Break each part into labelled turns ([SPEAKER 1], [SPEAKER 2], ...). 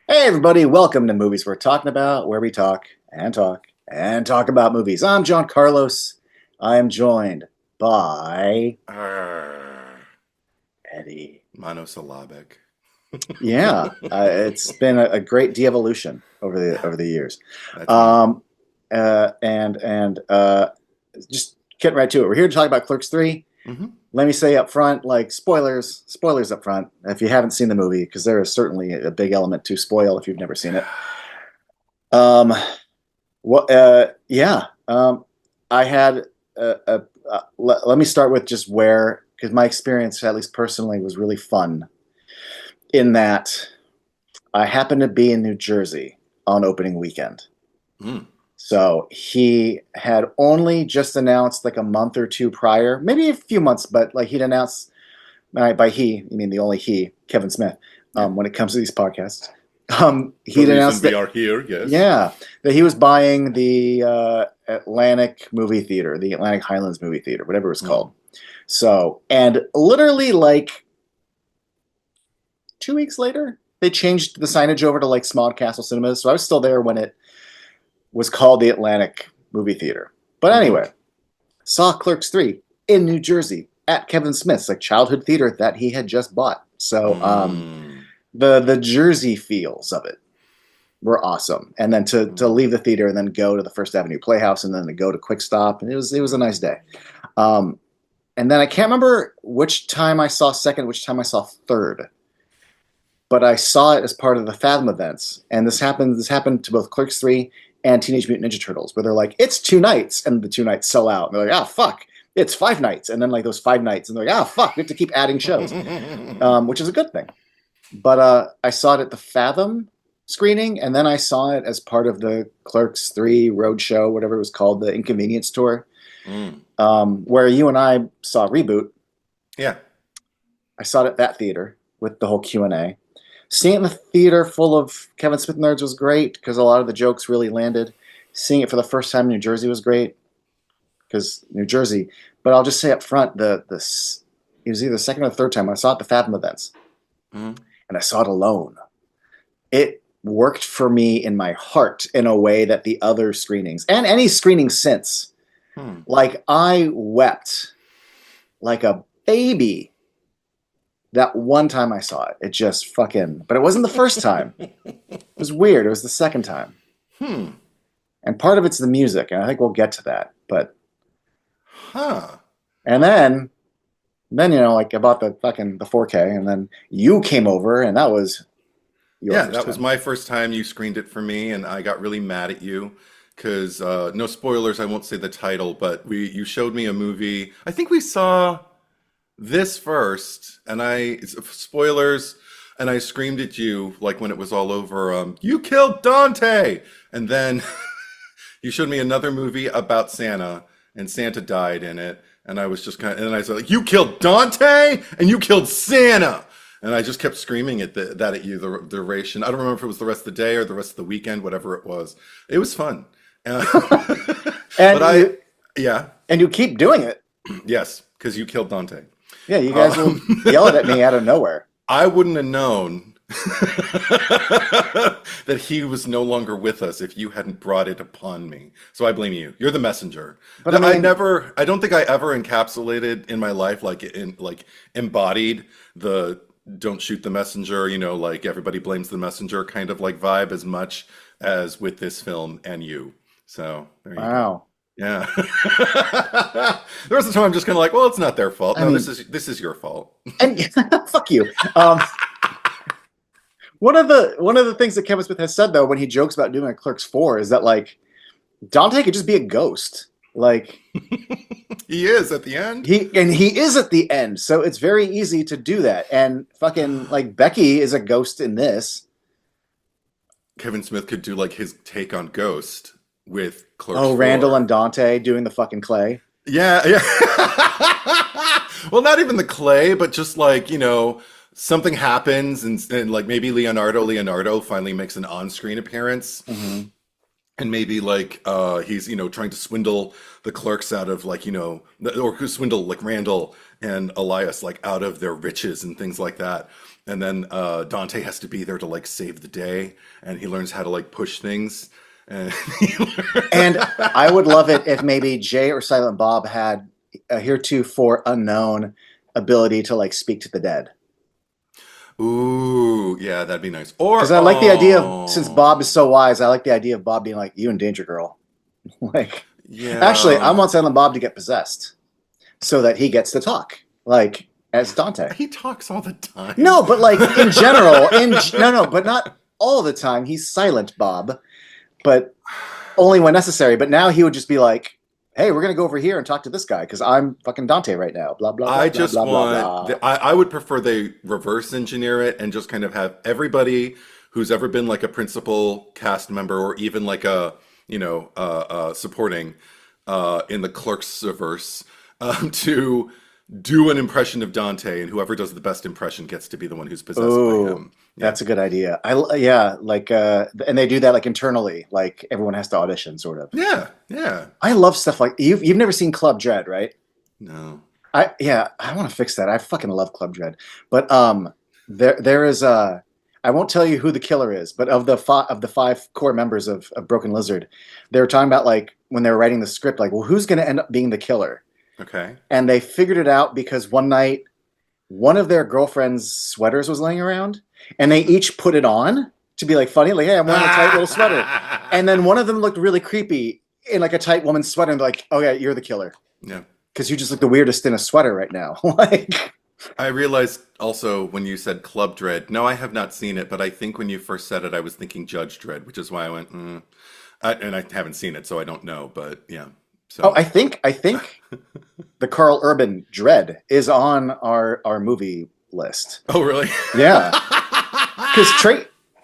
[SPEAKER 1] Hey everybody, welcome to Movies We're Talking About, where we talk and talk and talk about movies. I'm John Carlos. I am joined by
[SPEAKER 2] Arr,
[SPEAKER 1] Eddie.
[SPEAKER 2] monosyllabic.
[SPEAKER 1] Yeah, it's been a great de-evolution over the years.
[SPEAKER 2] That's me.
[SPEAKER 1] Um, and just getting right to it. We're here to talk about Clerks 3.
[SPEAKER 2] Hmm.
[SPEAKER 1] Let me say up front, like spoilers up front, if you haven't seen the movie, because there is certainly a big element to spoil if you've never seen it. Um, Well, yeah. I had let me start with just where, because my experience, at least personally, was really fun. In that, I happened to be in New Jersey on opening weekend.
[SPEAKER 2] Mm.
[SPEAKER 1] So he had only just announced like a month or two prior, maybe a few months, but like he'd announced by he, you mean the only he, Kevin Smith,
[SPEAKER 2] Yeah.
[SPEAKER 1] when it comes to these podcasts.
[SPEAKER 2] The
[SPEAKER 1] He'd
[SPEAKER 2] reason
[SPEAKER 1] announced
[SPEAKER 2] we
[SPEAKER 1] that
[SPEAKER 2] are here, yes.
[SPEAKER 1] yeah, that he was buying the Atlantic movie theater, the Atlantic Highlands movie theater, whatever it was
[SPEAKER 2] Mm.
[SPEAKER 1] called. So, and literally like 2 weeks later, they changed the signage over to like Smod Castle Cinemas. So I was still there when it was called the Atlantic movie theater. But
[SPEAKER 2] Hmm.
[SPEAKER 1] anyway, saw Clerks 3 in New Jersey at Kevin Smith's like childhood theater that he had just bought. So
[SPEAKER 2] Mm.
[SPEAKER 1] the Jersey feels of it were awesome. And then to
[SPEAKER 2] Mm.
[SPEAKER 1] leave the theater and then go to the First Avenue Playhouse and then to go to Quick Stop, and it was a nice day. Um, and then I can't remember which time I saw second, which time I saw third, but I saw it as part of the Fathom events. And this happened to both Clerks 3 and Teenage Mutant Ninja Turtles, where they're like, it's 2 nights, and the 2 nights sell out. And they're like, ah, fuck, it's 5 nights. And then like those 5 nights, and they're like, ah, fuck, we have to keep adding shows, which is a good thing. But I saw it at the Fathom screening, and then I saw it as part of the Clerks 3 Roadshow, whatever it was called, the Inconvenience Tour,
[SPEAKER 2] Mm.
[SPEAKER 1] where you and I saw Reboot.
[SPEAKER 2] Yeah.
[SPEAKER 1] I saw it at that theater with the whole Q&A. Seeing it in the theater full of Kevin Smith nerds was great because a lot of the jokes really landed. Seeing it for the first time in New Jersey was great because New Jersey. But I'll just say up front, it was either the second or the third time I saw it at the Fathom events,
[SPEAKER 2] Mm.
[SPEAKER 1] and I saw it alone. It worked for me in my heart in a way that the other screenings and any screening since,
[SPEAKER 2] Hmm.
[SPEAKER 1] like I wept like a baby that one time I saw it. It just fucking, but it wasn't the first time. It was weird. It was the second time.
[SPEAKER 2] Hmm.
[SPEAKER 1] And part of it's the music, and I think we'll get to that. But
[SPEAKER 2] Huh.
[SPEAKER 1] and then like I bought the 4K, and then you came over, and that was your
[SPEAKER 2] Yeah,
[SPEAKER 1] first
[SPEAKER 2] that was
[SPEAKER 1] time.
[SPEAKER 2] my first time you screened it for me, and I got really mad at you because no spoilers, I won't say the title, but we you showed me a movie. I think we saw this first, and spoilers, and I screamed at you like when it was all over. You killed Dante, and then you showed me another movie about Santa, and Santa died in it, and I was just kind of, and I said like, you killed Dante, and you killed Santa. And I just kept screaming that at you, the duration. I don't remember if it was the rest of the day or the rest of the weekend, whatever it was. It was fun. Uh, but
[SPEAKER 1] And
[SPEAKER 2] I,
[SPEAKER 1] you
[SPEAKER 2] yeah,
[SPEAKER 1] and you keep doing it.
[SPEAKER 2] yes, because you killed Dante.
[SPEAKER 1] Yeah, you guys will
[SPEAKER 2] Um,
[SPEAKER 1] yell it at me out of nowhere.
[SPEAKER 2] I wouldn't have known that he was no longer with us if you hadn't brought it upon me. So I blame you. You're the messenger.
[SPEAKER 1] But I mean,
[SPEAKER 2] I don't think I ever encapsulated in my life, like embodied the don't shoot the messenger, like everybody blames the messenger kind of like vibe as much as with this film and you. So there you go.
[SPEAKER 1] wow.
[SPEAKER 2] Yeah. The rest of the time I'm just kind of like, well, it's not their fault.
[SPEAKER 1] I
[SPEAKER 2] No,
[SPEAKER 1] mean,
[SPEAKER 2] this is your fault.
[SPEAKER 1] and fuck you. One of the things that Kevin Smith has said though when he jokes about doing a Clerks 4 is that like Dante could just be a ghost. Like
[SPEAKER 2] He is at the end.
[SPEAKER 1] he is at the end, so it's very easy to do that. And fucking like Becky is a ghost in this.
[SPEAKER 2] Kevin Smith could do like his take on Ghost with Clerks
[SPEAKER 1] Oh, Randall
[SPEAKER 2] 4.
[SPEAKER 1] and Dante doing the fucking clay.
[SPEAKER 2] Yeah, yeah. Well, not even the clay, but just like, something happens and like maybe Leonardo finally makes an on-screen appearance.
[SPEAKER 1] Hmm.
[SPEAKER 2] And maybe like he's trying to swindle the clerks out of like or swindle like Randall and Elias like out of their riches and things like that. and then Dante has to be there to like save the day, and he learns how to like push things. And
[SPEAKER 1] And I would love it if maybe Jay or Silent Bob had a heretofore unknown ability to like speak to the dead.
[SPEAKER 2] ooh, yeah, that'd be nice. Or
[SPEAKER 1] Because I like the idea of, since Bob is
[SPEAKER 2] oh,
[SPEAKER 1] so wise, I like the idea of Bob being like, "You in danger, girl." Like, actually, I
[SPEAKER 2] yeah.
[SPEAKER 1] want Silent Bob to get possessed so that he gets to talk, like as Dante.
[SPEAKER 2] He talks all the time.
[SPEAKER 1] No, but like in general, no, but not all the time. He's silent, Bob, but only when necessary. But now he would just be like, "Hey, we're gonna go over here and talk to this guy because I'm fucking Dante right now." Blah blah blah
[SPEAKER 2] I
[SPEAKER 1] blah
[SPEAKER 2] just
[SPEAKER 1] blah blah
[SPEAKER 2] want
[SPEAKER 1] blah.
[SPEAKER 2] I would prefer they reverse engineer it and just kind of have everybody who's ever been like a principal cast member or even like a supporting in the Clerks to do an impression of Dante, and whoever does the best impression gets to be the one who's possessed by
[SPEAKER 1] Oh,
[SPEAKER 2] him. Yeah.
[SPEAKER 1] that's a good idea. Yeah, like and they do that like internally, like everyone has to audition, sort of.
[SPEAKER 2] Yeah, yeah.
[SPEAKER 1] I love stuff like you've never seen Club Dread, right?
[SPEAKER 2] No.
[SPEAKER 1] I want to fix that. I fucking love Club Dread. But there is I won't tell you who the killer is, but of the five core members of Broken Lizard, they were talking about like when they were writing the script, like, well, who's going to end up being the killer?
[SPEAKER 2] Okay.
[SPEAKER 1] And they figured it out because one night one of their girlfriend's sweaters was laying around, and they each put it on to be like funny, like, hey, I'm wearing a tight little sweater. And then one of them looked really creepy in like a tight woman's sweater, and they're like, oh yeah, you're the killer.
[SPEAKER 2] Yeah.
[SPEAKER 1] Because you just look the weirdest in a sweater right now. Like,
[SPEAKER 2] I realized also when you said Club Dread. No, I have not seen it, but I think when you first said it, I was thinking Judge Dredd, which is why I went, and I haven't seen it, so I don't know. But yeah,
[SPEAKER 1] oh,
[SPEAKER 2] so
[SPEAKER 1] I think the Carl Urban Dread is on our movie list.
[SPEAKER 2] oh really?
[SPEAKER 1] Yeah, because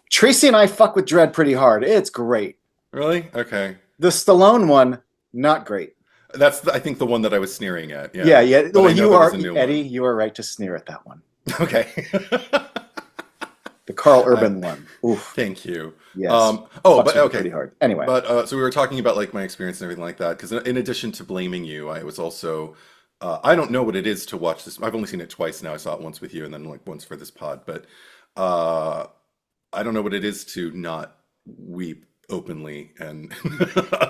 [SPEAKER 1] Tracy and I fuck with Dread pretty hard. It's great.
[SPEAKER 2] Really? Okay.
[SPEAKER 1] The Stallone one, not great.
[SPEAKER 2] That's I think the one that I was sneering at. Yeah,
[SPEAKER 1] Yeah.
[SPEAKER 2] but
[SPEAKER 1] Well,
[SPEAKER 2] I know
[SPEAKER 1] you
[SPEAKER 2] there was
[SPEAKER 1] are
[SPEAKER 2] a new
[SPEAKER 1] Eddie.
[SPEAKER 2] one.
[SPEAKER 1] You are right to sneer at that one.
[SPEAKER 2] Okay.
[SPEAKER 1] The Carl
[SPEAKER 2] I,
[SPEAKER 1] Urban one. Oof.
[SPEAKER 2] thank you.
[SPEAKER 1] Yes.
[SPEAKER 2] Oh,
[SPEAKER 1] Fucks
[SPEAKER 2] but
[SPEAKER 1] with me
[SPEAKER 2] okay.
[SPEAKER 1] pretty hard. Anyway.
[SPEAKER 2] But so we were talking about like my experience and everything like that. Because in addition to blaming you, I was also I don't know what it is to watch this. I've only seen it twice now. I saw it once with you and then like once for this pod. But uh, I don't know what it is to not weep openly and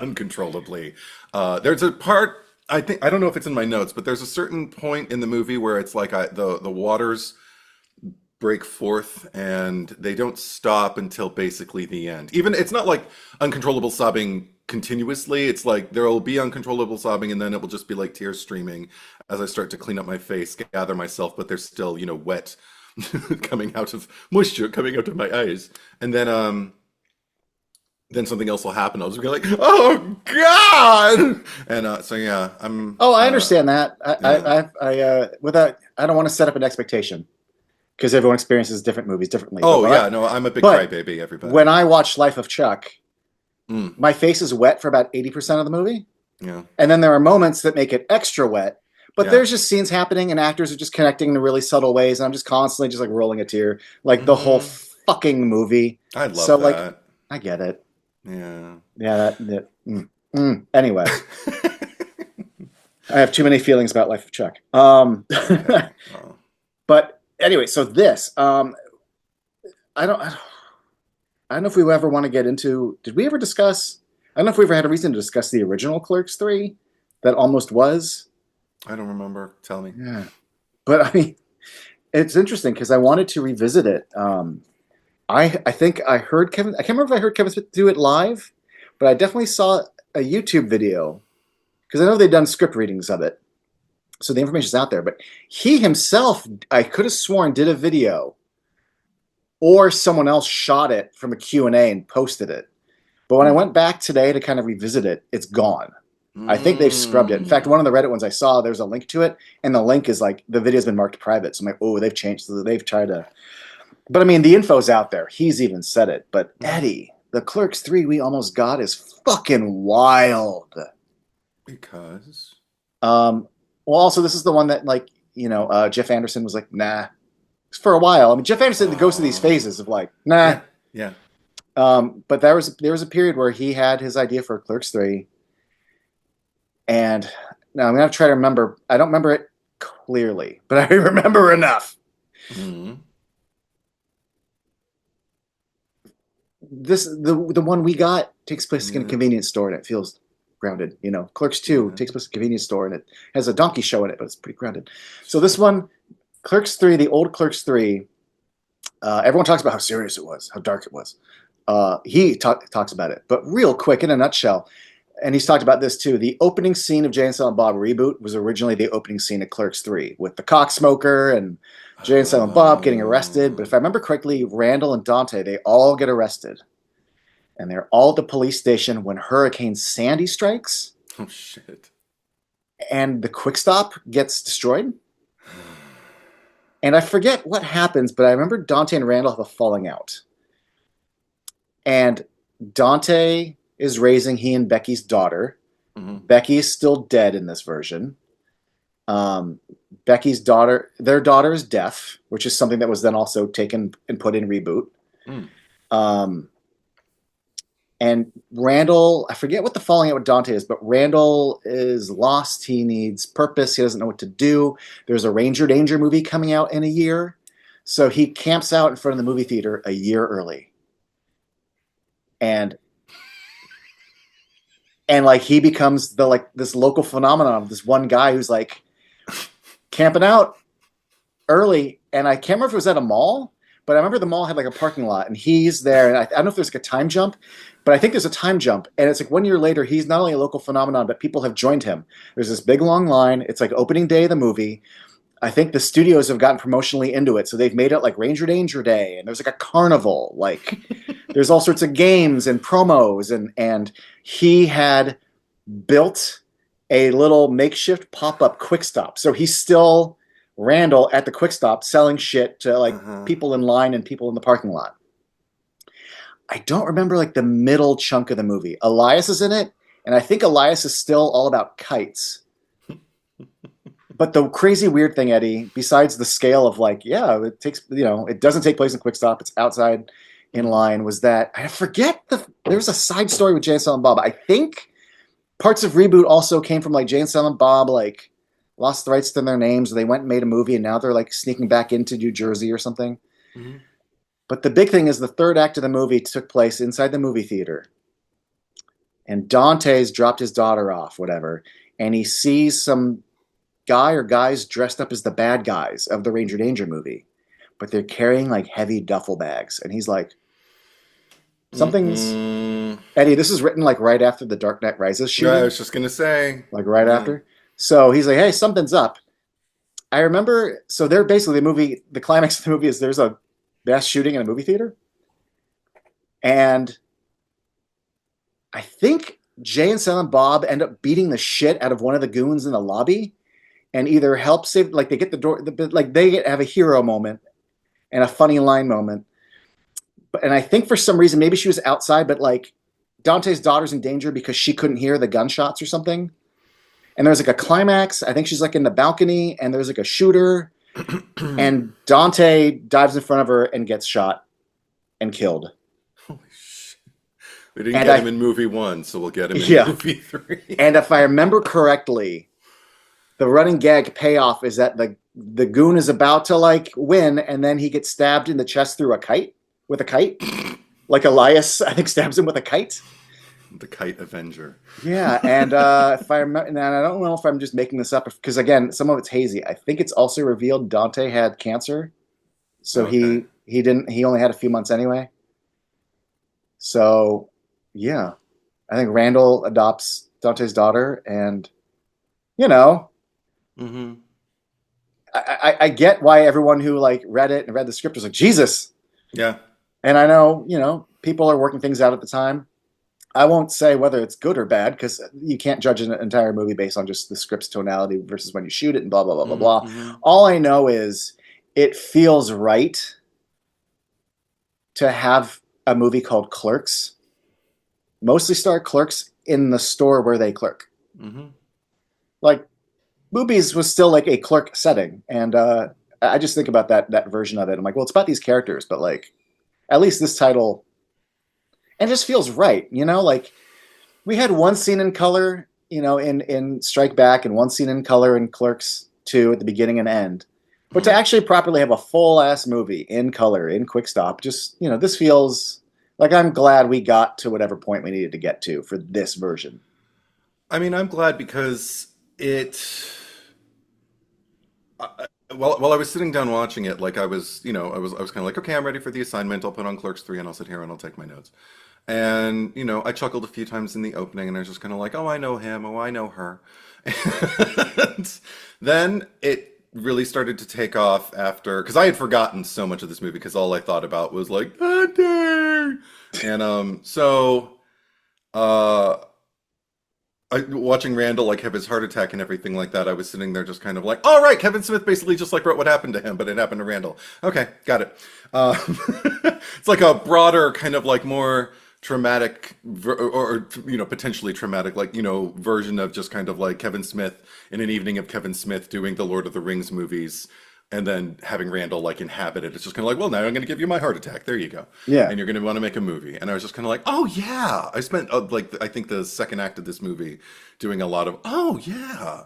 [SPEAKER 2] uncontrollably. There's a part. I think I don't know if it's in my notes, but there's a certain point in the movie where it's like the waters break forth and they don't stop until basically the end. Even it's not like uncontrollable sobbing continuously. It's like there will be uncontrollable sobbing and then it will just be like tears streaming as I start to clean up my face, gather myself, but there's still, wet coming out of moisture coming out of my eyes. And then something else will happen. I'll just be like, "Oh God!" And so yeah, I'm.
[SPEAKER 1] Oh, I understand that.
[SPEAKER 2] Yeah.
[SPEAKER 1] Without, I don't want to set up an expectation because everyone experiences different movies differently.
[SPEAKER 2] Oh yeah, no, I'm a big
[SPEAKER 1] But
[SPEAKER 2] crybaby. Everybody.
[SPEAKER 1] when I watch Life of Chuck,
[SPEAKER 2] Mm,
[SPEAKER 1] my face is wet for about 80% of the movie,
[SPEAKER 2] yeah,
[SPEAKER 1] and then there are moments that make it extra wet. But
[SPEAKER 2] yeah.
[SPEAKER 1] there's just scenes happening, and actors are just connecting in really subtle ways, and I'm just constantly just like rolling a tear, like the whole
[SPEAKER 2] Hmm.
[SPEAKER 1] fucking movie.
[SPEAKER 2] I love
[SPEAKER 1] So like,
[SPEAKER 2] that.
[SPEAKER 1] I get it.
[SPEAKER 2] Yeah.
[SPEAKER 1] Yeah. Anyway, I have too many feelings about Life of Chuck.
[SPEAKER 2] Okay. Well,
[SPEAKER 1] But anyway, so this, I don't know if we ever want to get into. Did we ever discuss? I don't know if we ever had a reason to discuss the original Clerks III, that almost was.
[SPEAKER 2] I don't remember. Tell me.
[SPEAKER 1] Yeah, but I mean, it's interesting because I wanted to revisit it. I think I heard Kevin. I can't remember if I heard Kevin Smith do it live, but I definitely saw a YouTube video because I know they've done script readings of it, so the information's out there. But he himself, I could have sworn, did a video, or someone else shot it from a Q&A and posted it. But when I
[SPEAKER 2] Hmm.
[SPEAKER 1] went back today to kind of revisit it, it's gone. I think they've scrubbed it. In fact,
[SPEAKER 2] Mm.
[SPEAKER 1] one of the Reddit ones I saw, there's a link to it, and the link is like the video's been marked private. So I'm like, oh, they've changed. So they've tried to. But I mean, the info's out there. He's even said it. But Eddie, the Clerks 3 we almost got is fucking wild.
[SPEAKER 2] Because.
[SPEAKER 1] Well, also, this is the one that, like, Jeff Anderson was like, nah, for a while. I mean, Jeff Anderson goes through these
[SPEAKER 2] Oh.
[SPEAKER 1] phases of like, nah.
[SPEAKER 2] Yeah.
[SPEAKER 1] But there was a period where he had his idea for Clerks 3. And now I'm going to try to remember. I don't remember it clearly, but I remember enough.
[SPEAKER 2] Mm.
[SPEAKER 1] the one we got takes place in a
[SPEAKER 2] Yeah.
[SPEAKER 1] convenience store and it feels grounded. Clerks 2
[SPEAKER 2] Yeah.
[SPEAKER 1] takes place in a convenience store and it has a donkey show in it, but it's pretty grounded. So this one, Clerks 3, the old Clerks 3, everyone talks about how serious it was, how dark it was. He talks about it, but real quick, in a nutshell, and he's talked about this too. The opening scene of Jay and Silent Bob Reboot was originally the opening scene of Clerks 3 with the cock smoker and Jay and Silent Bob getting arrested. But if I remember correctly, Randall and Dante, they all get arrested. And they're all at the police station when Hurricane Sandy strikes.
[SPEAKER 2] Oh shit.
[SPEAKER 1] And the Quick Stop gets destroyed. And I forget what happens, but I remember Dante and Randall have a falling out. And Dante is raising he and Becky's daughter.
[SPEAKER 2] Mm-hmm.
[SPEAKER 1] Becky is still dead in this version. Becky's daughter, their daughter is deaf, which is something that was then also taken and put in Reboot. And Randall, I forget what the falling out with Dante is, but Randall is lost. He needs purpose. He doesn't know what to do. There's a Ranger Danger movie coming out in a year. So he camps out in front of the movie theater a year early. And like he becomes this local phenomenon of this one guy who's like camping out early. And I can't remember if it was at a mall, but I remember the mall had like a parking lot and he's there. And I don't know if there's like a time jump, but I think there's a time jump. And it's like 1 year later, he's not only a local phenomenon, but people have joined him. There's this big long line. It's like opening day of the movie. I think the studios have gotten promotionally into it. So they've made it like Ranger Danger Day. And there's like a carnival. Like there's all sorts of games and promos. And he had built a little makeshift pop-up Quick Stop. So he's still Randall at the Quick Stop selling shit to like people in line and people in the parking lot. I don't remember like the middle chunk of the movie. Elias is in it. And I think Elias is still all about kites. But the crazy weird thing, Eddie, besides the scale of like, yeah, it takes, it doesn't take place in Quick Stop. It's outside in line, was that I forget there's a side story with Jay and Silent Bob. I think parts of Reboot also came from like Jay and Silent Bob, like lost the rights to their names. Or they went and made a movie and now they're like sneaking back into New Jersey or something. Mm-hmm. But the big thing is the third act of the movie took place inside the movie theater. And Dante's dropped his daughter off, whatever. And he sees some guy or guys dressed up as the bad guys of the Ranger Danger movie, but they're carrying like heavy duffel bags. And he's like, something's Eddie, this is written like right after the Dark Knight Rises shooting.
[SPEAKER 2] Yeah, I was just going to say.
[SPEAKER 1] Like right after. So he's like, hey, something's up. I remember, so they're basically the climax of the movie is there's a mass shooting in a movie theater. And I think Jay and Silent Bob end up beating the shit out of one of the goons in the lobby. And either help save, like they get the door, like they have a hero moment and a funny line moment. And I think for some reason, maybe she was outside, but like Dante's daughter's in danger because she couldn't hear the gunshots or something. And there's like a climax. I think she's like in the balcony and there's like a shooter and Dante dives in front of her and gets shot and killed.
[SPEAKER 2] Holy shit. We didn't get him in movie 1, so we'll get him in movie 3.
[SPEAKER 1] And if I remember correctly, the running gag payoff is that the goon is about to like win, and then he gets stabbed in the chest through with a kite. Like Elias, I think, stabs him with a kite.
[SPEAKER 2] The Kite Avenger.
[SPEAKER 1] Yeah, and if I remember, and I don't know if I'm just making this up because again, some of it's hazy. I think it's also revealed Dante had cancer, so he only had a few months anyway. So, yeah, I think Randall adopts Dante's daughter, and
[SPEAKER 2] Mm-hmm.
[SPEAKER 1] I get why everyone who like read it and read the script was like, Jesus.
[SPEAKER 2] Yeah.
[SPEAKER 1] And I know, people are working things out at the time. I won't say whether it's good or bad because you can't judge an entire movie based on just the script's tonality versus when you shoot it and blah, blah, blah, blah, blah. Mm-hmm. All I know is it feels right to have a movie called Clerks, mostly star clerks in the store where they clerk. Mm-hmm. Like, Boobies was still like a clerk setting, and I just think about that version of it. I'm like, well, it's about these characters, but like, at least this title, and it just feels right, Like, we had one scene in color, in Strike Back, and one scene in color in Clerks 2 at the beginning and end. But to actually properly have a full ass movie in color in Quick Stop, just this feels Like, I'm glad we got to whatever point we needed to get to for this version.
[SPEAKER 2] I mean, I'm glad because it. While I was sitting down watching it, like I was kind of like, okay, I'm ready for the assignment. I'll put on Clerks 3 and I'll sit here and I'll take my notes. And I chuckled a few times in the opening, and I was just kind of like, oh, I know him. Oh, I know her. And then it really started to take off after, because I had forgotten so much of this movie because all I thought about was like, Dante. And uh, watching Randall like have his heart attack and everything like that, I was sitting there just kind of like, all right, Kevin Smith basically just like wrote what happened to him, but it happened to Randall. Okay, got it. Uh, it's like a broader kind of like more traumatic or potentially traumatic like version of just kind of like Kevin Smith in an evening of Kevin Smith doing the Lord of the Rings movies and then having Randall like inhabit it. It's just kind of like, well, now I'm going to give you my heart attack. There you go.
[SPEAKER 1] Yeah.
[SPEAKER 2] And you're going to want to make a movie. And I was just kind of like, oh yeah. I spent I think the second act of this movie doing a lot of, oh yeah.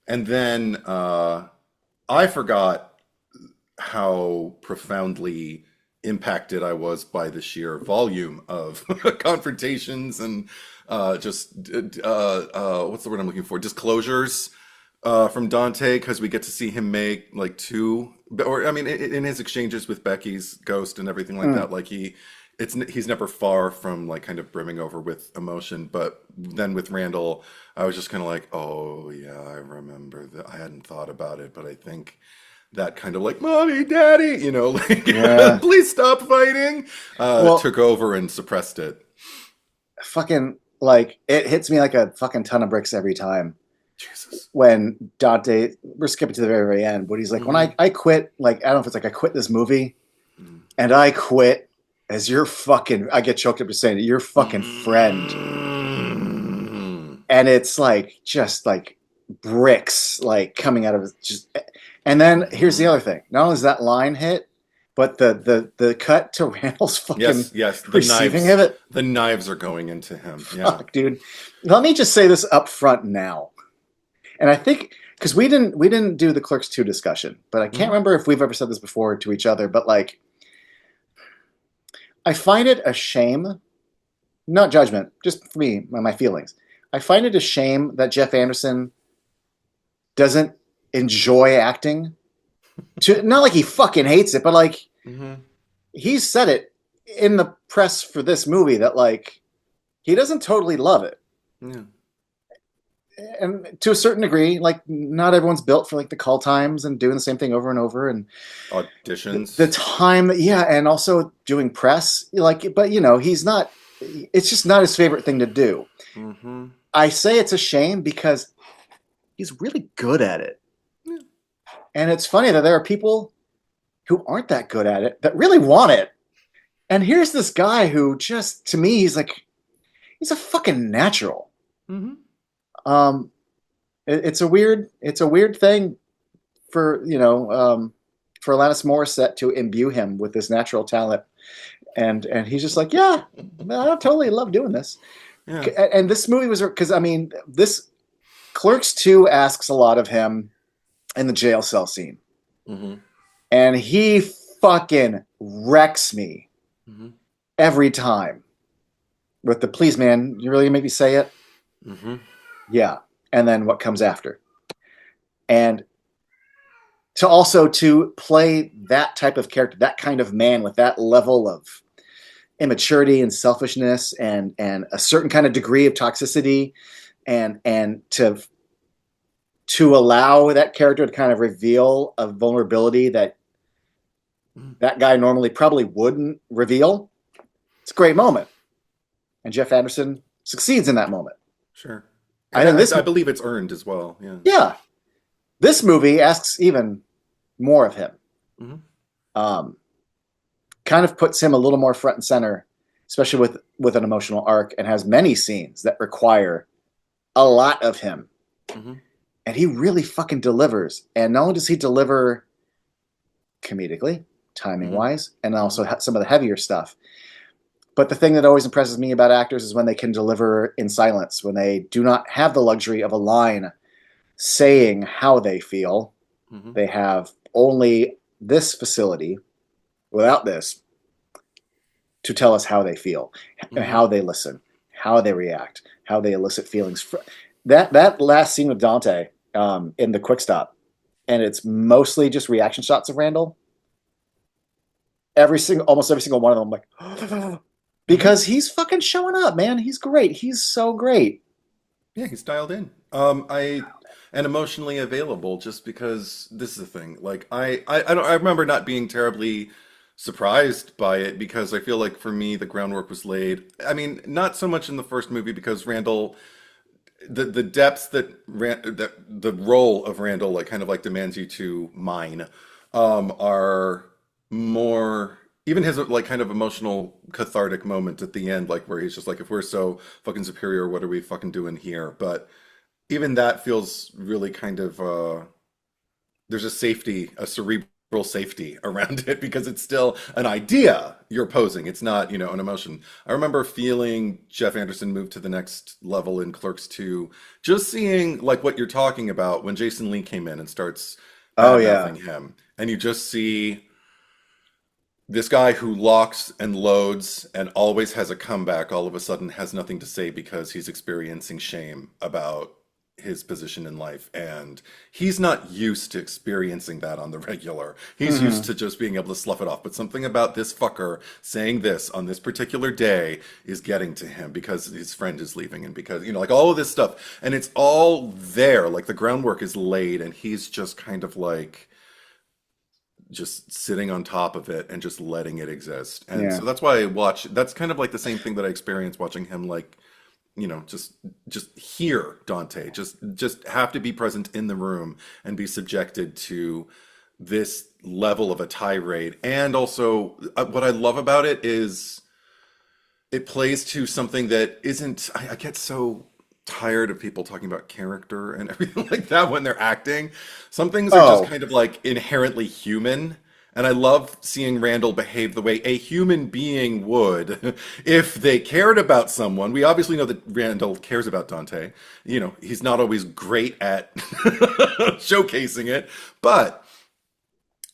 [SPEAKER 2] And then I forgot how profoundly impacted I was by the sheer volume of confrontations and what's the word I'm looking for? Disclosures from Dante, because we get to see him make like two, or I mean, in his exchanges with Becky's ghost and everything like that, like he's never far from like kind of brimming over with emotion. But then with Randall, I was just kind of like, oh yeah, I remember that. I hadn't thought about it, but I think that kind of like mommy, daddy, like
[SPEAKER 1] Yeah.
[SPEAKER 2] please stop fighting,
[SPEAKER 1] Well,
[SPEAKER 2] took over and suppressed it.
[SPEAKER 1] fucking, like, it hits me like a fucking ton of bricks every time
[SPEAKER 2] Jesus.
[SPEAKER 1] when Dante, we're skipping to the very, very end, but he's like, when I quit, like, I don't know if it's like I quit this movie and I quit as your fucking, I get choked up just saying it, your fucking friend. And it's like, just like bricks, like coming out of just, and then here's the other thing. Not only is that line hit, but the cut to Randall's fucking
[SPEAKER 2] Yes, the
[SPEAKER 1] receiving
[SPEAKER 2] knives,
[SPEAKER 1] of it.
[SPEAKER 2] the knives are going into him. Yeah.
[SPEAKER 1] Fuck, dude. Let me just say this up front now. And I think because we didn't do the Clerks 2 discussion, but I can't remember if we've ever said this before to each other, but like I find it a shame, not judgment, just for me, my feelings. I find it a shame that Jeff Anderson doesn't enjoy acting. Not like he fucking hates it, but like he's said it in the press for this movie that like he doesn't totally love it.
[SPEAKER 2] Yeah.
[SPEAKER 1] And to a certain degree, like not everyone's built for like the call times and doing the same thing over and over and
[SPEAKER 2] Auditions.
[SPEAKER 1] the time, yeah, and also doing press, like, but he's not. It's just not his favorite thing to do. I say it's a shame because he's really good at it.
[SPEAKER 2] Yeah.
[SPEAKER 1] And it's funny that there are people who aren't that good at it that really want it. And here's this guy who just, to me, he's a fucking natural. It's a weird thing for for Alanis Morissette to imbue him with this natural talent, and he's just like, yeah, I totally love doing this.
[SPEAKER 2] Yeah.
[SPEAKER 1] And this movie was, because I mean, this Clerks 2 asks a lot of him in the jail cell scene, and he fucking wrecks me every time with the please man, you really gonna make me say it? Yeah. And then what comes after. And to play that type of character, that kind of man with that level of immaturity and selfishness and a certain kind of degree of toxicity and to allow that character to kind of reveal a vulnerability that guy normally probably wouldn't reveal. It's a great moment. And Jeff Anderson succeeds in that moment.
[SPEAKER 2] Sure.
[SPEAKER 1] I
[SPEAKER 2] believe it's earned as well. Yeah.
[SPEAKER 1] Yeah. This movie asks even more of him. Kind of puts him a little more front and center, especially with an emotional arc, and has many scenes that require a lot of him. And he really fucking delivers. And not only does he deliver comedically, timing-wise, and also some of the heavier stuff, but the thing that always impresses me about actors is when they can deliver in silence, when they do not have the luxury of a line saying how they feel. They have only this facility. Without this, to tell us how they feel,
[SPEAKER 2] Hmm.
[SPEAKER 1] how they listen, how they react, how they elicit feelings. That last scene with Dante in the quick stop, and it's mostly just reaction shots of Randall. Almost every single one of them, I'm like,
[SPEAKER 2] Hmm.
[SPEAKER 1] because he's fucking showing up, man. He's great. He's so great.
[SPEAKER 2] Yeah, he's dialed in. I and emotionally available just because this is the thing. Like I remember not being terribly surprised by it because I feel like for me the groundwork was laid. I mean, not so much in the first movie because Randall the depths that the role of Randall like kind of like demands you to mine are more even his like kind of emotional cathartic moment at the end like where he's just like if we're so fucking superior what are we fucking doing here but even that feels really kind of there's a safety, a cerebral safety around it because it's still an idea you're posing. It's not, you know, an emotion. I remember feeling Jeff Anderson move to the next level in Clerks II, just seeing like what you're talking about when Jason Lee came in and starts
[SPEAKER 1] Oh yeah,
[SPEAKER 2] badmouthing him. And you just see this guy who locks and loads and always has a comeback all of a sudden has nothing to say because he's experiencing shame about his position in life and he's not used to experiencing that on the regular. He's used
[SPEAKER 1] hmm
[SPEAKER 2] to just being able to slough it off. But something about this fucker saying this on this particular day is getting to him because his friend is leaving and because, you know, like all of this stuff. And it's all there. Like the groundwork is laid and he's just kind of like just sitting on top of it and just letting it exist. And
[SPEAKER 1] yeah,
[SPEAKER 2] so that's why I watch that's kind of like the same thing that I experienced watching him like, you know, just hear Dante, just have to be present in the room and be subjected to this level of a tirade. And also what I love about it is it plays to something that isn't I get so tired of people talking about character and everything like that when they're acting. Some things are just
[SPEAKER 1] oh
[SPEAKER 2] kind of like inherently human. And I love seeing Randall behave the way a human being would if they cared about someone. We obviously know that Randall cares about Dante. You know, he's not always great at showcasing it, but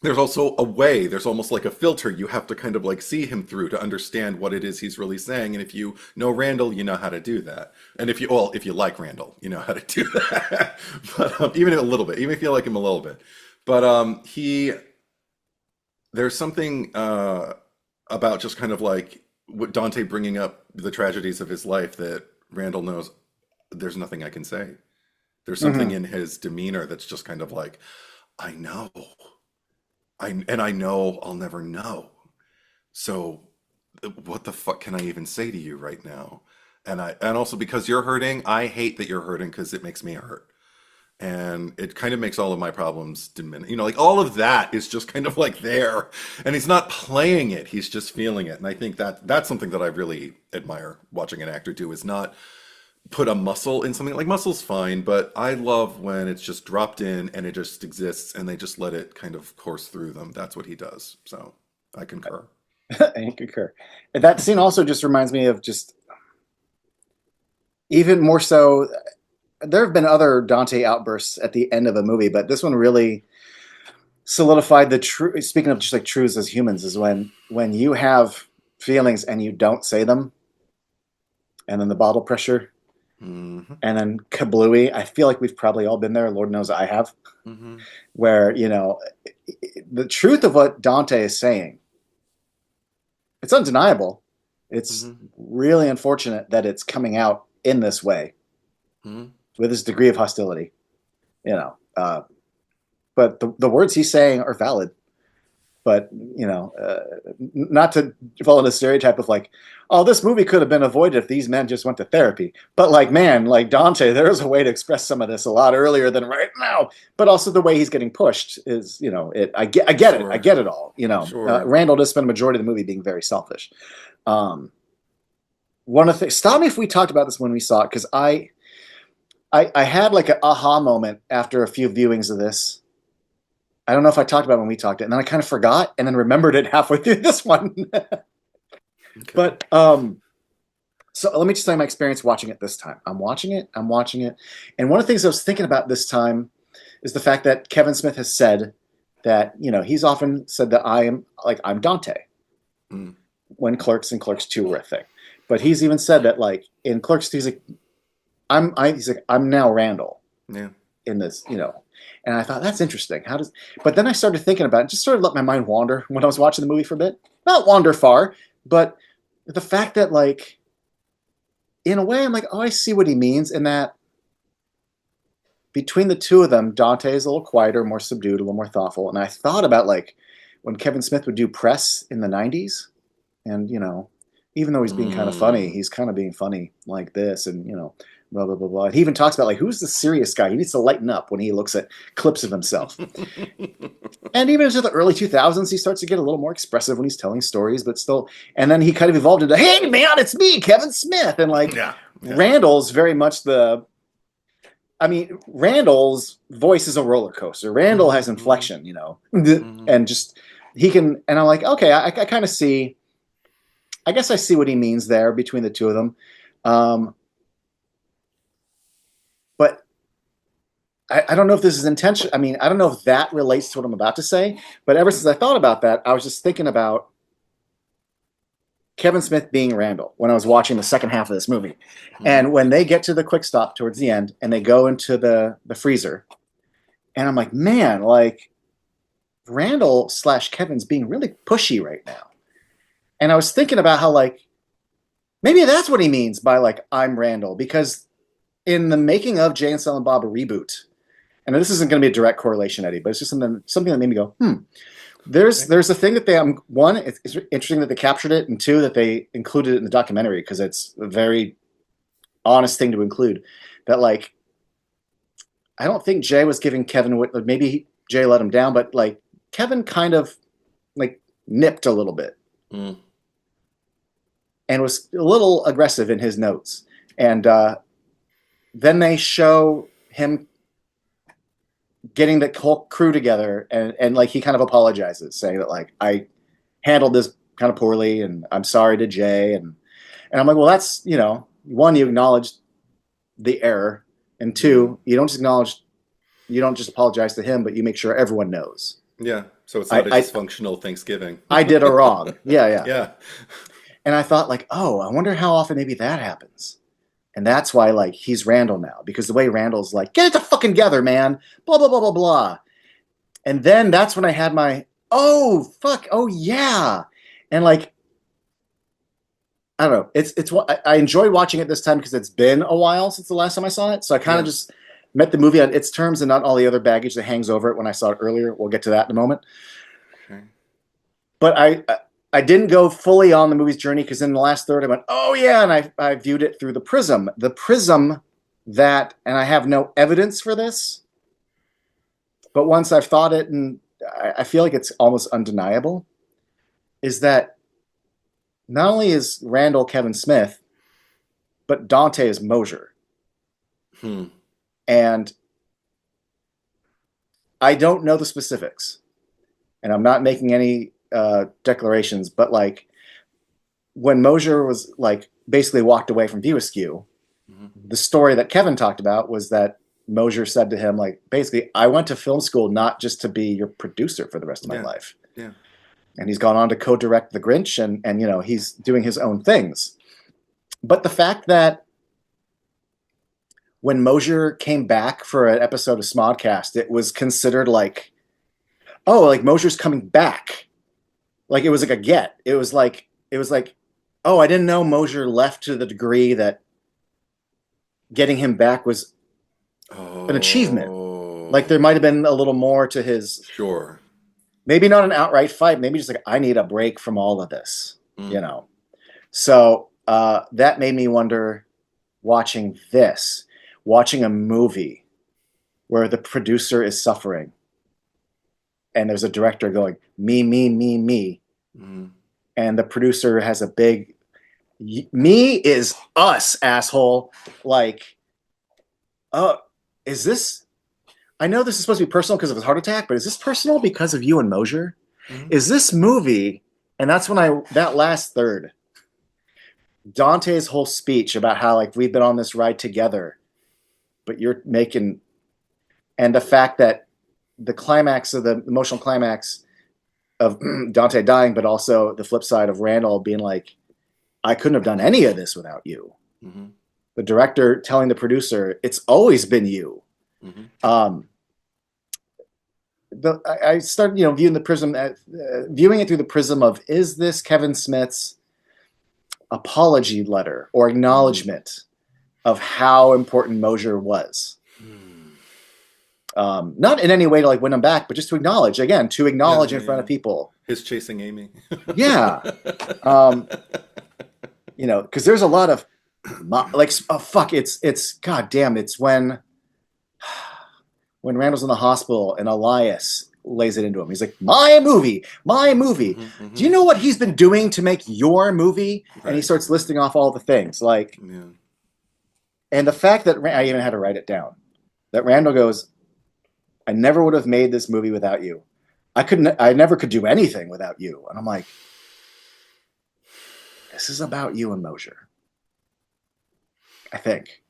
[SPEAKER 2] there's also a way, there's almost like a filter you have to kind of like see him through to understand what it is he's really saying. And if you know Randall, you know how to do that. And if you, well, if you like Randall, you know how to do that. But even a little bit, even if you like him a little bit. But there's something about just kind of like what Dante bringing up the tragedies of his life that Randall knows there's nothing I can say. There's something
[SPEAKER 1] hmm
[SPEAKER 2] in his demeanor that's just kind of like, I know. I know I'll never know. So what the fuck can I even say to you right now? And also because you're hurting, I hate that you're hurting because it makes me hurt. And it kind of makes all of my problems diminish. You know, like all of that is just kind of like there. And he's not playing it, he's just feeling it. And I think that that's something that I really admire watching an actor do is not put a muscle in something like muscle's fine, but I love when it's just dropped in and it just exists and they just let it kind of course through them. That's what he does. So I concur.
[SPEAKER 1] I concur. And that scene also just reminds me of just even more so. There have been other Dante outbursts at the end of a movie, but this one really solidified the true. Speaking of just like truths as humans, is when you have feelings and you don't say them, and then the bottle pressure,
[SPEAKER 2] Hmm.
[SPEAKER 1] and then kablooey. I feel like we've probably all been there. Lord knows I have.
[SPEAKER 2] Hmm.
[SPEAKER 1] Where the truth of what Dante is saying, it's undeniable. It's
[SPEAKER 2] Hmm.
[SPEAKER 1] really unfortunate that it's coming out in this way
[SPEAKER 2] Hmm.
[SPEAKER 1] with this degree of hostility. You know, but the words he's saying are valid. But not to follow the stereotype of like, oh, this movie could have been avoided if these men just went to therapy. But like, man, like Dante, there is a way to express some of this a lot earlier than right now. But also the way he's getting pushed is, I get it, I
[SPEAKER 2] Sure.
[SPEAKER 1] get it all.
[SPEAKER 2] Sure.
[SPEAKER 1] Randall does spend a majority of the movie being very selfish. Um, One of the things, stop me if we talked about this when we saw it, because I had like an aha moment after a few viewings of this. I don't know if I talked about it when we talked it, and then I kind of forgot, and then remembered it halfway through this one.
[SPEAKER 2] Okay.
[SPEAKER 1] But so let me just tell you my experience watching it this time. I'm watching it, and one of the things I was thinking about this time is the fact that Kevin Smith has said that he's often said that I'm Dante.
[SPEAKER 2] Mm.
[SPEAKER 1] when Clerks and Clerks 2 were a thing. But he's even said that like in Clerks 2, he's like, I'm now Randall
[SPEAKER 2] Yeah.
[SPEAKER 1] in this, And I thought that's interesting. But then I started thinking about it, just sort of let my mind wander when I was watching the movie for a bit. Not wander far, but the fact that like in a way I'm like, oh, I see what he means in that between the two of them, Dante is a little quieter, more subdued, a little more thoughtful. And I thought about like when Kevin Smith would do press in the 90s and, even though he's being kind of funny, he's kind of being funny like this and, blah, blah, blah, blah. He even talks about like, who's the serious guy? He needs to lighten up when he looks at clips of himself. And even into the early 2000s, he starts to get a little more expressive when he's telling stories, but still, and then he kind of evolved into, hey man, it's me, Kevin Smith. And like Randall's very much Randall's voice is a roller coaster. Randall has inflection, and just, he can, and I'm like, okay, I kind of see, I guess I see what he means there between the two of them. But I don't know if this is intentional. I mean, I don't know if that relates to what I'm about to say, but ever since I thought about that, I was just thinking about Kevin Smith being Randall when I was watching the second half of this movie. And when they get to the quick stop towards the end and they go into the freezer, and I'm like, man, like Randall / Kevin's being really pushy right now. And I was thinking about how like, maybe that's what he means by like, I'm Randall, because in the making of Jay and Silent Bob, a reboot, and this isn't going to be a direct correlation, Eddie, but it's just something that made me go, There's a thing that they one, it's interesting that they captured it, and two, that they included it in the documentary because it's a very honest thing to include. That like, I don't think Jay was giving Kevin maybe Jay let him down, but like Kevin kind of like nipped a little bit and was a little aggressive in his notes, and then they show him getting the whole crew together and like he kind of apologizes, saying that like I handled this kind of poorly and I'm sorry to Jay, and I'm like, well, that's, one, you acknowledge the error, and two, you don't just apologize to him, but you make sure everyone knows.
[SPEAKER 2] Yeah, so it's not a dysfunctional Thanksgiving.
[SPEAKER 1] I did a wrong. Yeah.
[SPEAKER 2] Yeah.
[SPEAKER 1] And I thought like, oh, I wonder how often maybe that happens. And that's why, like, he's Randall now. Because the way Randall's like, get it to fucking together, man. Blah, blah, blah, blah, blah. And then that's when I had my, oh, fuck. Oh, yeah. And, like, I don't know. I enjoyed watching it this time because it's been a while since the last time I saw it. So I kind of just met the movie on its terms and not all the other baggage that hangs over it when I saw it earlier. We'll get to that in a moment. Okay. But I didn't go fully on the movie's journey because in the last third I went, oh yeah, and I viewed it through the prism that, and I have no evidence for this, but once I've thought it, and I feel like it's almost undeniable, is that not only is Randall Kevin Smith, but Dante is Mosier. And I don't know the specifics, and I'm not making any declarations, but like when Mosier was like basically walked away from Askew, the story that Kevin talked about was that Mosier said to him, like, basically, I went to film school not just to be your producer for the rest of my life. Yeah. And he's gone on to co-direct The Grinch, and he's doing his own things. But the fact that when Mosier came back for an episode of Smodcast, it was considered like, oh, like Mosier's coming back. Like it was like a get. It was like, oh, I didn't know Mosier left to the degree that getting him back was an achievement. Like there might have been a little more to his.
[SPEAKER 2] Sure.
[SPEAKER 1] Maybe not an outright fight. Maybe just like, I need a break from all of this, So that made me wonder, watching a movie where the producer is suffering and there's a director going, me, me, me, me. And the producer has a big, me is us, asshole. Like, is this, I know this is supposed to be personal because of his heart attack, but is this personal because of you and Mosier? Is this movie, and that's when that last third, Dante's whole speech about how like we've been on this ride together, but you're making, and the fact that the climax of the emotional climax of Dante dying, but also the flip side of Randall being like, I couldn't have done any of this without you.
[SPEAKER 2] Mm-hmm.
[SPEAKER 1] The director telling the producer, it's always been you.
[SPEAKER 2] Mm-hmm.
[SPEAKER 1] Um, I started, viewing viewing it through the prism of, is this Kevin Smith's apology letter or
[SPEAKER 2] Mm-hmm.
[SPEAKER 1] acknowledgement of how important Mosier was? Not in any way to like win him back, but just to acknowledge again, to
[SPEAKER 2] Yeah,
[SPEAKER 1] acknowledge
[SPEAKER 2] yeah,
[SPEAKER 1] in front
[SPEAKER 2] yeah.
[SPEAKER 1] of people.
[SPEAKER 2] His chasing Amy.
[SPEAKER 1] Yeah. Um, because there's a lot of like, oh fuck, it's god damn, it's when Randall's in the hospital and Elias lays it into him. He's like, my movie, my movie.
[SPEAKER 2] Mm-hmm,
[SPEAKER 1] Do
[SPEAKER 2] mm-hmm.
[SPEAKER 1] you know what he's been doing to make your movie? And he
[SPEAKER 2] Right,
[SPEAKER 1] starts
[SPEAKER 2] right.
[SPEAKER 1] listing off all the things like,
[SPEAKER 2] Yeah.
[SPEAKER 1] and the fact that I even had to write it down, that Randall goes, I never would have made this movie without you. I never could do anything without you. And I'm like, this is about you and Mosier. I think.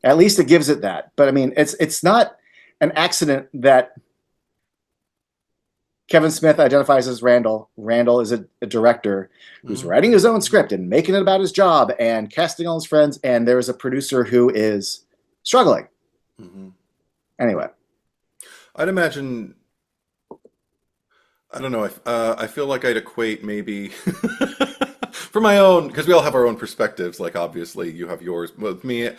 [SPEAKER 1] At least it gives it that. But I mean, it's not an accident that Kevin Smith identifies as Randall. Randall is a director who's writing his own
[SPEAKER 2] Mm-hmm.
[SPEAKER 1] script and making it about his job and casting all his friends. And there is a producer who is struggling.
[SPEAKER 2] Mm-hmm.
[SPEAKER 1] Anyway.
[SPEAKER 2] I'd imagine. I don't know. I feel like I'd equate maybe for my own, because we all have our own perspectives. Like obviously you have yours. With me,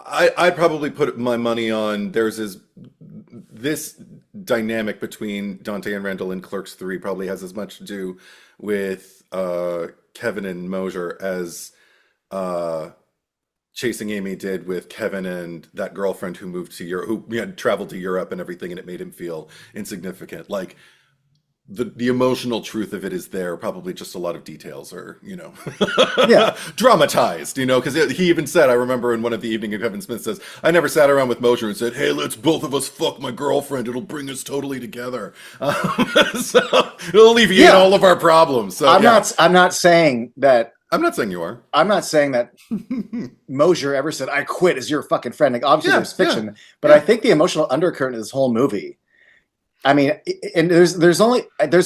[SPEAKER 2] I'd probably put my money on this dynamic between Dante and Randall in Clerks 3 probably has as much to do with Kevin and Mosier as uh, Chasing Amy did with Kevin and that girlfriend who moved to Europe, who had traveled to Europe and everything, and it made him feel insignificant. Like the emotional truth of it is there. Probably just a lot of details are,
[SPEAKER 1] Yeah.
[SPEAKER 2] dramatized, because he even said, I remember in one of the evening, Kevin Smith says, I never sat around with Mosier and said, hey, let's both of us fuck my girlfriend. It'll bring us totally together. So it'll alleviate
[SPEAKER 1] Yeah.
[SPEAKER 2] all of our problems. So yeah,
[SPEAKER 1] I'm not saying that
[SPEAKER 2] I'm not saying you are.
[SPEAKER 1] I'm not saying that Mosier ever said, I quit as your fucking friend. Like, obviously
[SPEAKER 2] Yeah,
[SPEAKER 1] there's
[SPEAKER 2] yeah,
[SPEAKER 1] fiction, but I
[SPEAKER 2] yeah.
[SPEAKER 1] think the emotional undercurrent of this whole movie, I mean, and there's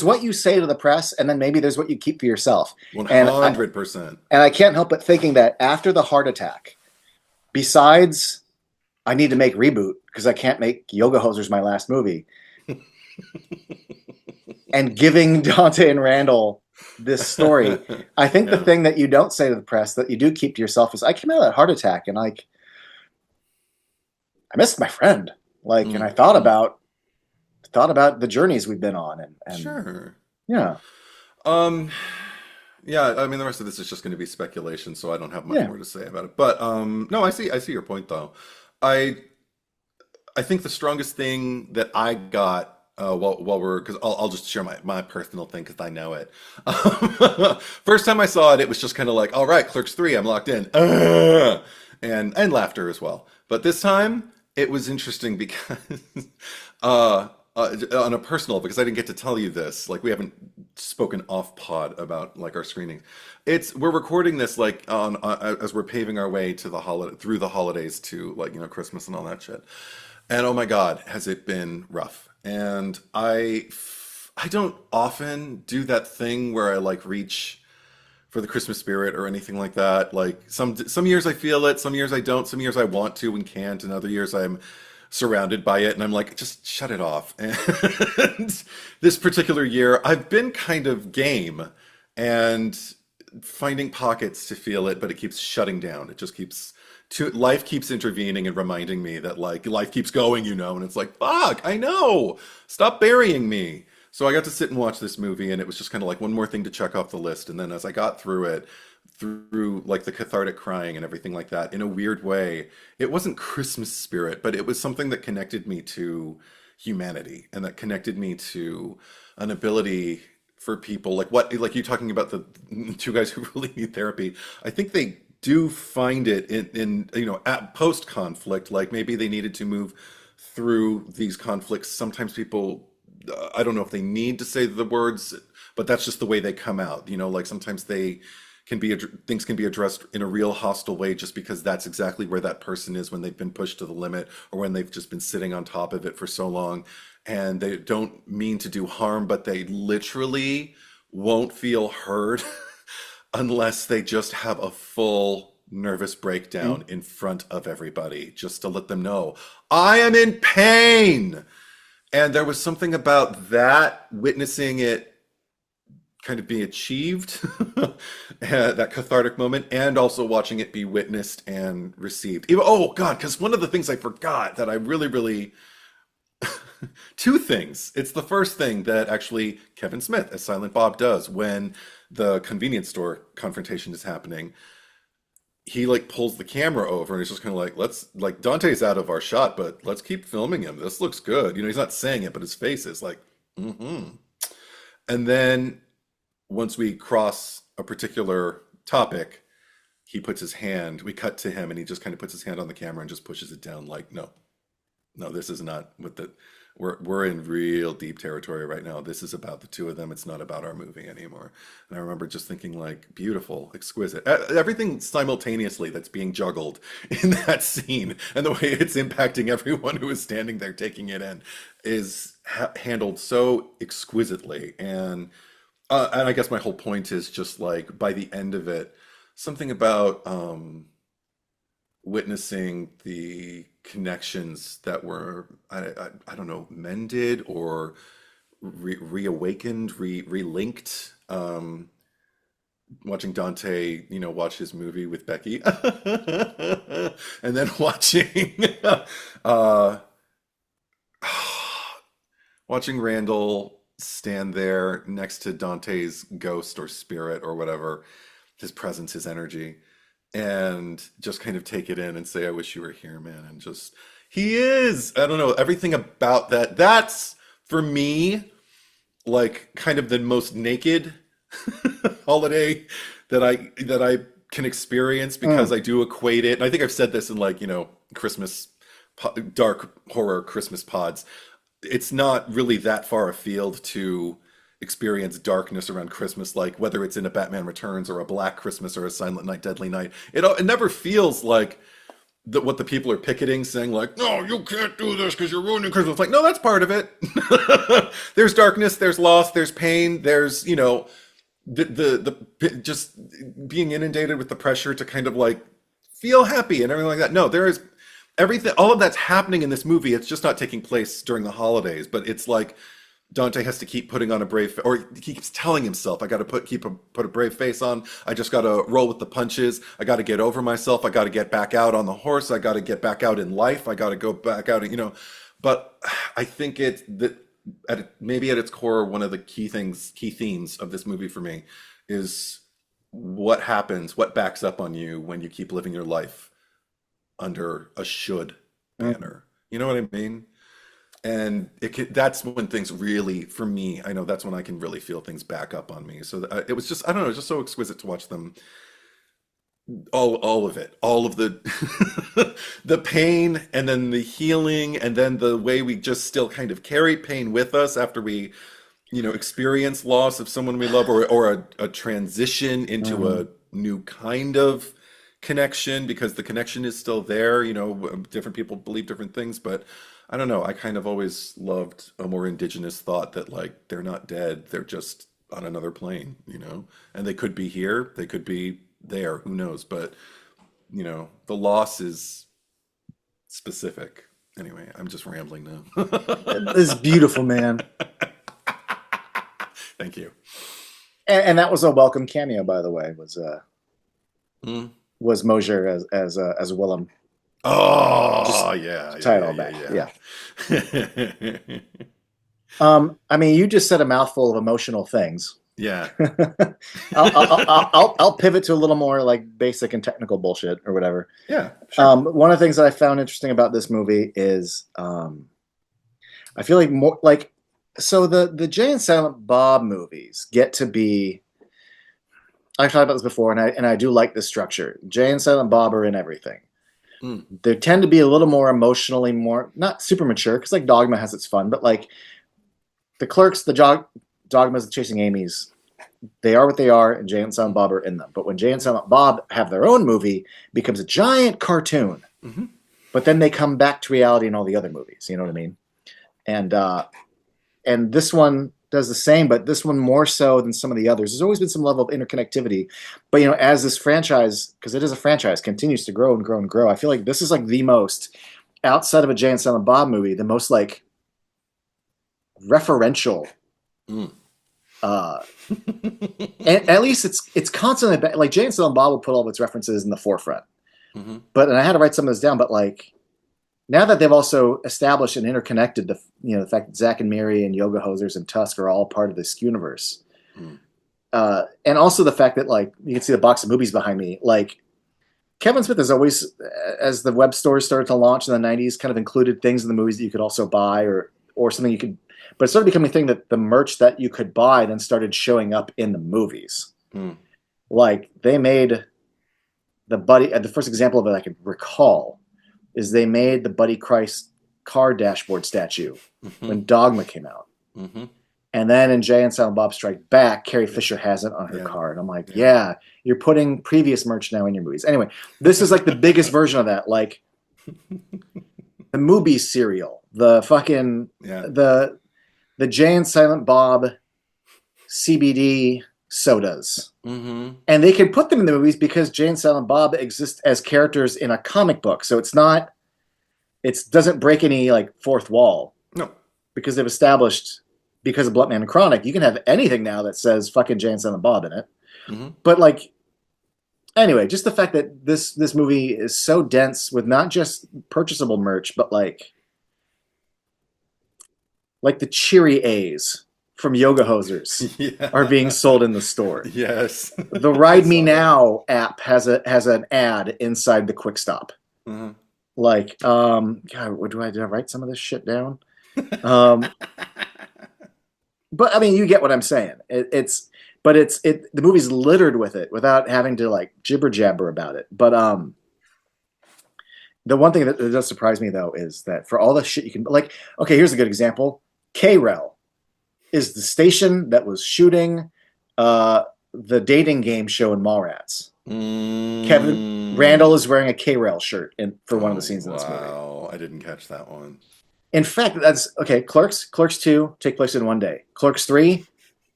[SPEAKER 1] what you say to the press, and then maybe there's what you keep for yourself. And
[SPEAKER 2] 100%.
[SPEAKER 1] I can't help but thinking that after the heart attack, besides I need to make Reboot because I can't make Yoga Hosers my last movie, and giving Dante and Randall this story, I think the
[SPEAKER 2] Yeah.
[SPEAKER 1] thing that you don't say to the press that you do keep to yourself is I came out of that heart attack and like I missed my friend. Like, and I
[SPEAKER 2] Mm.
[SPEAKER 1] thought about the journeys we've been on and
[SPEAKER 2] Sure.
[SPEAKER 1] yeah.
[SPEAKER 2] Um, yeah, I mean the rest of this is just going to be speculation, so I don't have much
[SPEAKER 1] Yeah.
[SPEAKER 2] more to say about it. But no, I see your point though. I I think the strongest thing that I got while we're because I'll just share my personal thing because I know it. First time I saw it, it was just kind of like, all right, Clerks 3, I'm locked in, and laughter as well. But this time it was interesting because on a personal because I didn't get to tell you this. Like we haven't spoken off pod about like our screenings. We're recording this like on as we're paving our way to the holiday through the holidays to like Christmas and all that shit. And oh my God, has it been rough? And I don't often do that thing where I like reach for the Christmas spirit or anything like that. Like some years I feel it, some years I don't, some years I want to and can't, and other years I'm surrounded by it and I'm like, just shut it off. And this particular year, I've been kind of game and finding pockets to feel it, but it keeps shutting down. It just keeps life keeps intervening and reminding me that like life keeps going, and it's like, fuck, I know. Stop burying me. So I got to sit and watch this movie and it was just kind of like one more thing to check off the list. And then as I got through it, through like the cathartic crying and everything like that, in a weird way, it wasn't Christmas spirit, but it was something that connected me to humanity and that connected me to an ability for people like you talking about the two guys who really need therapy. I think they do find it in at post conflict, like maybe they needed to move through these conflicts. Sometimes people, I don't know if they need to say the words, but that's just the way they come out. Like sometimes they things can be addressed in a real hostile way just because that's exactly where that person is when they've been pushed to the limit or when they've just been sitting on top of it for so long and they don't mean to do harm, but they literally won't feel heard unless they just have a full nervous breakdown in front of everybody just to let them know I am in pain. And there was something about that, witnessing it kind of being achieved, that cathartic moment, and also watching it be witnessed and received. Oh God, because one of the things I forgot that I really two things. It's the first thing that actually Kevin Smith as Silent Bob does when the convenience store confrontation is happening. He like pulls the camera over and he's just kind of like, let's, like, Dante's out of our shot, but let's keep filming him. This looks good. You know, he's not saying it, but his face is like, mm-hmm. And then once we cross a particular topic, he puts his hand, we cut to him and he just kind of puts his hand on the camera and just pushes it down like, no, this is not what we're in real deep territory right now. This is about the two of them. It's not about our movie anymore. And I remember just thinking like, beautiful, exquisite, everything simultaneously that's being juggled in that scene and the way it's impacting everyone who is standing there taking it in is handled so exquisitely. And I guess my whole point is just like by the end of it, something about witnessing the connections that were I don't know, mended or reawakened, relinked. Watching Dante, you know, watch his movie with Becky, and then watching Randall stand there next to Dante's ghost or spirit or whatever, his presence, his energy, and just kind of take it in and say, I wish you were here, man. And just, he is, I don't know, everything about that. That's for me, like kind of the most naked holiday that I can experience because I do equate it. And I think I've said this in like, you know, Christmas, dark horror Christmas pods. It's not really that far afield to experience darkness around Christmas, like whether it's in a Batman Returns or a Black Christmas or a Silent Night, Deadly Night. It never feels like what the people are picketing, saying like, no, you can't do this because you're ruining Christmas. It's like, no, that's part of it. There's darkness, there's loss, there's pain, there's, you know, the just being inundated with the pressure to kind of like feel happy and everything like that. No, there is everything, all of that's happening in this movie. It's just not taking place during the holidays, but it's like Dante has to keep putting on a brave, or he keeps telling himself, I got to put a brave face on. I just got to roll with the punches. I got to get over myself. I got to get back out on the horse. I got to get back out in life. I got to go back out, you know. But I think maybe at its core, one of the key themes of this movie for me is what happens, what backs up on you when you keep living your life under a should banner. You know what I mean? And that's when things really, for me, I know that's when I can really feel things back up on me. So it was just, I don't know, just so exquisite to watch them. All of it, all of the the pain, and then the healing, and then the way we just still kind of carry pain with us after we, you know, experience loss of someone we love, or a transition into a new kind of connection, because the connection is still there. You know, different people believe different things, but I don't know. I kind of always loved a more indigenous thought that like they're not dead, they're just on another plane, you know, and they could be here, they could be there, who knows? But you know, the loss is specific. Anyway, I'm just rambling now.
[SPEAKER 1] This is beautiful, man.
[SPEAKER 2] Thank you.
[SPEAKER 1] And that was a welcome cameo, by the way. Was Mosier as Willem.
[SPEAKER 2] Oh,
[SPEAKER 1] Just
[SPEAKER 2] yeah.
[SPEAKER 1] tie it all back. Yeah. I mean, you just said a mouthful of emotional things.
[SPEAKER 2] Yeah.
[SPEAKER 1] I'll pivot to a little more like basic and technical bullshit or whatever.
[SPEAKER 2] Yeah. Sure.
[SPEAKER 1] One of the things that I found interesting about this movie is I feel like more like, so the Jay and Silent Bob movies get to be, I've talked about this before, and I do like this structure. Jay and Silent Bob are in everything. They tend to be a little more emotionally more, not super mature, because like Dogma has its fun, but like the Clerks, the Dogmas, the Chasing Amy's, they are what they are, and Jay and Silent Bob are in them. But when Jay and Silent Bob have their own movie, it becomes a giant cartoon.
[SPEAKER 2] Mm-hmm.
[SPEAKER 1] But then they come back to reality in all the other movies. You know what I mean? And this one does the same, but this one more so than some of the others. There's always been some level of interconnectivity, but as this franchise, because it is a franchise, continues to grow and grow and grow, I feel like this is like the most, outside of a Jay and Silent Bob movie, the most like referential. And at least it's constantly like Jay and Silent Bob will put all of its references in the forefront.
[SPEAKER 2] Mm-hmm.
[SPEAKER 1] But and I had to write some of this down, but like now that they've also established and interconnected the fact that Zack and Miri and Yoga Hosers and Tusk are all part of the Askewniverse. And also the fact that like you can see the box of movies behind me, like Kevin Smith has always, as the web stores started to launch in the 90s, kind of included things in the movies that you could also buy or something you could, but it started becoming a thing that the merch that you could buy then started showing up in the movies. Like they made the first example of it I can recall is they made the Buddy Christ car dashboard statue when Dogma came out. And then in Jay and Silent Bob Strike Back, Carrie Fisher has it on her car. And I'm like, yeah, you're putting previous merch now in your movies. Anyway, this is like the biggest version of that. Like the movie cereal, the fucking, the Jay and Silent Bob CBD sodas. And they can put them in the movies because Jay and Silent Bob exist as characters in a comic book. So it doesn't break any like fourth wall. No. Because they've established, because of Bluntman and Chronic, you can have anything now that says fucking Jay and Silent Bob in it. But like, anyway, just the fact that this movie is so dense with not just purchasable merch, but like the Cheery A's from Yoga Hosers are being sold in the store.
[SPEAKER 2] Yes.
[SPEAKER 1] The Ride Me Now app has an ad inside the Quick Stop. Like, God, did I write some of this shit down? But I mean, you get what I'm saying. The movie's littered with it without having to like jibber jabber about it. But the one thing that does surprise me though is that for all the shit you can like, okay, here's a good example. K-Rel is the station that was shooting the dating game show in Mallrats. Kevin Randall is wearing a K-Rel shirt for one of the scenes in this movie.
[SPEAKER 2] Wow, I didn't catch that one.
[SPEAKER 1] In fact, that's okay. Clerks 2 take place in one day. Clerks 3,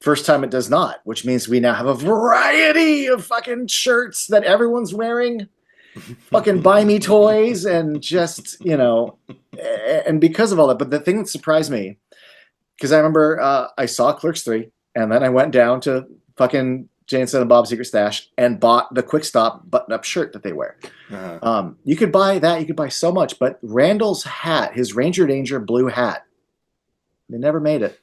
[SPEAKER 1] first time it does not, which means we now have a variety of fucking shirts that everyone's wearing. Fucking buy me toys and just, and because of all that. But the thing that surprised me, because I remember I saw Clerks 3 and then I went down to fucking Jay and Silent Bob's Secret Stash and bought the Quick Stop button-up shirt that they wear. You could buy that. You could buy so much. But Randall's hat, his Ranger Danger blue hat, they never made it.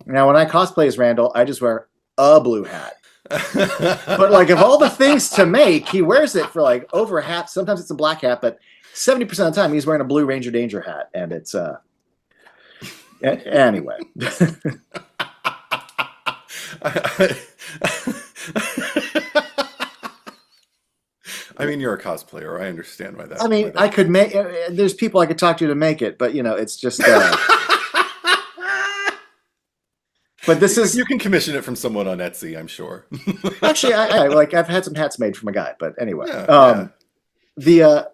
[SPEAKER 1] Now, when I cosplay as Randall, I just wear a blue hat. But like of all the things to make, he wears it for like over half. Sometimes it's a black hat, but 70% of the time he's wearing a blue Ranger Danger hat. And it's anyway.
[SPEAKER 2] I mean, you're a cosplayer. I understand why that.
[SPEAKER 1] I mean, I could make. There's people I could talk to make it, but it's just. But this is.
[SPEAKER 2] You can commission it from someone on Etsy, I'm sure.
[SPEAKER 1] Actually, I've had some hats made from a guy, but anyway, this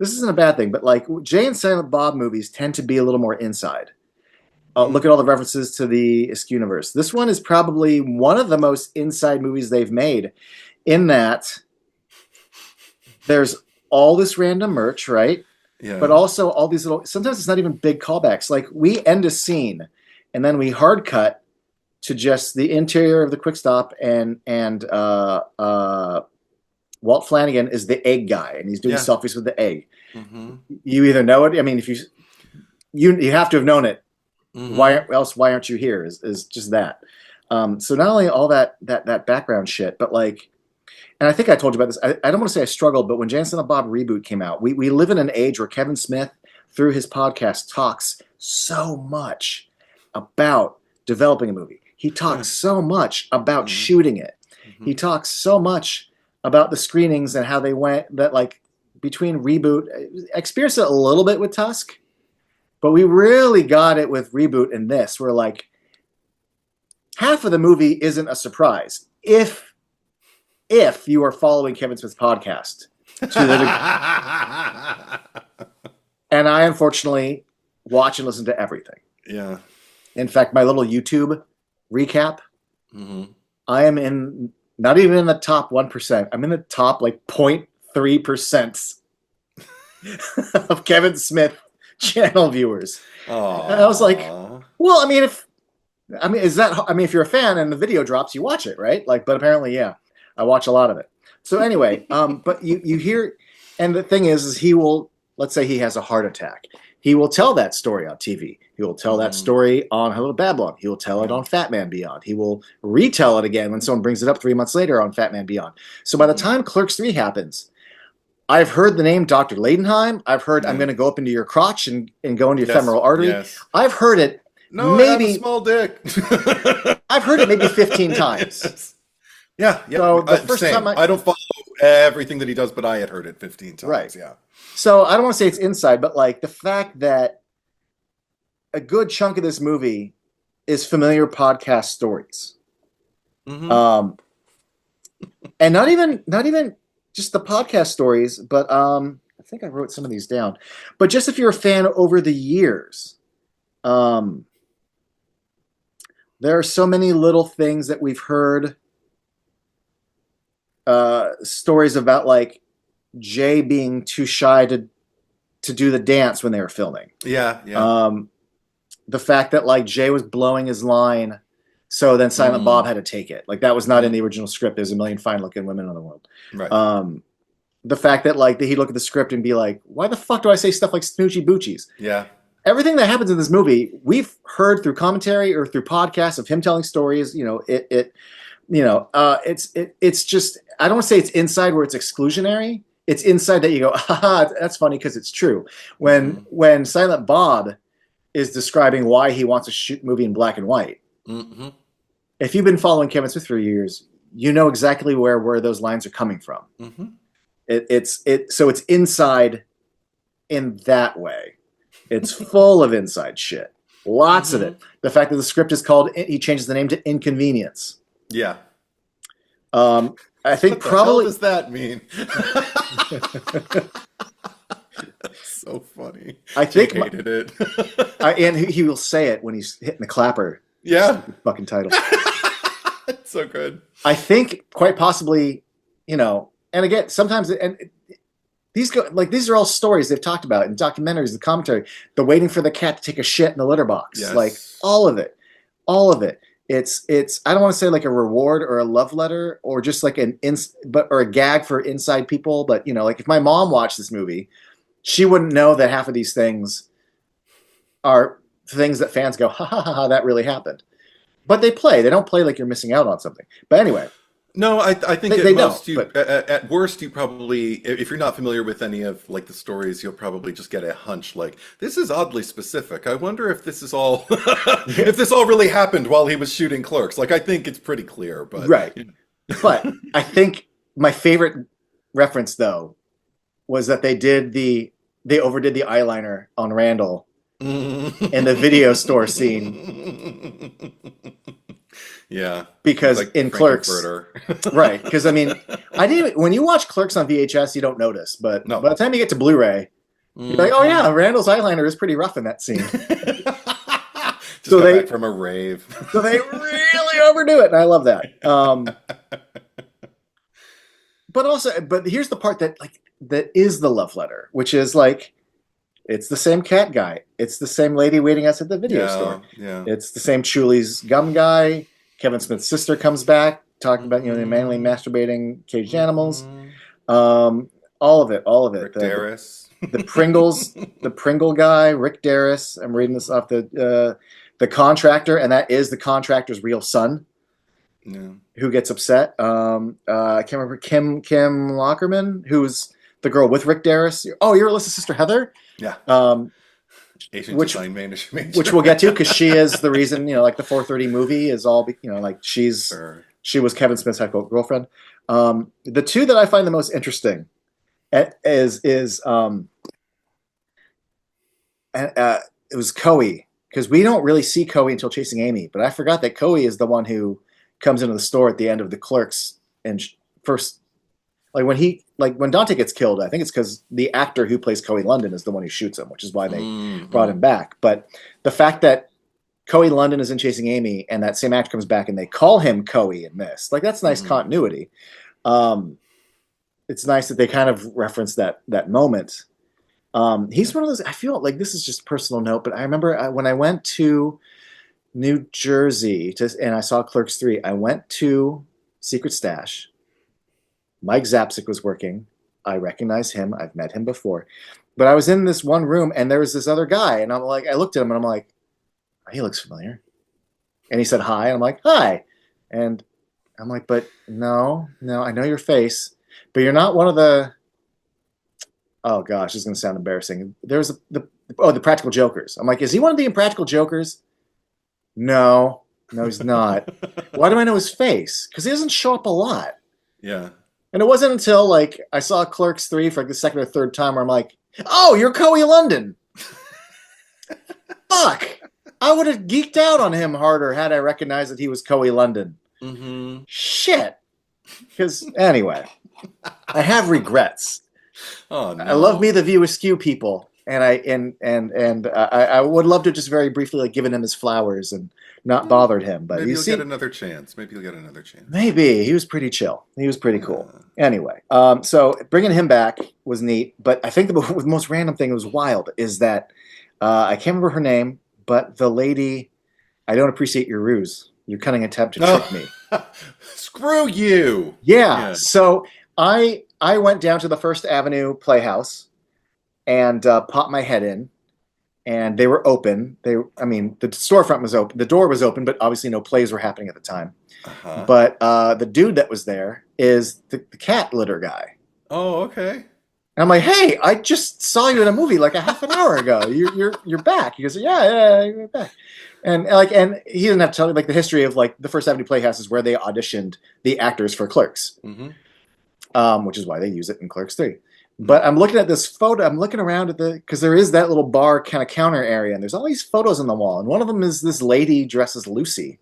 [SPEAKER 1] isn't a bad thing, but like Jay and Silent Bob movies tend to be a little more inside. Look at all the references to the Askewniverse. This one is probably one of the most inside movies they've made, in that there's all this random merch, right? Yeah. But also all these little. Sometimes it's not even big callbacks. Like we end a scene, and then we hard cut to just the interior of the Quick Stop, and Walt Flanagan is the egg guy, and he's doing selfies with the egg. You either know it. I mean, if you have to have known it. Why aren't you here? Is just that. So not only all that background shit, but like, and I think I told you about this. I don't want to say I struggled, but when Jay and Silent Bob reboot came out, we live in an age where Kevin Smith, through his podcast, talks so much about developing a movie. He talks so much about shooting it. He talks so much about the screenings and how they went. That like between reboot, I experienced it a little bit with Tusk. But we really got it with Reboot in this, where like half of the movie isn't a surprise if you are following Kevin Smith's podcast to the and I unfortunately watch and listen to everything.
[SPEAKER 2] Yeah.
[SPEAKER 1] In fact, my little YouTube recap, I am in not even in the top 1%. I'm in the top like 0.3% of Kevin Smith channel viewers.
[SPEAKER 2] Aww.
[SPEAKER 1] And I was like, well, I mean, if you're a fan and the video drops, you watch it, right? Like, but apparently, yeah, I watch a lot of it. So anyway, but you hear, and the thing is he will, let's say he has a heart attack. He will tell that story on TV. He will tell that story on Hello Babylon. He will tell it on Fat Man Beyond. He will retell it again when someone brings it up 3 months later on Fat Man Beyond. So by the time Clerks 3 happens, I've heard the name Dr. Leidenheim. I've heard I'm going to go up into your crotch and go into your femoral artery.
[SPEAKER 2] Yes.
[SPEAKER 1] I've heard it
[SPEAKER 2] maybe I have a small dick.
[SPEAKER 1] I've heard it maybe 15 times.
[SPEAKER 2] Yeah.
[SPEAKER 1] So the first time
[SPEAKER 2] I don't follow everything that he does, but I had heard it 15 times.
[SPEAKER 1] Right.
[SPEAKER 2] Yeah.
[SPEAKER 1] So I don't want to say it's inside, but like the fact that a good chunk of this movie is familiar podcast stories. And not even just the podcast stories, but I think I wrote some of these down. But just if you're a fan over the years, there are so many little things that we've heard stories about, like Jay being too shy to do the dance when they were filming.
[SPEAKER 2] Yeah.
[SPEAKER 1] The fact that like Jay was blowing his line, so then Silent Bob had to take it. Like that was not in the original script. There's a million fine-looking women in the world.
[SPEAKER 2] Right.
[SPEAKER 1] The fact that like he'd look at the script and be like, "Why the fuck do I say stuff like Snoochie Boochies?"
[SPEAKER 2] Yeah.
[SPEAKER 1] Everything that happens in this movie, we've heard through commentary or through podcasts of him telling stories. You know, it's just, I don't want to say it's inside where it's exclusionary. It's inside that you go, haha, that's funny because it's true. When Silent Bob is describing why he wants to shoot a movie in black and white, if you've been following Kevin Smith for years, you know exactly where those lines are coming from. So it's inside in that way. It's full of inside shit. Lots of it. The fact that the script is called, he changes the name to Inconvenience.
[SPEAKER 2] Yeah.
[SPEAKER 1] I think
[SPEAKER 2] what the
[SPEAKER 1] probably
[SPEAKER 2] hell does that mean? So funny.
[SPEAKER 1] I think
[SPEAKER 2] Jake hated it.
[SPEAKER 1] And he will say it when he's hitting the clapper.
[SPEAKER 2] Yeah.
[SPEAKER 1] Fucking title.
[SPEAKER 2] It's so good.
[SPEAKER 1] I think quite possibly, and again, sometimes these are all stories they've talked about in documentaries, the commentary, the waiting for the cat to take a shit in the litter box, like all of it. It's I don't want to say like a reward or a love letter or just like or a gag for inside people, but like if my mom watched this movie, she wouldn't know that half of these things are things that fans go, ha ha ha, that really happened. But they don't play like you're missing out on something. But anyway.
[SPEAKER 2] No, I think at worst, you probably, if you're not familiar with any of like the stories, you'll probably just get a hunch like, this is oddly specific. I wonder if this is all, if this all really happened while he was shooting Clerks. Like, I think it's pretty clear, but.
[SPEAKER 1] Right. But I think my favorite reference, though, was that they overdid the eyeliner on Randall in the video store scene.
[SPEAKER 2] Yeah,
[SPEAKER 1] because
[SPEAKER 2] like
[SPEAKER 1] in Clerks, right? Because I mean, when you watch Clerks on VHS, you don't notice, but by the time you get to Blu-ray, you're like, oh yeah, Randall's eyeliner is pretty rough in that scene.
[SPEAKER 2] Just so back from a rave.
[SPEAKER 1] So they really overdo it, and I love that. But here's the part that is the love letter, which is like, it's the same cat guy, it's the same lady waiting us at the video store, it's the same Chuli's gum guy. Kevin Smith's sister comes back talking about the manly masturbating caged animals. All of it.
[SPEAKER 2] Rick Darris.
[SPEAKER 1] The Pringle guy, Rick Darris. I'm reading this off the contractor, and that is the contractor's real son.
[SPEAKER 2] Yeah. Who
[SPEAKER 1] gets upset. I can't remember Kim Lockerman, who's the girl with Rick Darris. Oh, you're Alyssa's sister Heather?
[SPEAKER 2] Yeah.
[SPEAKER 1] Which we'll get to, because she is the reason, like the 4:30 movie is all, like she was Kevin Smith's high school girlfriend. The two that I find the most interesting is it was Coey, because we don't really see Coey until Chasing Amy, but I forgot that Coey is the one who comes into the store at the end of the Clerks and first, like when Dante gets killed, I think it's because the actor who plays Coey London is the one who shoots him, which is why they brought him back. But the fact that Coey London is in Chasing Amy and that same actor comes back and they call him Coey in this, like, that's nice continuity. It's nice that they kind of reference that moment. He's one of those, I feel like this is just a personal note, but I remember when I went to New Jersey and I saw Clerks 3, I went to Secret Stash. Mike Zapsik was working. I recognize him. I've met him before. But I was in this one room and there was this other guy and I'm like, I looked at him and I'm like, he looks familiar. And he said hi. And I'm like, hi. And I'm like, but no, I know your face, but you're not one of the, oh gosh, this is going to sound embarrassing. There's the Practical Jokers. I'm like, is he one of the Impractical Jokers? No, he's not. Why do I know his face? Because he doesn't show up a lot.
[SPEAKER 2] Yeah.
[SPEAKER 1] And it wasn't until like I saw Clerks 3 for like the second or third time where I'm like, oh, you're Coey London. Fuck. I would have geeked out on him harder had I recognized that he was Coey London. Shit. Because anyway, I have regrets.
[SPEAKER 2] Oh no.
[SPEAKER 1] I love Me the View Askew people, and I would love to just very briefly like given him his flowers and not bothered him. But
[SPEAKER 2] maybe
[SPEAKER 1] you
[SPEAKER 2] you'll
[SPEAKER 1] see,
[SPEAKER 2] get another chance.
[SPEAKER 1] Maybe he was pretty chill. He was pretty cool. Anyway, so bringing him back was neat. But I think the most random thing that was wild is that I can't remember her name, but the lady, I don't appreciate your ruse. Your cunning attempt to trick me.
[SPEAKER 2] Screw you.
[SPEAKER 1] Yeah. So I went down to the First Avenue Playhouse and popped my head in, and they were open. The storefront was open. The door was open, but obviously no plays were happening at the time. But the dude that was there is the cat litter guy.
[SPEAKER 2] Oh, okay.
[SPEAKER 1] And I'm like, hey, I just saw you in a movie like a half an hour ago. You're back. He goes, yeah, you're back. And he didn't have to tell me like the history of like the First Avenue Playhouse is where they auditioned the actors for Clerks, which is why they use it in Clerks 3. But I'm looking at this photo. I'm looking around at because there is that little bar kind of counter area, and there's all these photos on the wall, and one of them is this lady dressed as Lucy.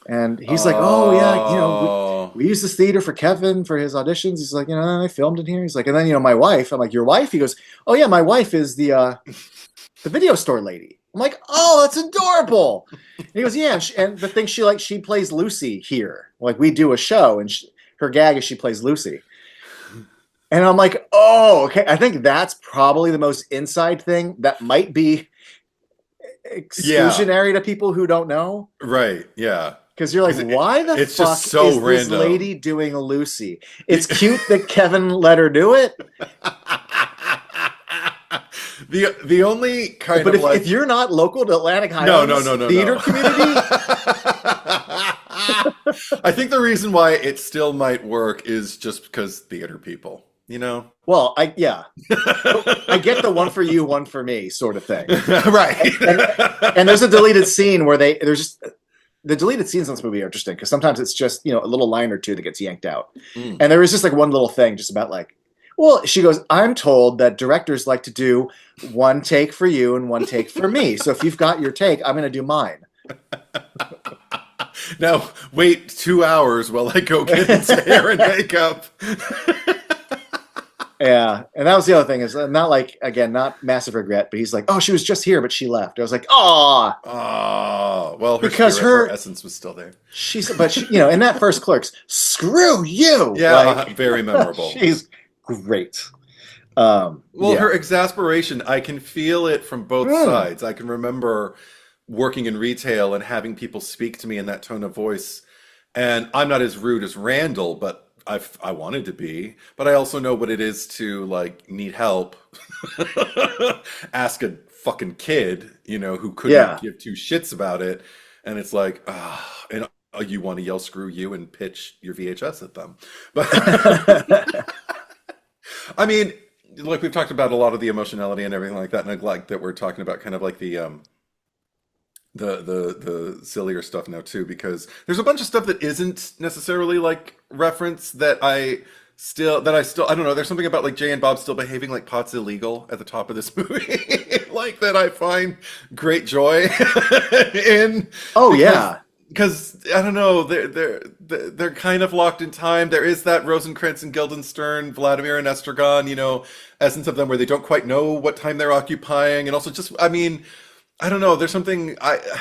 [SPEAKER 1] And he's like, oh, yeah, we used this theater for Kevin for his auditions. He's like, I filmed in here. He's like, and then, my wife. I'm like, your wife? He goes, oh, yeah, my wife is the video store lady. I'm like, oh, that's adorable. And he goes, yeah. And the thing she plays Lucy here. Like, we do a show, and her gag is she plays Lucy. And I'm like, oh, okay. I think that's probably the most inside thing that might be exclusionary to people who don't know.
[SPEAKER 2] Right, yeah.
[SPEAKER 1] Because you're like, why the fuck is this lady doing a Lucy? It's cute that Kevin let her do it.
[SPEAKER 2] The only kind
[SPEAKER 1] but
[SPEAKER 2] of
[SPEAKER 1] if you're not local to Atlantic Highlands theater community,
[SPEAKER 2] I think the reason why it still might work is just because theater people,
[SPEAKER 1] Well, I get the one for you, one for me sort of thing,
[SPEAKER 2] right?
[SPEAKER 1] And there's a deleted scene where the deleted scenes in this movie are interesting because sometimes it's just a little line or two that gets yanked out, and there was just like one little thing just about like. Well, she goes, I'm told that directors like to do one take for you and one take for me. So if you've got your take, I'm going to do mine.
[SPEAKER 2] Now, wait 2 hours while I go get his hair and makeup.
[SPEAKER 1] Yeah. And that was the other thing is not like, again, not massive regret, but he's like, oh, she was just here, but she left. I was like, oh,
[SPEAKER 2] well,
[SPEAKER 1] because
[SPEAKER 2] her essence was still there.
[SPEAKER 1] But in that first Clerks, screw you.
[SPEAKER 2] Yeah. Very memorable.
[SPEAKER 1] She's great.
[SPEAKER 2] Her exasperation, I can feel it from both sides. I can remember working in retail and having people speak to me in that tone of voice. And I'm not as rude as Randall, but I wanted to be. But I also know what it is to like need help. Ask a fucking kid, who couldn't give two shits about it. And it's like, you want to yell screw you and pitch your VHS at them. But I mean, like we've talked about a lot of the emotionality and everything like that, and I like that we're talking about kind of like the sillier stuff now too, because there's a bunch of stuff that isn't necessarily like reference that I still I don't know. There's something about like Jay and Bob still behaving like pot's illegal at the top of this movie. like that I find great joy in.
[SPEAKER 1] Oh yeah.
[SPEAKER 2] Because I don't know, they're kind of locked in time. There is that Rosencrantz and Guildenstern, Vladimir and Estragon, essence of them where they don't quite know what time they're occupying, and also just, I mean, I don't know. There's something.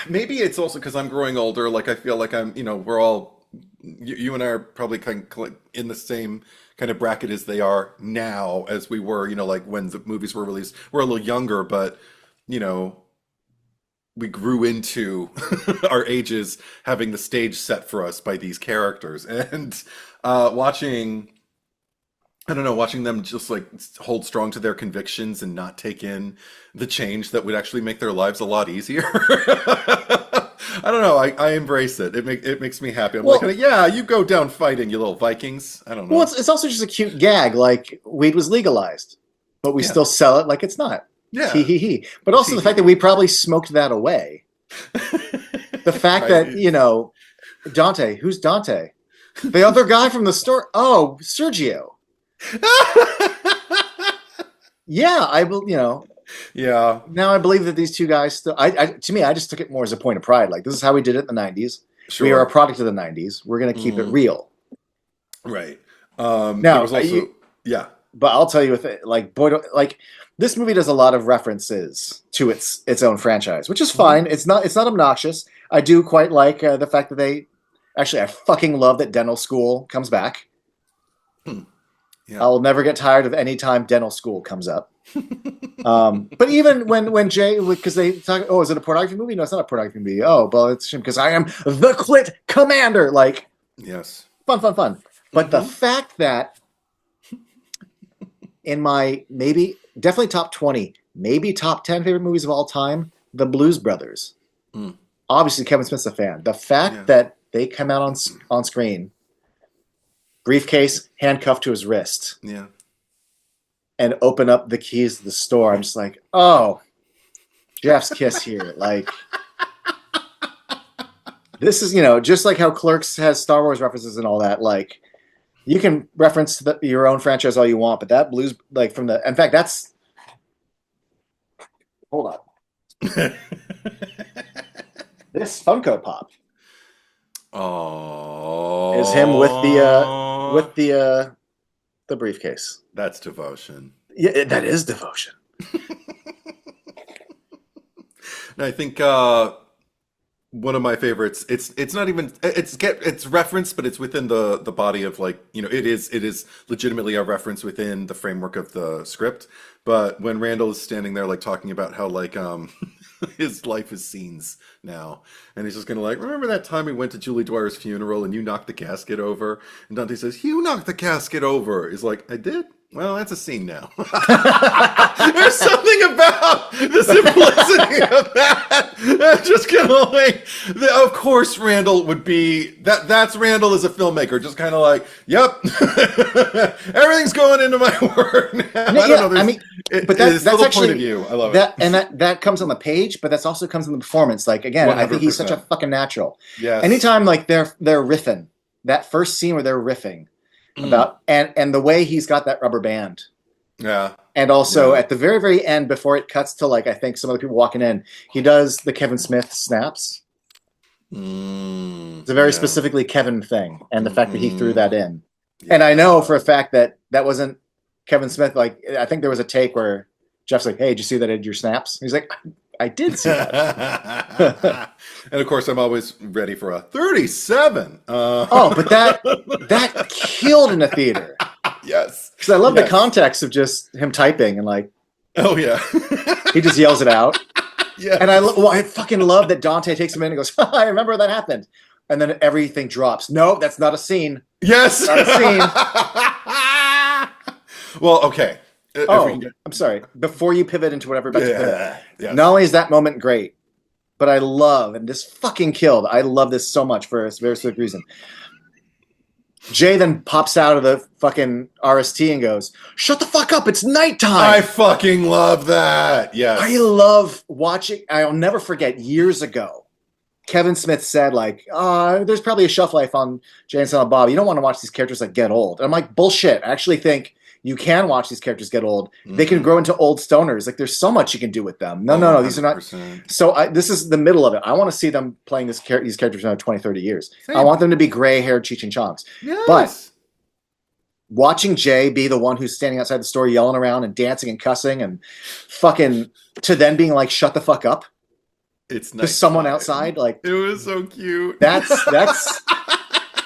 [SPEAKER 2] Maybe it's also because I'm growing older. Like I feel like I'm, we're all, you and I are probably kind of in the same kind of bracket as they are now, as we were, like when the movies were released. We're a little younger, but you know we grew into our ages having the stage set for us by these characters and watching I don't know, watching them just like hold strong to their convictions and not take in the change that would actually make their lives a lot easier. I don't know. I embrace it. It makes me happy. I'm
[SPEAKER 1] Well,
[SPEAKER 2] like, yeah, you go down fighting, you little Vikings. I don't
[SPEAKER 1] well,
[SPEAKER 2] know.
[SPEAKER 1] it's also just a cute gag. Like weed was legalized, but we
[SPEAKER 2] Yeah,
[SPEAKER 1] still sell it like it's not. Tee
[SPEAKER 2] yeah.
[SPEAKER 1] hee hee. But also the fact that we probably smoked that away. The fact
[SPEAKER 2] Right.
[SPEAKER 1] that Dante. Who's Dante? The other guy from the store. Oh, Sergio. Yeah, I will.
[SPEAKER 2] Yeah,
[SPEAKER 1] Now I believe that these two guys still. To me, I just took it more as a point of pride. Like this is how we did it in the '90s. We are a
[SPEAKER 2] sure.
[SPEAKER 1] product of the '90s. We're going to keep it
[SPEAKER 2] Hmm.
[SPEAKER 1] real.
[SPEAKER 2] Right. There
[SPEAKER 1] Now,
[SPEAKER 2] was also, yeah.
[SPEAKER 1] but I'll tell you with it, like like this movie does a lot of references to its own franchise, which is
[SPEAKER 2] Hmm.
[SPEAKER 1] fine. It's not obnoxious. I do quite like the fact that I fucking love that Dental School comes back.
[SPEAKER 2] Hmm. Yeah.
[SPEAKER 1] I'll never get tired of any time Dental School comes up. But even when Jay, because they talk, oh, is it a pornography movie? No, it's not a pornography movie. Oh, well, it's because I am the Clit Commander. Like
[SPEAKER 2] Yes.
[SPEAKER 1] fun, fun, fun. But the
[SPEAKER 2] Hmm.
[SPEAKER 1] fact that in my definitely top 20, maybe top 10 favorite movies of all time, The Blues Brothers.
[SPEAKER 2] Mm.
[SPEAKER 1] Obviously, Kevin Smith's a fan. The
[SPEAKER 2] Yeah.
[SPEAKER 1] fact that they come out on screen, briefcase handcuffed to his wrist,
[SPEAKER 2] Yeah.
[SPEAKER 1] and open up the keys to the store, I'm just like, oh, Jeff's kiss here. Like, this is, just like how Clerks has Star Wars references and all that. Like, you can reference your own franchise all you want, but that blues, like, in fact, that's, hold on. This Funko Pop
[SPEAKER 2] Oh,
[SPEAKER 1] is him with the briefcase.
[SPEAKER 2] that's devotion.
[SPEAKER 1] Yeah, that is devotion.
[SPEAKER 2] And I think one of my favorites. It's not even it's referenced, but it's within the body of like it is legitimately a reference within the framework of the script. But when Randall is standing there like talking about how like his life is scenes now, and he's just gonna like remember that time we went to Julie Dwyer's funeral and you knocked the casket over, and Dante says you knocked the casket over. He's like I did. Well, that's a scene now. There's something about the simplicity of that. Just kind of like, of course, Randall would be that. That's Randall as a filmmaker, just kind of like, yep, everything's going into my work now. I don't know.
[SPEAKER 1] I mean, but
[SPEAKER 2] it's
[SPEAKER 1] that's
[SPEAKER 2] little
[SPEAKER 1] actually
[SPEAKER 2] point of view. I love
[SPEAKER 1] that,
[SPEAKER 2] it.
[SPEAKER 1] and that comes on the page, but that's also comes in the performance. Like again, I think he's such a
[SPEAKER 2] 100%.
[SPEAKER 1] fucking natural.
[SPEAKER 2] Yes.
[SPEAKER 1] Anytime like they're riffing, that first scene where they're riffing about and the way he's got that rubber band.
[SPEAKER 2] Yeah.
[SPEAKER 1] And also
[SPEAKER 2] Yeah.
[SPEAKER 1] at the very, very end, before it cuts to like I think some other people walking in, he does the Kevin Smith snaps. It's a very
[SPEAKER 2] Yeah.
[SPEAKER 1] specifically Kevin thing, and the fact that he threw
[SPEAKER 2] Mhm.
[SPEAKER 1] that in. And I know
[SPEAKER 2] Yeah.
[SPEAKER 1] for a fact that wasn't Kevin Smith. Like I think there was a take where Jeff's like, "Hey, did you see that in your snaps?" He's like, "I did see that."
[SPEAKER 2] And of course, I'm always ready for a 37.
[SPEAKER 1] Oh, but that killed in the theater
[SPEAKER 2] Yes.
[SPEAKER 1] because I love the
[SPEAKER 2] Yes.
[SPEAKER 1] context of just him typing and like
[SPEAKER 2] Oh yeah.
[SPEAKER 1] he just yells it out.
[SPEAKER 2] Yeah.
[SPEAKER 1] And I fucking love that Dante takes him in and goes, "I remember that happened," and then everything drops. No, that's not a scene.
[SPEAKER 2] Yes.
[SPEAKER 1] Not a scene.
[SPEAKER 2] Well, okay. If we
[SPEAKER 1] Oh,
[SPEAKER 2] can get-
[SPEAKER 1] I'm sorry. Before you pivot into whatever you're about to pivot,
[SPEAKER 2] yeah. Yes.
[SPEAKER 1] not only is that moment great, but I love, and this fucking killed. I love this so much for a very specific reason. Jay then pops out of the fucking RST and goes, "Shut the fuck up! It's nighttime."
[SPEAKER 2] I fucking love that. Yes.
[SPEAKER 1] I love watching. I'll never forget years ago. Kevin Smith said, like, there's probably a shelf life on Jay and Silent Bob. You don't want to watch these characters that get old. And I'm like, bullshit. I actually think you can watch these characters get old. They can
[SPEAKER 2] Hmm.
[SPEAKER 1] grow into old stoners. Like there's so much you can do with them. No,
[SPEAKER 2] Oh,
[SPEAKER 1] no, no. These are not.
[SPEAKER 2] 100%.
[SPEAKER 1] So this is the middle of it. I want to see them playing these characters in 20, 30 years. I
[SPEAKER 2] Same.
[SPEAKER 1] want them to be gray haired Cheech and Chongs. But
[SPEAKER 2] Yes.
[SPEAKER 1] watching Jay be the one who's standing outside the store yelling around and dancing and cussing and fucking to then being like, shut the fuck up
[SPEAKER 2] It's
[SPEAKER 1] to someone
[SPEAKER 2] nighttime.
[SPEAKER 1] outside, like
[SPEAKER 2] It was so cute.
[SPEAKER 1] that's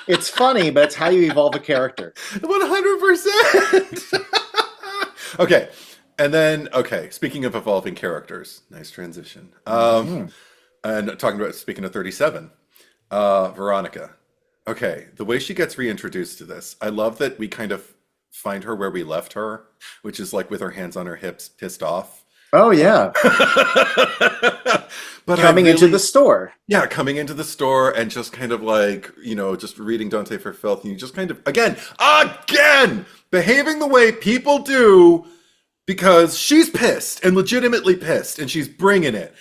[SPEAKER 1] it's funny, but it's how you evolve a character.
[SPEAKER 2] 100%. Okay. And then, okay, speaking of evolving characters, nice transition. And talking about, speaking of 37, Veronica. Okay, the way she gets reintroduced to this, I love that we kind of find her where we left her, which is like with her hands on her hips, pissed off.
[SPEAKER 1] Oh yeah.
[SPEAKER 2] But
[SPEAKER 1] Coming into the store.
[SPEAKER 2] yeah, coming into the store and just kind of like, just reading Dante for Filth, and you just kind of, again, behaving the way people do because she's pissed and legitimately pissed and she's bringing it.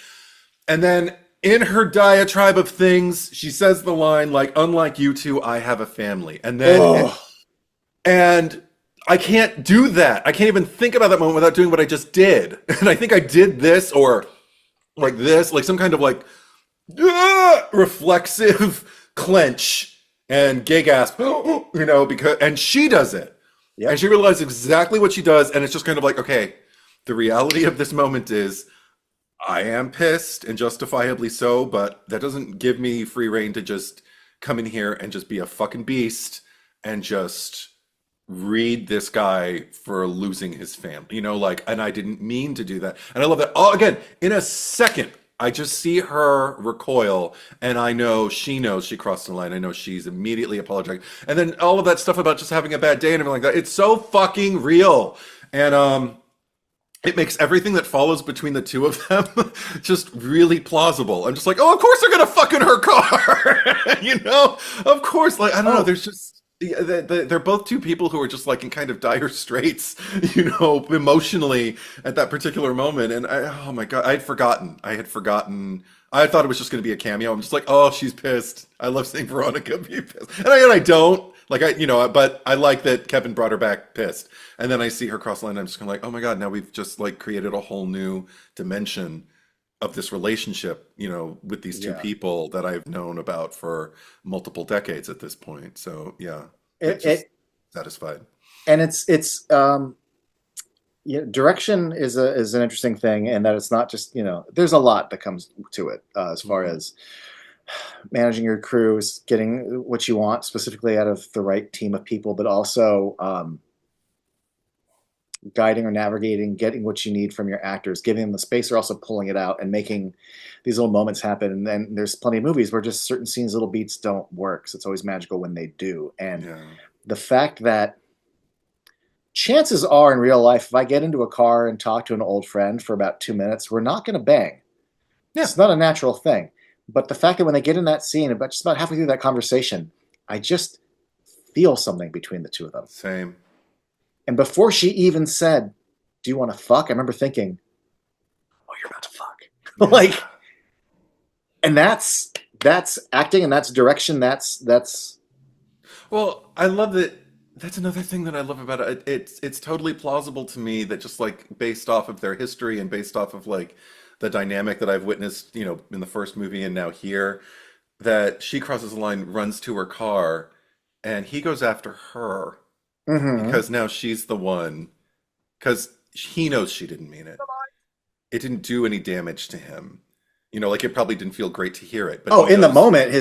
[SPEAKER 2] And then in her diatribe of things, she says the line like, unlike you two, I have a family. And then, and I can't do that. I can't even think about that moment without doing what I just did. And I think I did this or like this, like some kind of like reflexive clench and gay gasp, because, and she does it.
[SPEAKER 1] Yep.
[SPEAKER 2] And she realizes exactly what she does. And it's just kind of like, okay, the reality of this moment is I am pissed and justifiably so, but that doesn't give me free reign to just come in here and just be a fucking beast and just read this guy for losing his family, and I didn't mean to do that. And I love that. Oh, again, in a second, I just see her recoil and I know she knows she crossed the line. I know she's immediately apologizing. And then all of that stuff about just having a bad day and everything like that. It's so fucking real. And, it makes everything that follows between the two of them just really plausible. I'm just like, oh, of course they're gonna fuck in her car, Of course, like I don't know. There's just they're both two people who are just like in kind of dire straits, emotionally at that particular moment. And oh my god, I had forgotten. I thought it was just going to be a cameo. I'm just like, oh, she's pissed. I love seeing Veronica be pissed, and I don't. Like but I like that Kevin brought her back pissed. And then I see her cross the line. And I'm just kind of like, oh my God, now we've just like created a whole new dimension of this relationship, with these two people that I've known about for multiple decades at this point. So yeah, just satisfied.
[SPEAKER 1] And direction is an interesting thing, and that it's not just there's a lot that comes to it as far as managing your crews, getting what you want specifically out of the right team of people, but also guiding or navigating, getting what you need from your actors, giving them the space, or also pulling it out and making these little moments happen. And then there's plenty of movies where just certain scenes, little beats don't work. So it's always magical when they do. And the fact that chances are in real life, if I get into a car and talk to an old friend for about 2 minutes, we're not going to bang. Yeah. It's not a natural thing. But the fact that when they get in that scene, just about halfway through that conversation, I just feel something between the two of them.
[SPEAKER 2] Same.
[SPEAKER 1] And before she even said, do you want to fuck? I remember thinking, oh, you're about to fuck. Yeah. And that's acting and that's direction. That's.
[SPEAKER 2] Well, I love that. That's another thing that I love about it. It's totally plausible to me that just like based off of their history and based off of like the dynamic that I've witnessed, in the first movie and now here, that she crosses the line, runs to her car, and he goes after her because now she's the one, because he knows she didn't mean it. It didn't do any damage to him. Like it probably didn't feel great to hear it. But
[SPEAKER 1] in the moment,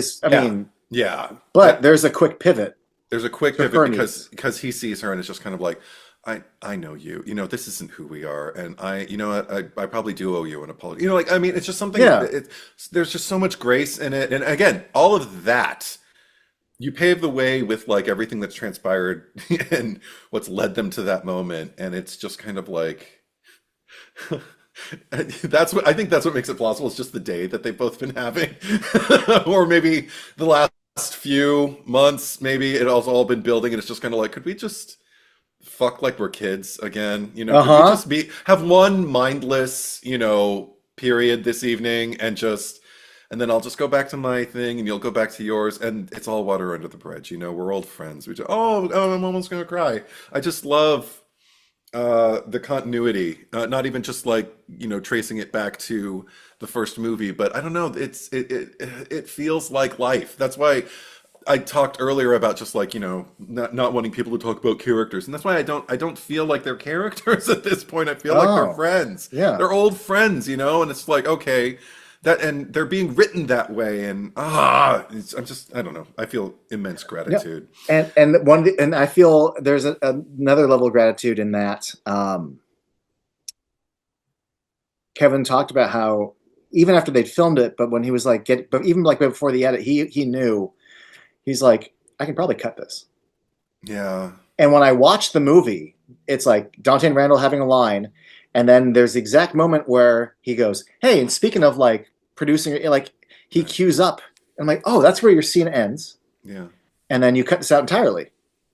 [SPEAKER 2] yeah.
[SPEAKER 1] But there's a quick pivot.
[SPEAKER 2] There's a quick pivot because he sees her and it's just kind of like, I know you. This isn't who we are, and I probably do owe you an apology. It's just something. Yeah. There's just so much grace in it, and again, all of that, you pave the way with like everything that's transpired and what's led them to that moment, and it's just kind of like. I think that's what makes it plausible. It's just the day that they've both been having, or maybe the last few months. Maybe it has all been building, and it's just kind of like, could we just fuck like we're kids again? Could we just have one mindless, period this evening, and then I'll just go back to my thing, and you'll go back to yours, and it's all water under the bridge. We're old friends. I'm almost gonna cry. I just love The continuity, not even just like, tracing it back to the first movie, but I don't know, it feels like life. That's why I talked earlier about just like, not wanting people to talk about characters. And that's why I don't feel like they're characters at this point. I feel like they're
[SPEAKER 1] Oh,
[SPEAKER 2] friends.
[SPEAKER 1] yeah.
[SPEAKER 2] They're old friends, and it's like, okay, and they're being written that way, and I don't know. I feel immense
[SPEAKER 1] Yeah.
[SPEAKER 2] gratitude.
[SPEAKER 1] And I feel there's another level of gratitude in that Kevin talked about how even after they'd filmed it, but when he was like but even like before the edit, he knew, he's like, I can probably cut this.
[SPEAKER 2] Yeah.
[SPEAKER 1] And when I watched the movie, it's like Dante and Randall having a line, and then there's the exact moment where he goes, "Hey," and speaking of like producing, like he
[SPEAKER 2] Right.
[SPEAKER 1] cues up. I'm like, "Oh, that's where your scene ends,"
[SPEAKER 2] Yeah.
[SPEAKER 1] and then you cut this out entirely.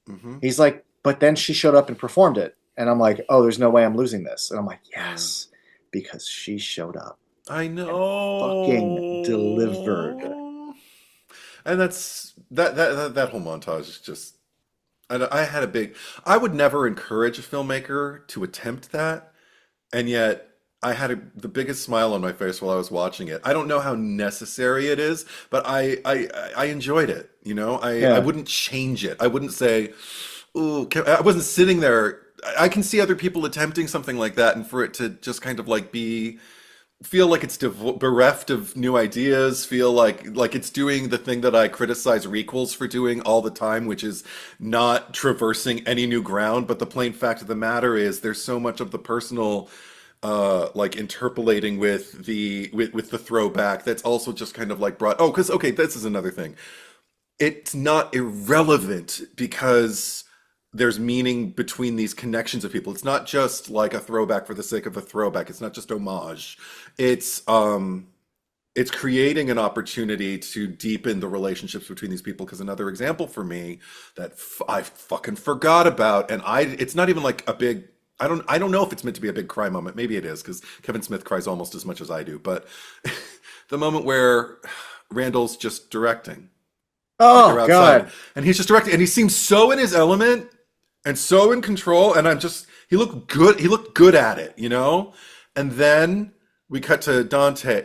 [SPEAKER 2] Hmm.
[SPEAKER 1] He's like, "But then she showed up and performed it," and I'm like, "Oh, there's no way I'm losing this," and I'm like,
[SPEAKER 2] Yeah.
[SPEAKER 1] "Yes," because she showed up
[SPEAKER 2] I
[SPEAKER 1] and fucking delivered.
[SPEAKER 2] know. And that whole montage is just I had a big I would never encourage a filmmaker to attempt that, and yet I had the biggest smile on my face while I was watching it. I don't know how necessary it is, but I enjoyed it, I
[SPEAKER 1] Yeah.
[SPEAKER 2] wouldn't change it. I wouldn't say, "Ooh, I wasn't sitting there." I can see other people attempting something like that, and for it to just kind of like feel like it's bereft of new ideas, feel like it's doing the thing that I criticize requels for doing all the time, which is not traversing any new ground. But the plain fact of the matter is there's so much of the personal like interpolating with the throwback that's also just kind of like brought, because okay, this is another thing. It's not irrelevant because there's meaning between these connections of people. It's not just like a throwback for the sake of a throwback. It's not just homage. It's creating an opportunity to deepen the relationships between these people. Because another example for me that I fucking forgot about, and it's not even like a big. I don't know if it's meant to be a big cry moment. Maybe it is because Kevin Smith cries almost as much as I do. But the moment where Randall's just directing, like they're
[SPEAKER 1] Oh
[SPEAKER 2] outside,
[SPEAKER 1] God.
[SPEAKER 2] and he's just directing, and he seems so in his element and so in control, and he looked good. He looked good at it, And then we cut to Dante,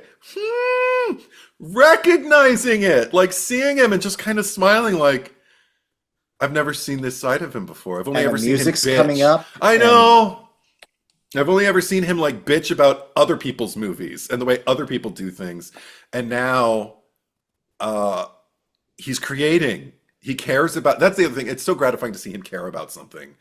[SPEAKER 2] recognizing it, like seeing him and just kind of smiling, like I've never seen this side of him before. I've only
[SPEAKER 1] And the
[SPEAKER 2] ever seen him
[SPEAKER 1] music's coming
[SPEAKER 2] bitch.
[SPEAKER 1] up,
[SPEAKER 2] I
[SPEAKER 1] and
[SPEAKER 2] know. I've only ever seen him like bitch about other people's movies and the way other people do things, and now uh, he's creating. He cares about. That's the other thing. It's so gratifying to see him care about something,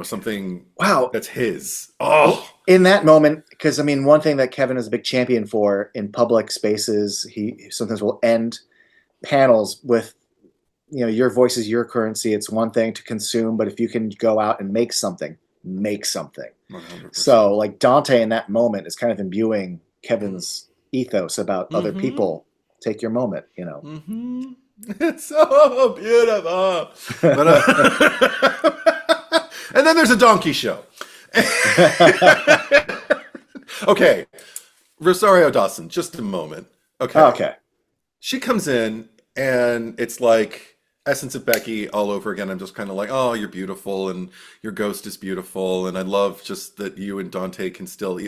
[SPEAKER 2] something
[SPEAKER 1] wow.
[SPEAKER 2] that's his. Oh,
[SPEAKER 1] In that moment, because I mean, one thing that Kevin is a big champion for in public spaces, he sometimes will end panels with, your voice is your currency. It's one thing to consume, but if you can go out and make something, make something.
[SPEAKER 2] 100%.
[SPEAKER 1] So, like Dante in that moment is kind of imbuing Kevin's ethos about other
[SPEAKER 2] Mm-hmm.
[SPEAKER 1] people. Take your moment.
[SPEAKER 2] Mm-hmm. It's so beautiful. But and then there's a donkey show. Okay, Rosario Dawson, just a moment. Okay.
[SPEAKER 1] Okay.
[SPEAKER 2] She comes in and it's like Essence of Becky all over again. I'm just kind of like, oh, you're beautiful and your ghost is beautiful. And I love just that you and Dante can still,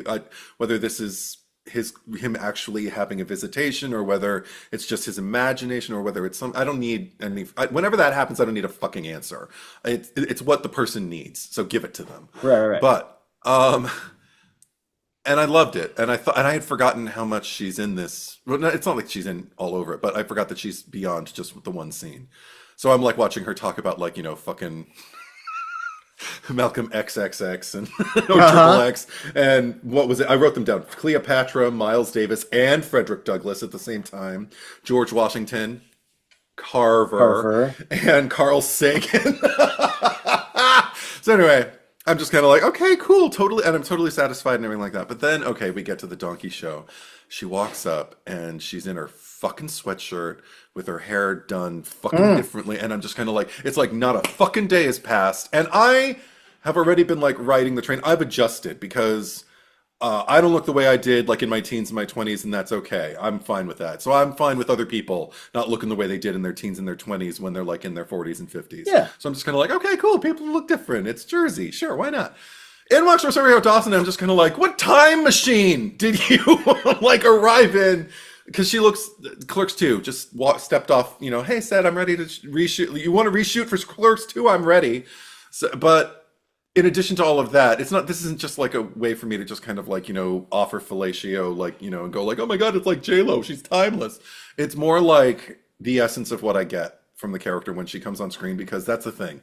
[SPEAKER 2] whether this is him actually having a visitation or whether it's just his imagination or whether it's I don't need any, whenever that happens, I don't need a fucking answer. It's what the person needs. So give it to them.
[SPEAKER 1] Right, right, right.
[SPEAKER 2] But, and I loved it, and I had forgotten how much she's in this. Well, it's not like she's in all over it, but I forgot that she's beyond just the one scene. So I'm like watching her talk about like fucking Malcolm XXX and or Triple
[SPEAKER 1] Uh-huh.
[SPEAKER 2] X, and what was it? I wrote them down: Cleopatra, Miles Davis, and Frederick Douglass at the same time. George Washington, Carver,
[SPEAKER 1] Carver.
[SPEAKER 2] and Carl Sagan. So anyway, I'm just kind of like, okay, cool, totally, and I'm totally satisfied and everything like that. But then, okay, we get to the donkey show. She walks up and she's in her fucking sweatshirt with her hair done fucking
[SPEAKER 1] Mm.
[SPEAKER 2] differently, and I'm just kind of like, it's like not a fucking day has passed, and I have already been like riding the train. I've adjusted because I don't look the way I did like in my teens and my 20s, and that's okay. I'm fine with that. So I'm fine with other people not looking the way they did in their teens and their 20s when they're like in their 40s and 50s.
[SPEAKER 1] Yeah.
[SPEAKER 2] So I'm just kind of like, okay, cool. People look different. It's Jersey. Sure, why not? In watch Rosario Dawson, I'm just kind of like, what time machine did you like arrive in? Because she looks Clerks 2 just stepped off. Hey, said I'm ready to reshoot. You want to reshoot for Clerks 2? I'm ready. So, but in addition to all of that, it's not. This isn't just like a way for me to just kind of like offer fellatio, like and go like, oh my god, it's like J Lo, she's timeless. It's more like the essence of what I get from the character when she comes on screen, because that's the thing.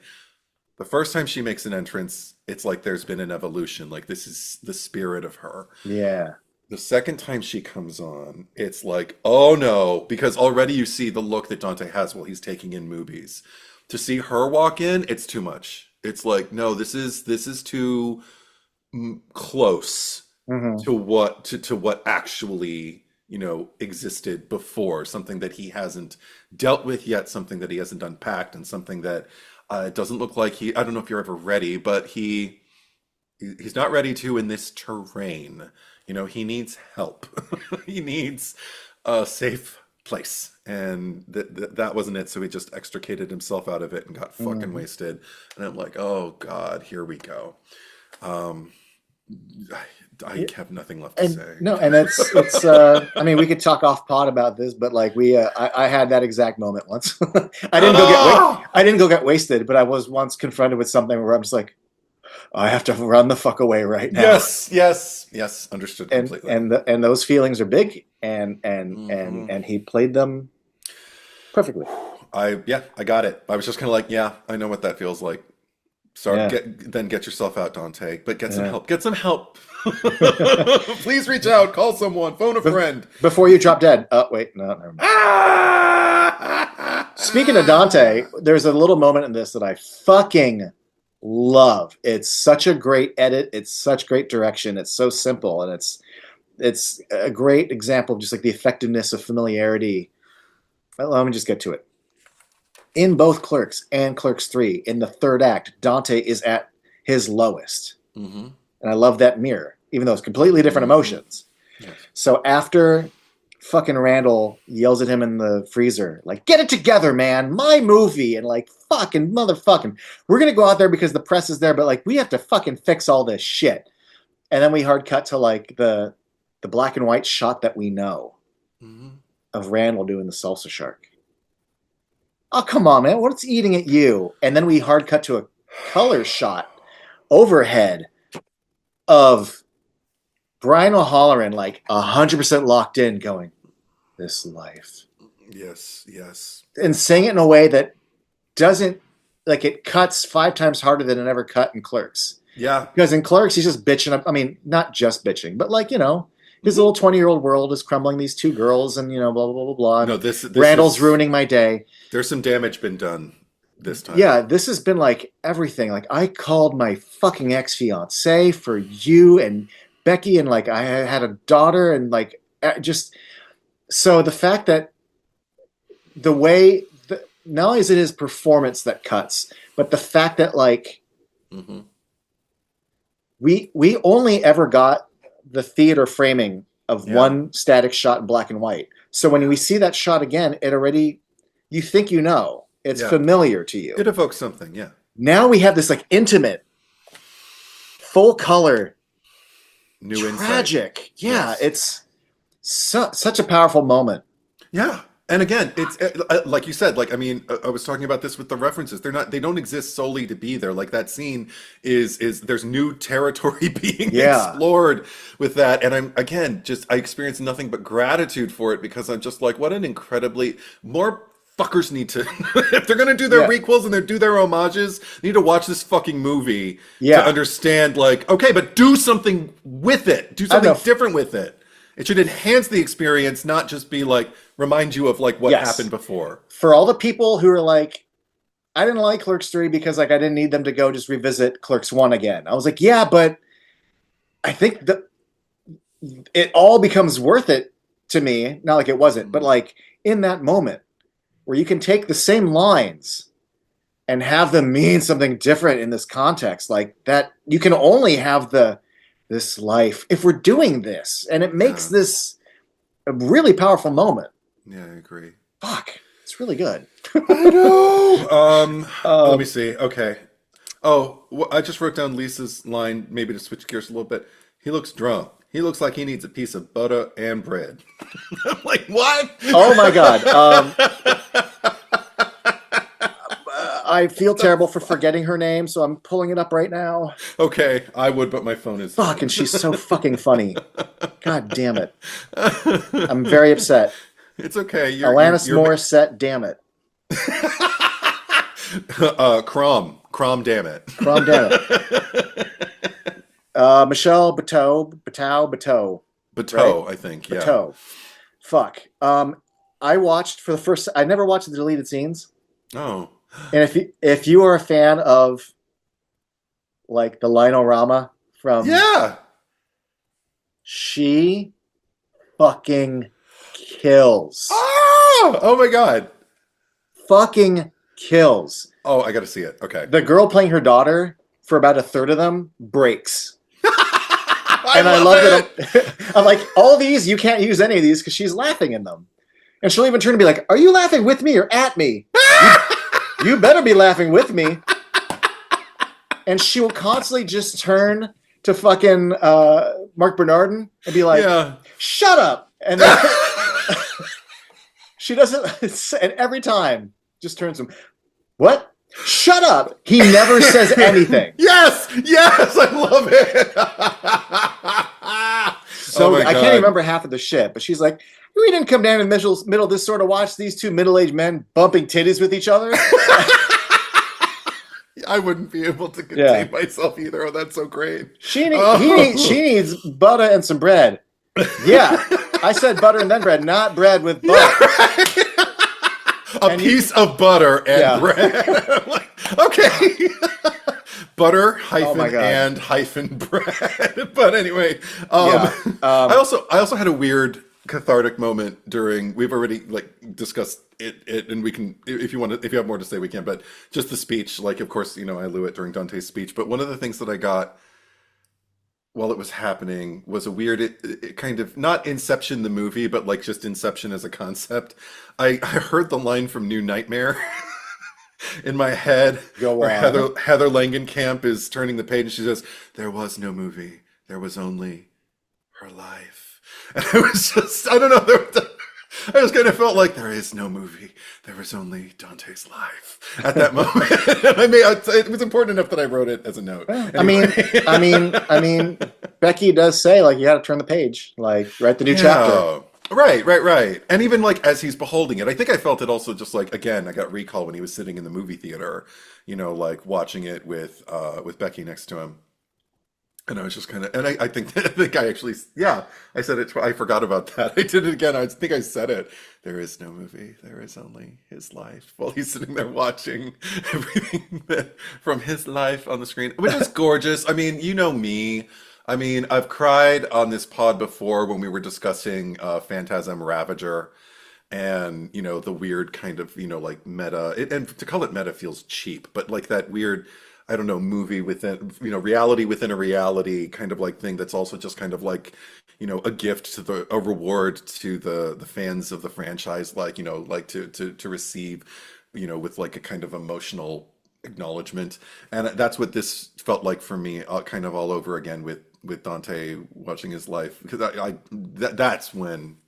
[SPEAKER 2] The first time she makes an entrance, it's like there's been an evolution. Like this is the spirit of her.
[SPEAKER 1] Yeah.
[SPEAKER 2] The second time she comes on, it's like, oh no, because already you see the look that Dante has while he's taking in movies. To see her walk in, it's too much. It's like, no, this is too close
[SPEAKER 1] Mm-hmm.
[SPEAKER 2] to what actually existed before, something that he hasn't dealt with yet, something that he hasn't unpacked, and something that it doesn't look like I don't know if you're ever ready, but he's not ready to in this terrain. He needs help. He needs a safe place, and that wasn't it. So he just extricated himself out of it and got fucking
[SPEAKER 1] Mm-hmm.
[SPEAKER 2] wasted. And I'm like, oh god, here we go. Um, I have nothing left to
[SPEAKER 1] And
[SPEAKER 2] say.
[SPEAKER 1] no, and it's I mean, we could talk off pod about this, but like I had that exact moment once.
[SPEAKER 2] Oh!
[SPEAKER 1] I didn't go get wasted, but I was once confronted with something where I'm just like, I have to run the fuck away right now.
[SPEAKER 2] Yes, yes, yes. Understood
[SPEAKER 1] And
[SPEAKER 2] completely.
[SPEAKER 1] and those feelings are big, and
[SPEAKER 2] Mhm.
[SPEAKER 1] he played them perfectly.
[SPEAKER 2] I got it. I was just kind of like, yeah, I know what that feels like. Sorry,
[SPEAKER 1] Yeah.
[SPEAKER 2] get yourself out, Dante. But get some
[SPEAKER 1] Yeah.
[SPEAKER 2] help. Get some help. Please reach out. Call someone. Phone a friend.
[SPEAKER 1] Before you drop dead. Oh wait, no, never mind. Speaking of Dante, there's a little moment in this that I fucking love. It's such a great edit. It's such great direction. It's so simple, and it's a great example of just like the effectiveness of familiarity. Well, let me just get to it. In both Clerks and Clerks 3, in the third act, Dante is at his lowest.
[SPEAKER 2] Hmm.
[SPEAKER 1] And I love that mirror, even though it's completely different
[SPEAKER 2] Mhm.
[SPEAKER 1] emotions.
[SPEAKER 2] Yes.
[SPEAKER 1] So after fucking Randall yells at him in the freezer, like, get it together, man, my movie, and like, fucking motherfucking, we're gonna go out there because the press is there, but like, we have to fucking fix all this shit. And then we hard cut to like the black and white shot that we know
[SPEAKER 2] Hmm.
[SPEAKER 1] of Randall doing the salsa shark. Oh, come on, man, what's eating at you? And then we hard cut to a color shot overhead of Brian O'Halloran, like 100% locked in, going, this life.
[SPEAKER 2] Yes, yes.
[SPEAKER 1] And saying it in a way that doesn't, like, it cuts 5 times harder than it ever cut in Clerks.
[SPEAKER 2] Yeah.
[SPEAKER 1] Because in Clerks, he's just bitching. I mean, not just bitching, but like, his little 20-year-old world is crumbling these 2 girls and, blah, blah, blah, blah, blah.
[SPEAKER 2] No, this
[SPEAKER 1] Randall's
[SPEAKER 2] is,
[SPEAKER 1] ruining my day.
[SPEAKER 2] there's some damage been done this time.
[SPEAKER 1] Yeah, this has been like everything. Like, I called my fucking ex-fiance for you and Becky, and like, I had a daughter, and like, just so the fact that the way, not only is it his performance that cuts, but the fact that like,
[SPEAKER 2] Hmm.
[SPEAKER 1] we only ever got the theater framing of
[SPEAKER 2] Yeah.
[SPEAKER 1] one static shot in black and white. So when we see that shot again, it already, you think it's
[SPEAKER 2] Yeah.
[SPEAKER 1] familiar to you.
[SPEAKER 2] It evokes something, yeah.
[SPEAKER 1] Now we have this like intimate, full color,
[SPEAKER 2] New insight.
[SPEAKER 1] tragic. Yeah,
[SPEAKER 2] Yes.
[SPEAKER 1] it's such a powerful moment.
[SPEAKER 2] Yeah. And again, it's like you said, like, I mean, I was talking about this with the references. They don't exist solely to be there. Like that scene is there's new territory being
[SPEAKER 1] Yeah.
[SPEAKER 2] explored with that. And I experience nothing but gratitude for it, because I'm just like, what an incredibly, more fuckers need to, if they're going to do their
[SPEAKER 1] Yeah.
[SPEAKER 2] requels and they do their homages, they need to watch this fucking movie
[SPEAKER 1] Yeah.
[SPEAKER 2] to understand, like, okay, but do something with it. Do
[SPEAKER 1] I don't
[SPEAKER 2] something
[SPEAKER 1] know.
[SPEAKER 2] different with it. It should enhance the experience, not just be like, remind you of like what
[SPEAKER 1] Yes.
[SPEAKER 2] happened before.
[SPEAKER 1] For all the people who are like, I didn't like Clerks 3 because like I didn't need them to go just revisit Clerks 1 again. I was like, yeah, but I think that it all becomes worth it to me. Not like it wasn't, but like in that moment where you can take the same lines and have them mean something different in this context, like that, you can only have this life if we're doing this, and it makes
[SPEAKER 2] Yeah.
[SPEAKER 1] this a really powerful moment.
[SPEAKER 2] Yeah, I agree.
[SPEAKER 1] Fuck, it's really good.
[SPEAKER 2] I know. Let me see. Okay. Oh, well, I just wrote down Lisa's line, maybe to switch gears a little bit. He looks drunk. He looks like he needs a piece of butter and bread. I'm like, what?
[SPEAKER 1] Oh my God. I feel terrible for forgetting her name, so I'm pulling it up right now.
[SPEAKER 2] Okay, I would, but my phone is.
[SPEAKER 1] Fuck, and she's so fucking funny. God damn it. I'm very upset.
[SPEAKER 2] It's okay.
[SPEAKER 1] Alanis Morissette, damn it.
[SPEAKER 2] Crom, damn it.
[SPEAKER 1] Crom, damn it. Michelle Bateau.
[SPEAKER 2] Bateau,
[SPEAKER 1] right?
[SPEAKER 2] I think, yeah.
[SPEAKER 1] Bateau. Fuck. I watched for the first. I never watched the deleted scenes.
[SPEAKER 2] Oh.
[SPEAKER 1] And if you are a fan of like the Lionel-rama from,
[SPEAKER 2] Yeah,
[SPEAKER 1] she fucking kills.
[SPEAKER 2] oh my God.
[SPEAKER 1] Fucking kills.
[SPEAKER 2] Oh, I got to see it. Okay.
[SPEAKER 1] The girl playing her daughter for about a third of them breaks. I love it. I'm like, all these, you can't use any of these because she's laughing in them. And she'll even turn and be like, are you laughing with me or at me? You better be laughing with me. And she will constantly just turn to fucking Mark Bernardin and be like,
[SPEAKER 2] Yeah.
[SPEAKER 1] shut up. And then she doesn't, and every time just turns to him, what? Shut up. He never says anything.
[SPEAKER 2] Yes, I love it.
[SPEAKER 1] So
[SPEAKER 2] Oh my
[SPEAKER 1] I can't
[SPEAKER 2] God.
[SPEAKER 1] even remember half of the shit, but she's like, we didn't come down in the middle of this sort of watch these two middle-aged men bumping titties with each other.
[SPEAKER 2] I wouldn't be able to contain myself either. Oh, that's so great.
[SPEAKER 1] She needs butter and some bread. Yeah, I said butter and then bread, not bread with butter.
[SPEAKER 2] A piece of butter and bread. I'm like, okay. Butter hyphen and hyphen bread. But anyway, I also had a weird cathartic moment during. We've already like discussed it, and we can, if you have more to say, we can. But just the speech, like, of course, I blew it during Dante's speech. But one of the things that I got while it was happening was a weird, it kind of, not Inception the movie, but like just Inception as a concept. I heard the line from New Nightmare in my head.
[SPEAKER 1] Go
[SPEAKER 2] where
[SPEAKER 1] on.
[SPEAKER 2] Heather Langenkamp is turning the page and she says, there was no movie. There was only her life. And I was just, I don't know. I just kind of felt like there is no movie. There was only Dante's life at that moment. And it was important enough that I wrote it as a note. Anyway.
[SPEAKER 1] I mean, Becky does say like you got to turn the page, like write the new chapter.
[SPEAKER 2] Right. And even like as he's beholding it, I think I felt it also just like, again, I got recall when he was sitting in the movie theater, like watching it with Becky next to him. And I was just kind of, and I think the guy actually, I said it. I forgot about that. I did it again. I think I said it. There is no movie. There is only his life. While he's sitting there watching everything from his life on the screen, which is gorgeous. I mean, you know me. I mean, I've cried on this pod before when we were discussing Phantasm Ravager. And, the weird kind of, like meta, and to call it meta feels cheap, but like that weird, I don't know, movie within, reality within a reality kind of like thing that's also just kind of like, a gift to a reward to the fans of the franchise, like, like to receive, with like a kind of emotional acknowledgement. And that's what this felt like for me, kind of all over again with Dante watching his life, because that's when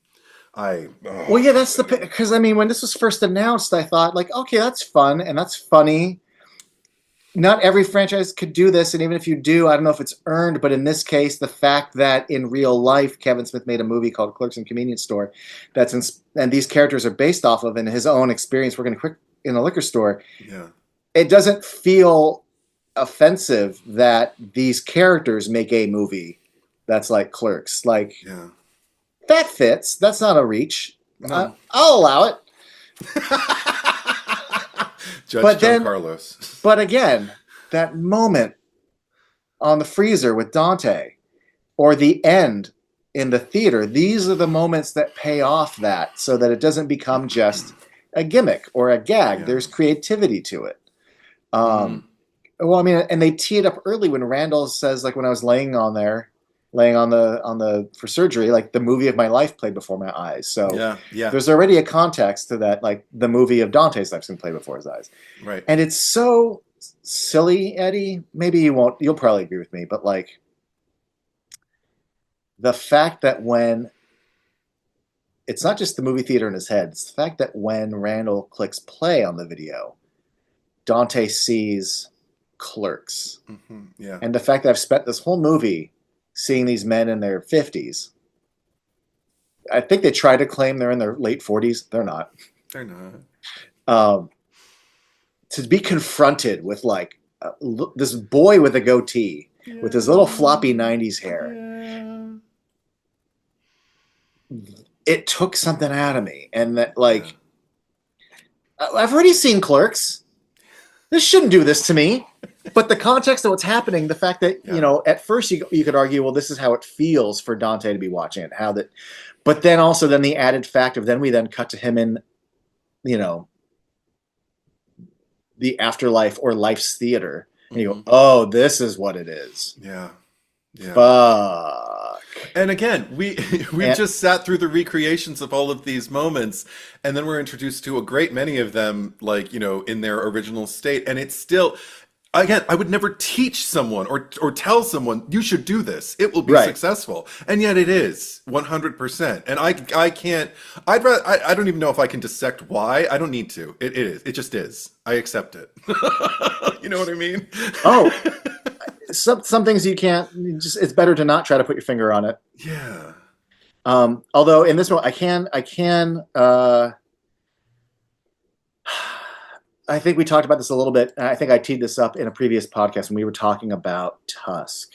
[SPEAKER 1] Well, yeah, that's because I mean, when this was first announced, I thought like, okay, that's fun and that's funny. Not every franchise could do this, and even if you do, I don't know if it's earned, but in this case, the fact that in real life, Kevin Smith made a movie called Clerks and Convenience Store and these characters are based off of in his own experience working in a liquor store.
[SPEAKER 2] Yeah.
[SPEAKER 1] It doesn't feel offensive that these characters make a movie that's like Clerks. Like, that fits. That's not a reach.
[SPEAKER 2] No.
[SPEAKER 1] I'll allow it.
[SPEAKER 2] Judge John Carlos.
[SPEAKER 1] But again, that moment on the freezer with Dante or the end in the theater, these are the moments that pay off that so that it doesn't become just a gimmick or a gag. Yeah. There's creativity to it. Well, I mean, and they tee it up early when Randall says, like, when I was laying on the for surgery, like the movie of my life played before my eyes. So there's already a context to that, like the movie of Dante's life's gonna play before his eyes.
[SPEAKER 2] Right.
[SPEAKER 1] And it's so silly, Eddie. Maybe you won't. You'll probably agree with me, but like the fact that when it's not just the movie theater in his head, it's the fact that when Randall clicks play on the video, Dante sees Clerks.
[SPEAKER 2] Yeah.
[SPEAKER 1] And the fact that I've spent this whole movie seeing these men in their 50s. I think they try to claim they're in their late 40s. They're not.
[SPEAKER 2] They're not.
[SPEAKER 1] To be confronted with like this boy with a goatee with his little floppy 90s hair. It took something out of me. And that, like, I've already seen Clerks. This shouldn't do this to me. But the context of what's happening, the fact that, you know, at first you could argue, well, this is how it feels for Dante to be watching it. How that, but then also then the added fact of then we then cut to him in, you know, the afterlife or life's theater. And you go, oh, this is what it is.
[SPEAKER 2] Yeah. Yeah.
[SPEAKER 1] Fuck.
[SPEAKER 2] And again, we just sat through the recreations of all of these moments, and then we're introduced to a great many of them, like, you know, in their original state. And it's still, again, I would never teach someone or tell someone you should do this. It will be successful, and yet it is 100%. And I can't. I don't even know if I can dissect why. I don't need to. It is. It just is. I accept it. You know what I mean?
[SPEAKER 1] Oh. Some things you can't. It's better to not try to put your finger on it.
[SPEAKER 2] Yeah.
[SPEAKER 1] Although in this one, I can. I think we talked about this a little bit. And I think I teed this up in a previous podcast when we were talking about Tusk.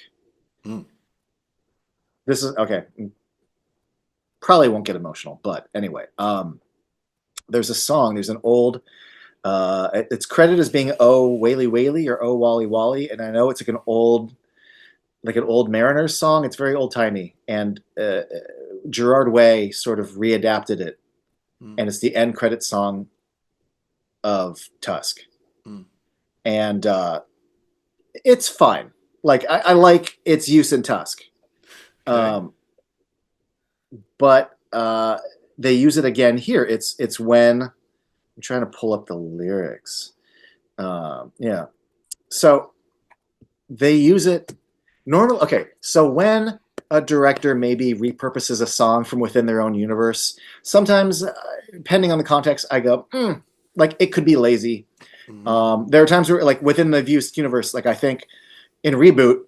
[SPEAKER 1] This is okay. Probably won't get emotional, but anyway, there's a song. There's an old. It's credited as being "Oh Whaley Whaley" or "Oh Wally Wally," and I know it's like an old Mariners song. It's very old timey, and Gerard Way sort of readapted it, and it's the end credit song of Tusk, and it's fine. Like I like its use in Tusk, but they use it again here. It's when. I'm trying to pull up the lyrics. Yeah. So they use it normally. Okay. So when a director maybe repurposes a song from within their own universe, sometimes, depending on the context, I go, like it could be lazy. There are times where, like within the Views universe, like I think in Reboot,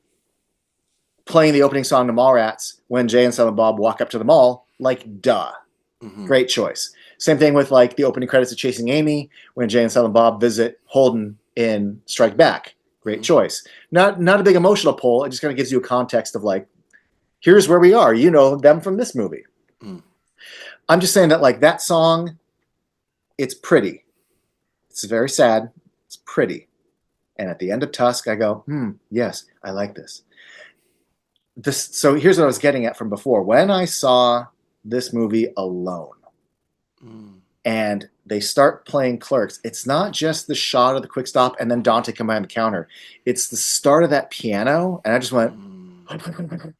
[SPEAKER 1] playing the opening song to Mallrats when Jay and Silent Bob walk up to the mall, like duh. Great choice. Same thing with like the opening credits of Chasing Amy when Jay and Silent Bob visit Holden in Strike Back. Great choice. Not a big emotional pull. It just kind of gives you a context of like, here's where we are. You know them from this movie. I'm just saying that like that song, it's pretty. It's very sad. It's pretty. And at the end of Tusk, I go, yes, I like this. So here's what I was getting at from before. When I saw this movie alone, and they start playing Clerks, it's not just the shot of the quick stop and then Dante come behind the counter. It's the start of that piano, and I just went,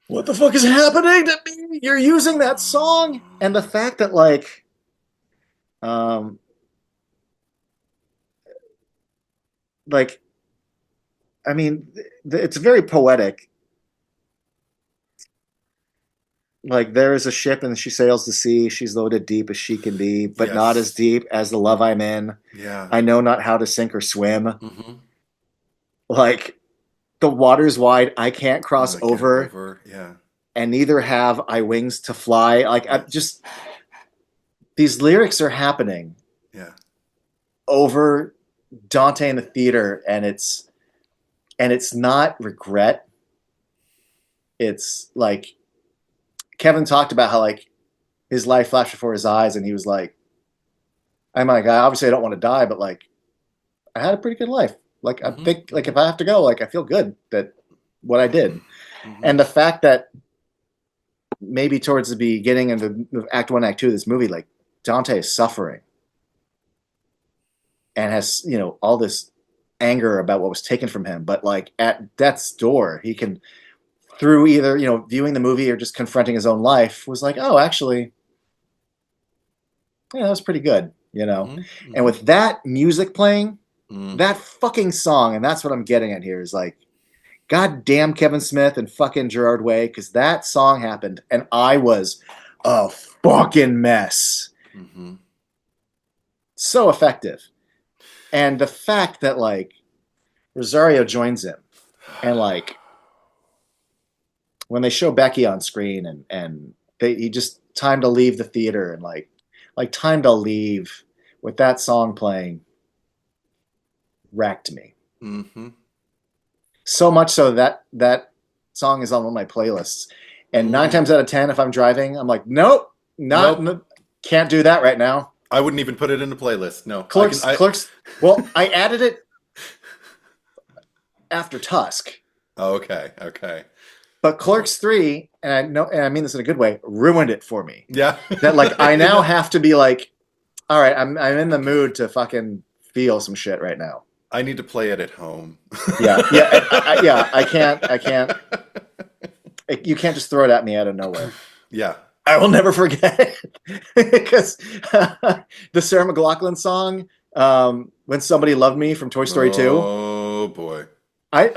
[SPEAKER 1] what the fuck is happening to me? You're using that song? And the fact that like I mean, it's very poetic. Like, there is a ship and she sails the sea. She's loaded deep as she can be, but not as deep as the love I'm in.
[SPEAKER 2] Yeah.
[SPEAKER 1] I know not how to sink or swim. Like, the water's wide. I can't cross over.
[SPEAKER 2] Yeah.
[SPEAKER 1] And neither have I wings to fly. Like, these lyrics are happening.
[SPEAKER 2] Yeah.
[SPEAKER 1] Over Dante in the theater, and it's not regret. It's like, Kevin talked about how like his life flashed before his eyes, and he was like, "I'm like, obviously I don't want to die, but like, I had a pretty good life. Like, I think like if I have to go, like I feel good that what I did." And the fact that maybe towards the beginning of the Act 1, Act 2 of this movie, like Dante is suffering and has, you know, all this anger about what was taken from him, but like at death's door, he can, through either, you know, viewing the movie or just confronting his own life, was like, oh, actually, yeah, that was pretty good, you know. And with that music playing, That fucking song, and that's what I'm getting at here, is like, God damn Kevin Smith and fucking Gerard Way, because that song happened, and I was a fucking mess.
[SPEAKER 2] Mm-hmm.
[SPEAKER 1] So effective. And the fact that, like, Rosario joins him, and, like, when they show Becky on screen, and he just time to leave the theater, and, like time to leave with that song playing wrecked me.
[SPEAKER 2] Mm-hmm.
[SPEAKER 1] So much so that that song is on one of my playlists. And 9 times out of 10, if I'm driving, I'm like, nope, can't do that right now.
[SPEAKER 2] I wouldn't even put it in a playlist. No.
[SPEAKER 1] Clerks. Well, I added it after Tusk.
[SPEAKER 2] Oh, okay. Okay.
[SPEAKER 1] But Clerks 3, and I mean this in a good way, ruined it for me.
[SPEAKER 2] Yeah.
[SPEAKER 1] That, like, I now have to be like, all right, I'm in the mood to fucking feel some shit right now.
[SPEAKER 2] I need to play it at home.
[SPEAKER 1] Yeah. I can't. You can't just throw it at me out of nowhere.
[SPEAKER 2] Yeah.
[SPEAKER 1] I will never forget because the Sarah McLachlan song, "When Somebody Loved Me" from Toy Story 2.
[SPEAKER 2] Oh boy!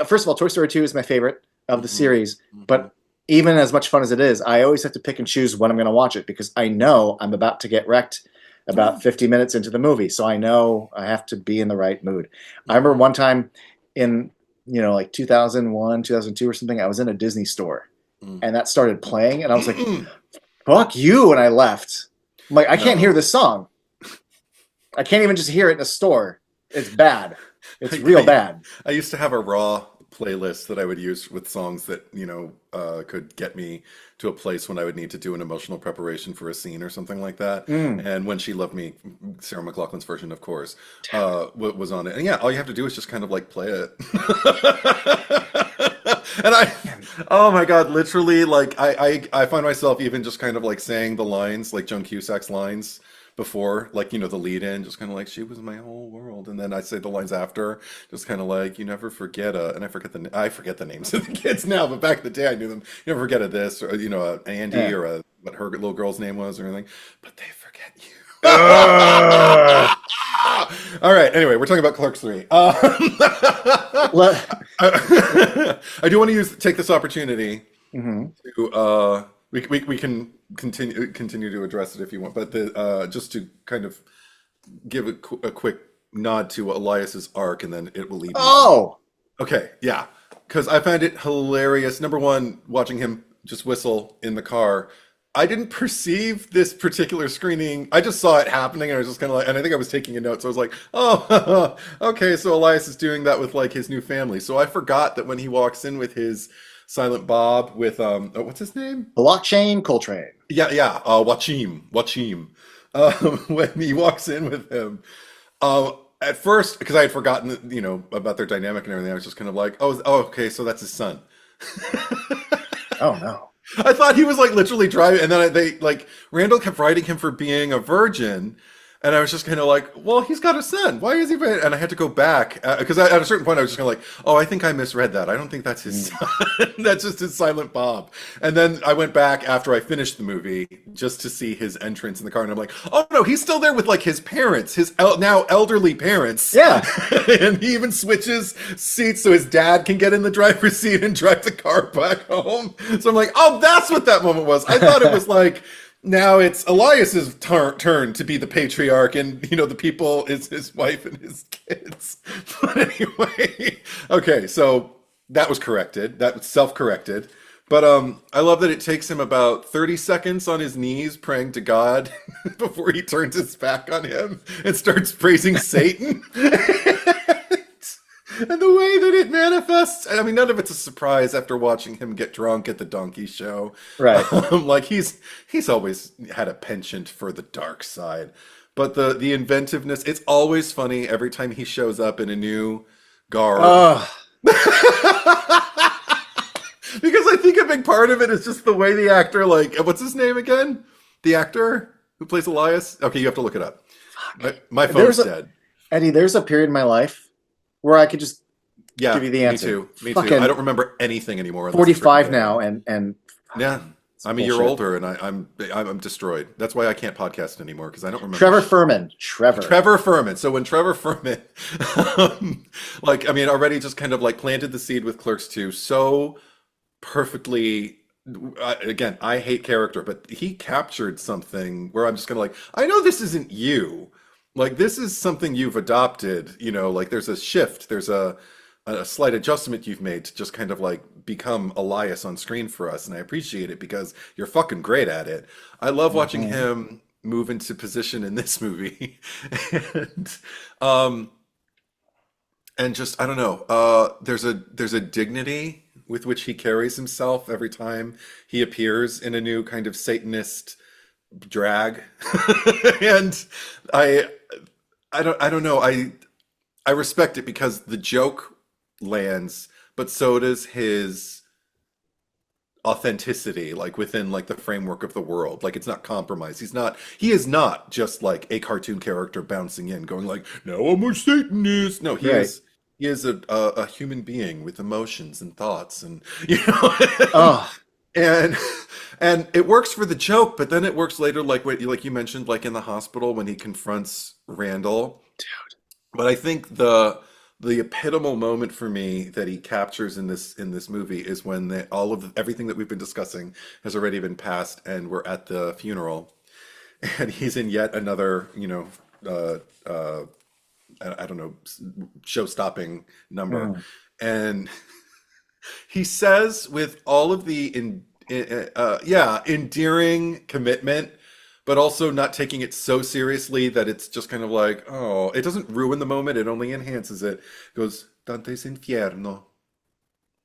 [SPEAKER 1] First of all, Toy Story 2 is my favorite of the series, but even as much fun as it is, I always have to pick and choose when I'm going to watch it because I know I'm about to get wrecked about 50 minutes into the movie, so I know I have to be in the right mood. I remember one time in like 2001, 2002 or something, I was in a Disney store, and that started playing, and I was like, fuck you, and I left. I'm like, I can't hear this song. I can't even just hear it in a store. It's bad. It's real bad.
[SPEAKER 2] I used to have a Raw playlist that I would use with songs that, could get me to a place when I would need to do an emotional preparation for a scene or something like that. And When She Loved Me, Sarah McLachlan's version, of course, was on it. And yeah, all you have to do is just kind of like play it. And oh my God, literally, like I find myself even just kind of like saying the lines, like Joan Cusack's lines before, like, the lead in, just kind of like, she was my whole world. And then I say the lines after, just kind of like, you never forget and I forget the names of the kids now, but back in the day I knew them. You never forget this, or, Andy, or what her little girl's name was or anything, but they forget you. All right. Anyway, we're talking about Clerks 3. I do want to take this opportunity to we can continue to address it if you want, but just to kind of give a quick nod to Elias's arc, and then it will lead. Okay, yeah, because I found it hilarious. Number one, watching him just whistle in the car. I didn't perceive this particular screening. I just saw it happening, and I was just kind of like, and I think I was taking a note, so I was like, oh, okay, so Elias is doing that with like his new family. So I forgot that when he walks in with his Silent Bob with what's his name?
[SPEAKER 1] Blockchain Coltrane.
[SPEAKER 2] Yeah, Wachim. When he walks in with him, at first, because I had forgotten, about their dynamic and everything, I was just kind of like, oh, okay, so that's his son.
[SPEAKER 1] Oh no.
[SPEAKER 2] I thought he was like literally driving, and then Randall kept writing him for being a virgin, and I was just kind of like, well, he's got a son. Why is he? And I had to go back because at a certain point I was just kind of like, oh, I think I misread that. I don't think that's his son. That's just his Silent Bob. And then I went back after I finished the movie just to see his entrance in the car, and I'm like, oh no, he's still there with like his parents, his now elderly parents.
[SPEAKER 1] Yeah.
[SPEAKER 2] And he even switches seats so his dad can get in the driver's seat and drive the car back home. So I'm like, oh, that's what that moment was. I thought it was like, now it's Elias's turn to be the patriarch, and the people is his wife and his kids. But anyway, okay, so that was corrected. That was self-corrected. But I love that it takes him about 30 seconds on his knees praying to God before he turns his back on him and starts praising Satan. And the way that it manifests, I mean, none of it's a surprise after watching him get drunk at the donkey show.
[SPEAKER 1] Right.
[SPEAKER 2] Like he's always had a penchant for the dark side. But the inventiveness, it's always funny every time he shows up in a new garb. Because I think a big part of it is just the way the actor, like, what's his name again? The actor who plays Elias? Okay, you have to look it up. My phone's dead.
[SPEAKER 1] Eddie, there's a period in my life where I could just give you the answer.
[SPEAKER 2] Me too. I don't remember anything anymore.
[SPEAKER 1] 45 now, and
[SPEAKER 2] yeah,
[SPEAKER 1] It's
[SPEAKER 2] I'm a year
[SPEAKER 1] bullshit.
[SPEAKER 2] older, and I'm destroyed. That's why I can't podcast anymore because I don't remember
[SPEAKER 1] Trevor
[SPEAKER 2] shit.
[SPEAKER 1] Furman. Trevor.
[SPEAKER 2] Trevor Furman. So when Trevor Furman, like, I mean, already just kind of like planted the seed with Clerks 2 so perfectly. Again, I hate character, but he captured something where I'm just kind of like, I know this isn't you. Like, this is something you've adopted, like there's a shift, there's a slight adjustment you've made to just kind of like become Elias on screen for us. And I appreciate it because you're fucking great at it. I love watching
[SPEAKER 1] Hmm.
[SPEAKER 2] him move into position in this movie. and um and just I don't know, there's a dignity with which he carries himself every time he appears in a new kind of Satanist drag. and I I don't know. I respect it because the joke lands, but so does his authenticity, like within like the framework of the world. Like it's not compromised. He is not just like a cartoon character bouncing in, going like, "No, I'm a Satanist." No,
[SPEAKER 1] Right.
[SPEAKER 2] he is a human being with emotions and thoughts, and you know,
[SPEAKER 1] Oh,
[SPEAKER 2] and and it works for the joke, but then it works later, like you mentioned, like in the hospital when he confronts Randall. But I think the epitomal moment for me that he captures in this movie is when everything that we've been discussing has already been passed, and we're at the funeral, and he's in yet another, uh, uh, I don't know, show-stopping number,
[SPEAKER 1] mm.
[SPEAKER 2] and he says with all of the yeah, endearing commitment, but also not taking it so seriously that it's just kind of like, oh, it doesn't ruin the moment, it only enhances it. Goes, Dante's infierno,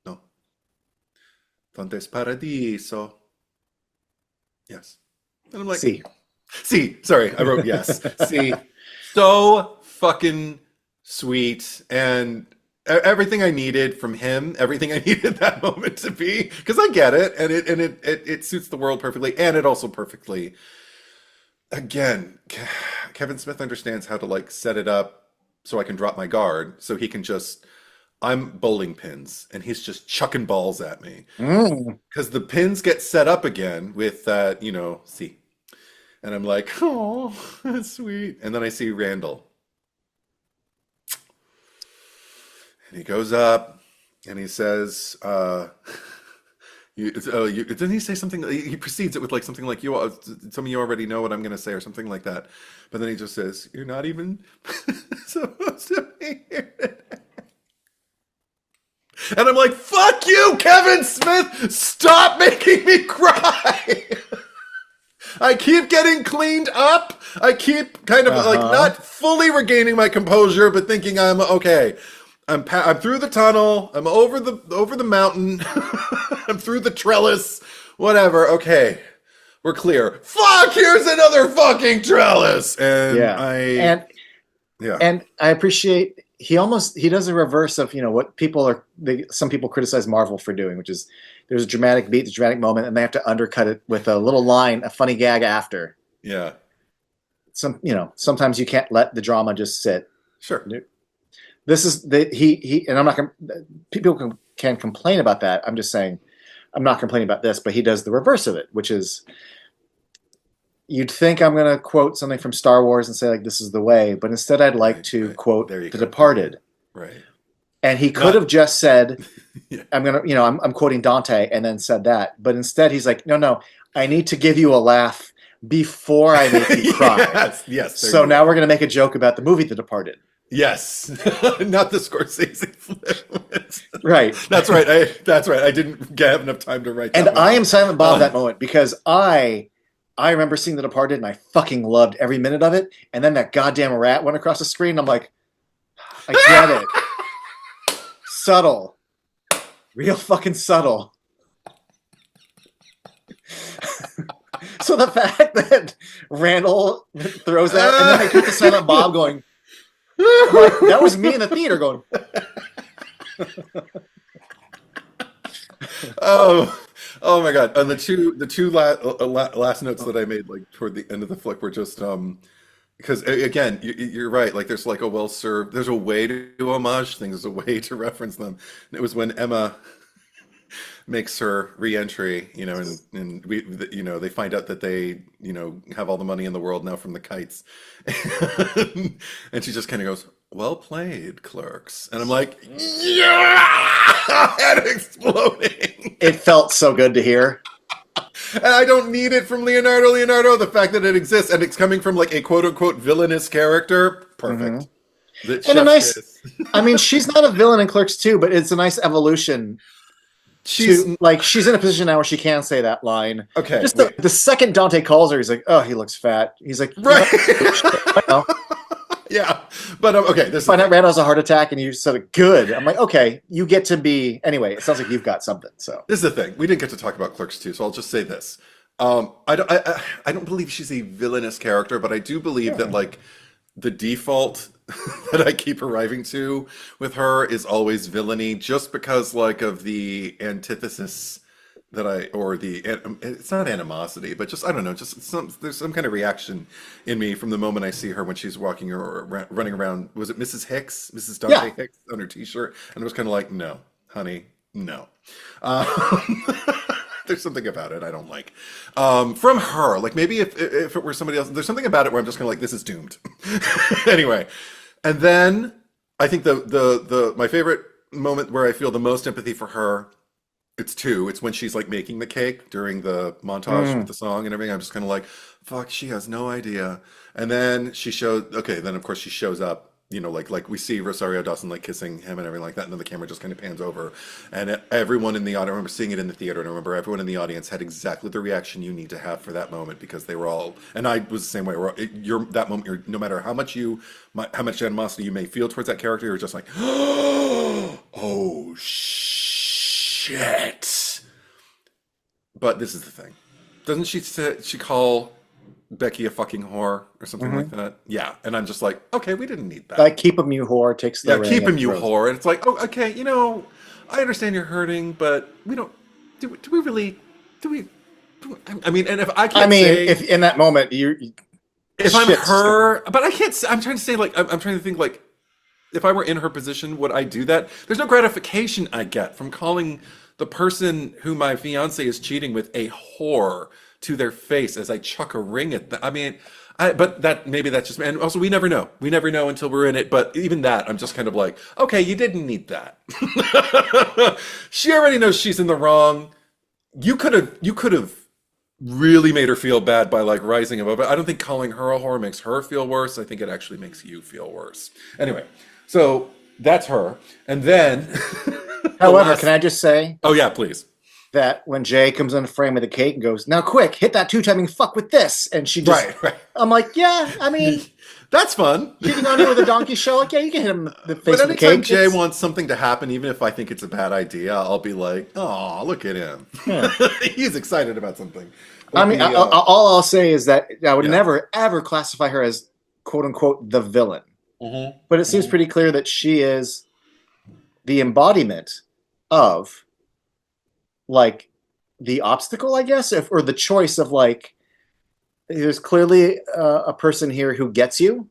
[SPEAKER 2] no, Dante's paradiso, yes. And I'm like,
[SPEAKER 1] See.
[SPEAKER 2] see, sorry, I wrote yes. See, so fucking sweet, and everything I needed from him, everything I needed that moment to be, because I get it, and it suits the world perfectly, and it also perfectly. Again, Kevin Smith understands how to like set it up so I can drop my guard, so he can just. I'm bowling pins, and he's just chucking balls at me
[SPEAKER 1] Mm.
[SPEAKER 2] because the pins get set up again with that, see. And I'm like, oh, that's sweet. And then I see Randall. And he goes up and he says, didn't he say something? He precedes it with like something like, some of you already know what I'm going to say, or something like that. But then he just says, you're not even supposed to be here. And I'm like, fuck you, Kevin Smith. Stop making me cry. I keep getting cleaned up. I keep kind of like
[SPEAKER 1] Uh-huh.
[SPEAKER 2] not fully regaining my composure, but thinking I'm okay. I'm through the tunnel. I'm over the mountain. I'm through the trellis. Whatever. Okay, we're clear. Fuck! Here's another fucking trellis. And
[SPEAKER 1] Yeah. And
[SPEAKER 2] yeah,
[SPEAKER 1] and I appreciate he does a reverse of what some people criticize Marvel for doing, which is there's a dramatic beat, a dramatic moment, and they have to undercut it with a little line, a funny gag after.
[SPEAKER 2] yeah,
[SPEAKER 1] Sometimes you can't let the drama just sit.
[SPEAKER 2] sure.
[SPEAKER 1] This is the he and I'm not going people can complain about that. I'm just saying I'm not complaining about this, but he does the reverse of it, which is you'd think I'm going to quote something from Star Wars and say like this is the way, but instead I'd like
[SPEAKER 2] Right,
[SPEAKER 1] to
[SPEAKER 2] right.
[SPEAKER 1] quote
[SPEAKER 2] There you
[SPEAKER 1] The
[SPEAKER 2] go. There you go.
[SPEAKER 1] Departed.
[SPEAKER 2] Right.
[SPEAKER 1] And he could have
[SPEAKER 2] Not.
[SPEAKER 1] just said
[SPEAKER 2] Yeah.
[SPEAKER 1] I'm quoting Dante and then said that, but instead he's like, no, I need to give you a laugh before I make you cry.
[SPEAKER 2] Yes. Yes. There
[SPEAKER 1] So
[SPEAKER 2] you
[SPEAKER 1] now
[SPEAKER 2] go.
[SPEAKER 1] we're going to make a joke about the movie The Departed.
[SPEAKER 2] Yes. Not the Scorsese flip.
[SPEAKER 1] Right.
[SPEAKER 2] That's right. That's right. I didn't have enough time to write
[SPEAKER 1] And
[SPEAKER 2] that one
[SPEAKER 1] I am
[SPEAKER 2] down.
[SPEAKER 1] Silent Bob
[SPEAKER 2] Uh,
[SPEAKER 1] that moment because I remember seeing The Departed and I fucking loved every minute of it. And then that goddamn rat went across the screen and I'm like, I get it. Subtle. Real fucking subtle. So the fact that Randall throws that and then they cut to Silent Bob going, I'm like, that was me in the theater going,
[SPEAKER 2] oh, oh my God! And last notes that I made like toward the end of the flick were just because again you're right. Like there's like a well served. There's a way to homage things. There's a way to reference them. And it was when Emma makes her re-entry, and they find out that they, have all the money in the world now from the kites. And she just kind of goes, "Well played, clerks." And I'm like, yeah, head exploding.
[SPEAKER 1] It felt so good to hear.
[SPEAKER 2] And I don't need it from Leonardo. The fact that it exists and it's coming from like a quote unquote villainous character, perfect.
[SPEAKER 1] And a nice, I mean, she's not a villain in Clerks 2, but it's a nice evolution. She's in a position now where she can say that line.
[SPEAKER 2] Okay.
[SPEAKER 1] Just the second Dante calls her, he's like, "Oh, he looks fat." He's like,
[SPEAKER 2] right.
[SPEAKER 1] I know.
[SPEAKER 2] Yeah, but okay.
[SPEAKER 1] Find out Randall has a heart attack, and you said, "Good." I'm like, okay, you get to be anyway. It sounds like you've got something. So
[SPEAKER 2] this is the thing. We didn't get to talk about Clerks 2, so I'll just say this. I don't believe she's a villainous character, but I do believe that like the default that I keep arriving to with her is always villainy, just because like of the antithesis it's not animosity, but just I don't know, there's some kind of reaction in me from the moment I see her when she's walking or running around. Was it Mrs. Dante Hicks on her T-shirt? And it was kind of like, no, honey, no. There's something about it I don't like. From her, like maybe if it were somebody else, there's something about it where I'm just kind of like, this is doomed. Anyway, and then I think my favorite moment where I feel the most empathy for her. It's two. It's when she's like making the cake during the montage with the song and everything. I'm just kind of like, fuck, she has no idea. And then then of course she shows up, like we see Rosario Dawson like kissing him and everything like that. And then the camera just kind of pans over. And everyone in the audience, I remember seeing it in the theater, and I remember everyone in the audience had exactly the reaction you need to have for that moment, because they were all, and I was the same way. That moment, no matter how much animosity you may feel towards that character, you're just like, oh, shit. But this is the thing. Doesn't she call Becky a fucking whore or something like that? Yeah. And I'm just like, okay, we didn't need that.
[SPEAKER 1] Like, keep him, you whore, takes the ring.
[SPEAKER 2] Keep him, you whore. And it's like, oh, okay, I understand you're hurting, but we don't, do we really, I mean, and if I can't say,
[SPEAKER 1] if in that moment,
[SPEAKER 2] if I'm her, but I can't, I'm trying to say, like, I'm trying to think, like, if I were in her position, would I do that? There's no gratification I get from calling the person who my fiance is cheating with a whore to their face as I chuck a ring at them. I mean, but maybe that's just, and also we never know. We never know until we're in it. But even that, I'm just kind of like, okay, you didn't need that. She already knows she's in the wrong. You could have really made her feel bad by like rising above it. I don't think calling her a whore makes her feel worse. I think it actually makes you feel worse. Anyway, so that's her. And then,
[SPEAKER 1] however, can I just say?
[SPEAKER 2] Oh yeah, please.
[SPEAKER 1] That when Jay comes in the frame of the cake and goes, "Now quick, hit that two-timing fuck with this," and she just,
[SPEAKER 2] right.
[SPEAKER 1] I'm like, yeah, I mean,
[SPEAKER 2] that's fun.
[SPEAKER 1] Getting on here with a donkey show, like, yeah, you can hit him in the face
[SPEAKER 2] but
[SPEAKER 1] with the cake.
[SPEAKER 2] Anytime Jay wants something to happen, even if I think it's a bad idea, I'll be like, oh, look at him. Yeah. He's excited about something.
[SPEAKER 1] I mean, all I'll say is that I would never, ever classify her as, quote unquote, the villain. Mm-hmm. But it seems pretty clear that she is the embodiment of, like, the obstacle, I guess, or the choice of, like, there's clearly a person here who gets you,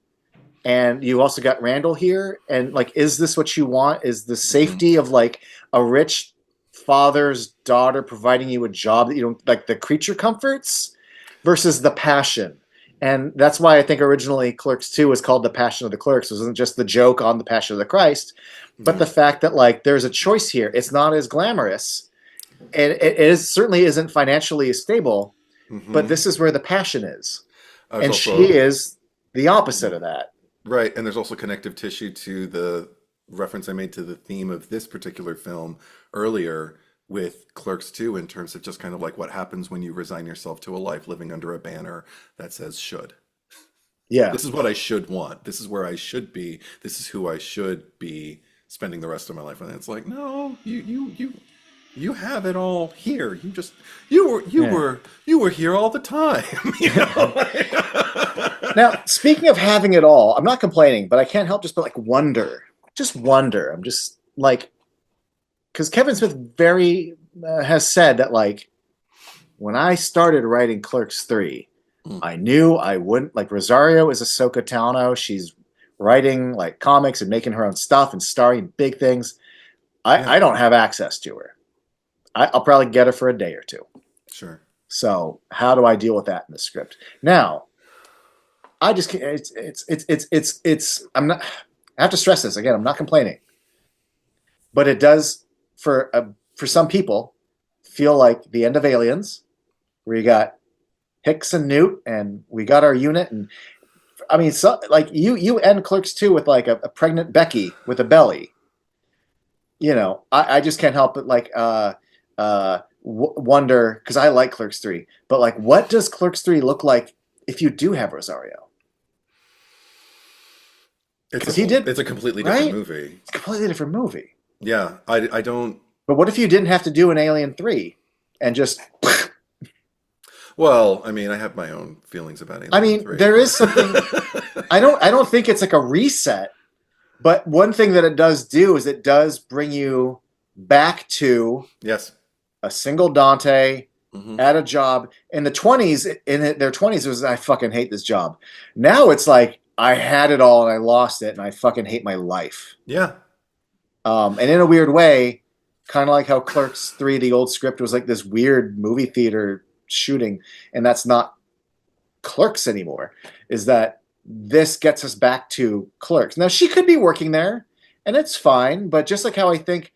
[SPEAKER 1] and you also got Randall here, and, like, is this what you want? Is the safety of, like, a rich father's daughter providing you a job that you don't, like, the creature comforts versus the passion? And that's why I think originally Clerks 2 was called The Passion of the Clerks. It wasn't just the joke on the Passion of the Christ, but the fact that, like, there's a choice here. It's not as glamorous, and it certainly isn't financially as stable, but this is where the passion is. And she is the opposite of that.
[SPEAKER 2] Right, and there's also connective tissue to the reference I made to the theme of this particular film earlier with Clerks 2, in terms of just kind of like what happens when you resign yourself to a life living under a banner that says should. Yeah. This is what I should want. This is where I should be. This is who I should be spending the rest of my life with. And it's like, no, you have it all here. You were here all the time.
[SPEAKER 1] Now, speaking of having it all, I'm not complaining, but I can't help just but like wonder. I'm just like, because Kevin Smith has said that, like, when I started writing Clerks 3, I knew I wouldn't, like, Rosario is Ahsoka Tano. She's writing like comics and making her own stuff and starring in big things. I don't have access to her. I'll probably get her for a day or two.
[SPEAKER 2] Sure.
[SPEAKER 1] So how do I deal with that in the script? Now, I just can't, it's I'm not. I have to stress this again. I'm not complaining, but it does for some people feel like the end of Aliens, where you got Hicks and Newt, and we got our unit, and I mean, so like you end Clerks 2 with like a pregnant Becky with a belly. I just can't help but like wonder because I like Clerks 3, but like, what does Clerks 3 look like if you do have Rosario? Because he did,
[SPEAKER 2] It's a completely different
[SPEAKER 1] right?
[SPEAKER 2] movie.
[SPEAKER 1] It's a completely different movie.
[SPEAKER 2] Yeah, I don't.
[SPEAKER 1] But what if you didn't have to do an Alien 3 and just
[SPEAKER 2] Well, I mean, I have my own feelings about
[SPEAKER 1] I
[SPEAKER 2] Alien
[SPEAKER 1] mean,
[SPEAKER 2] 3,
[SPEAKER 1] there is something
[SPEAKER 2] but
[SPEAKER 1] I don't think it's like a reset, but one thing that it does do is it does bring you back to
[SPEAKER 2] yes.
[SPEAKER 1] a single Dante
[SPEAKER 2] Hmm.
[SPEAKER 1] at a job in the 20s. Their 20s, it was I fucking hate this job. Now it's like I had it all and I lost it and I fucking hate my life.
[SPEAKER 2] Yeah.
[SPEAKER 1] And in a weird way, kind of like how Clerks 3, the old script, was like this weird movie theater shooting, and that's not Clerks anymore, is that this gets us back to Clerks. Now, she could be working there, and it's fine, but just like how I think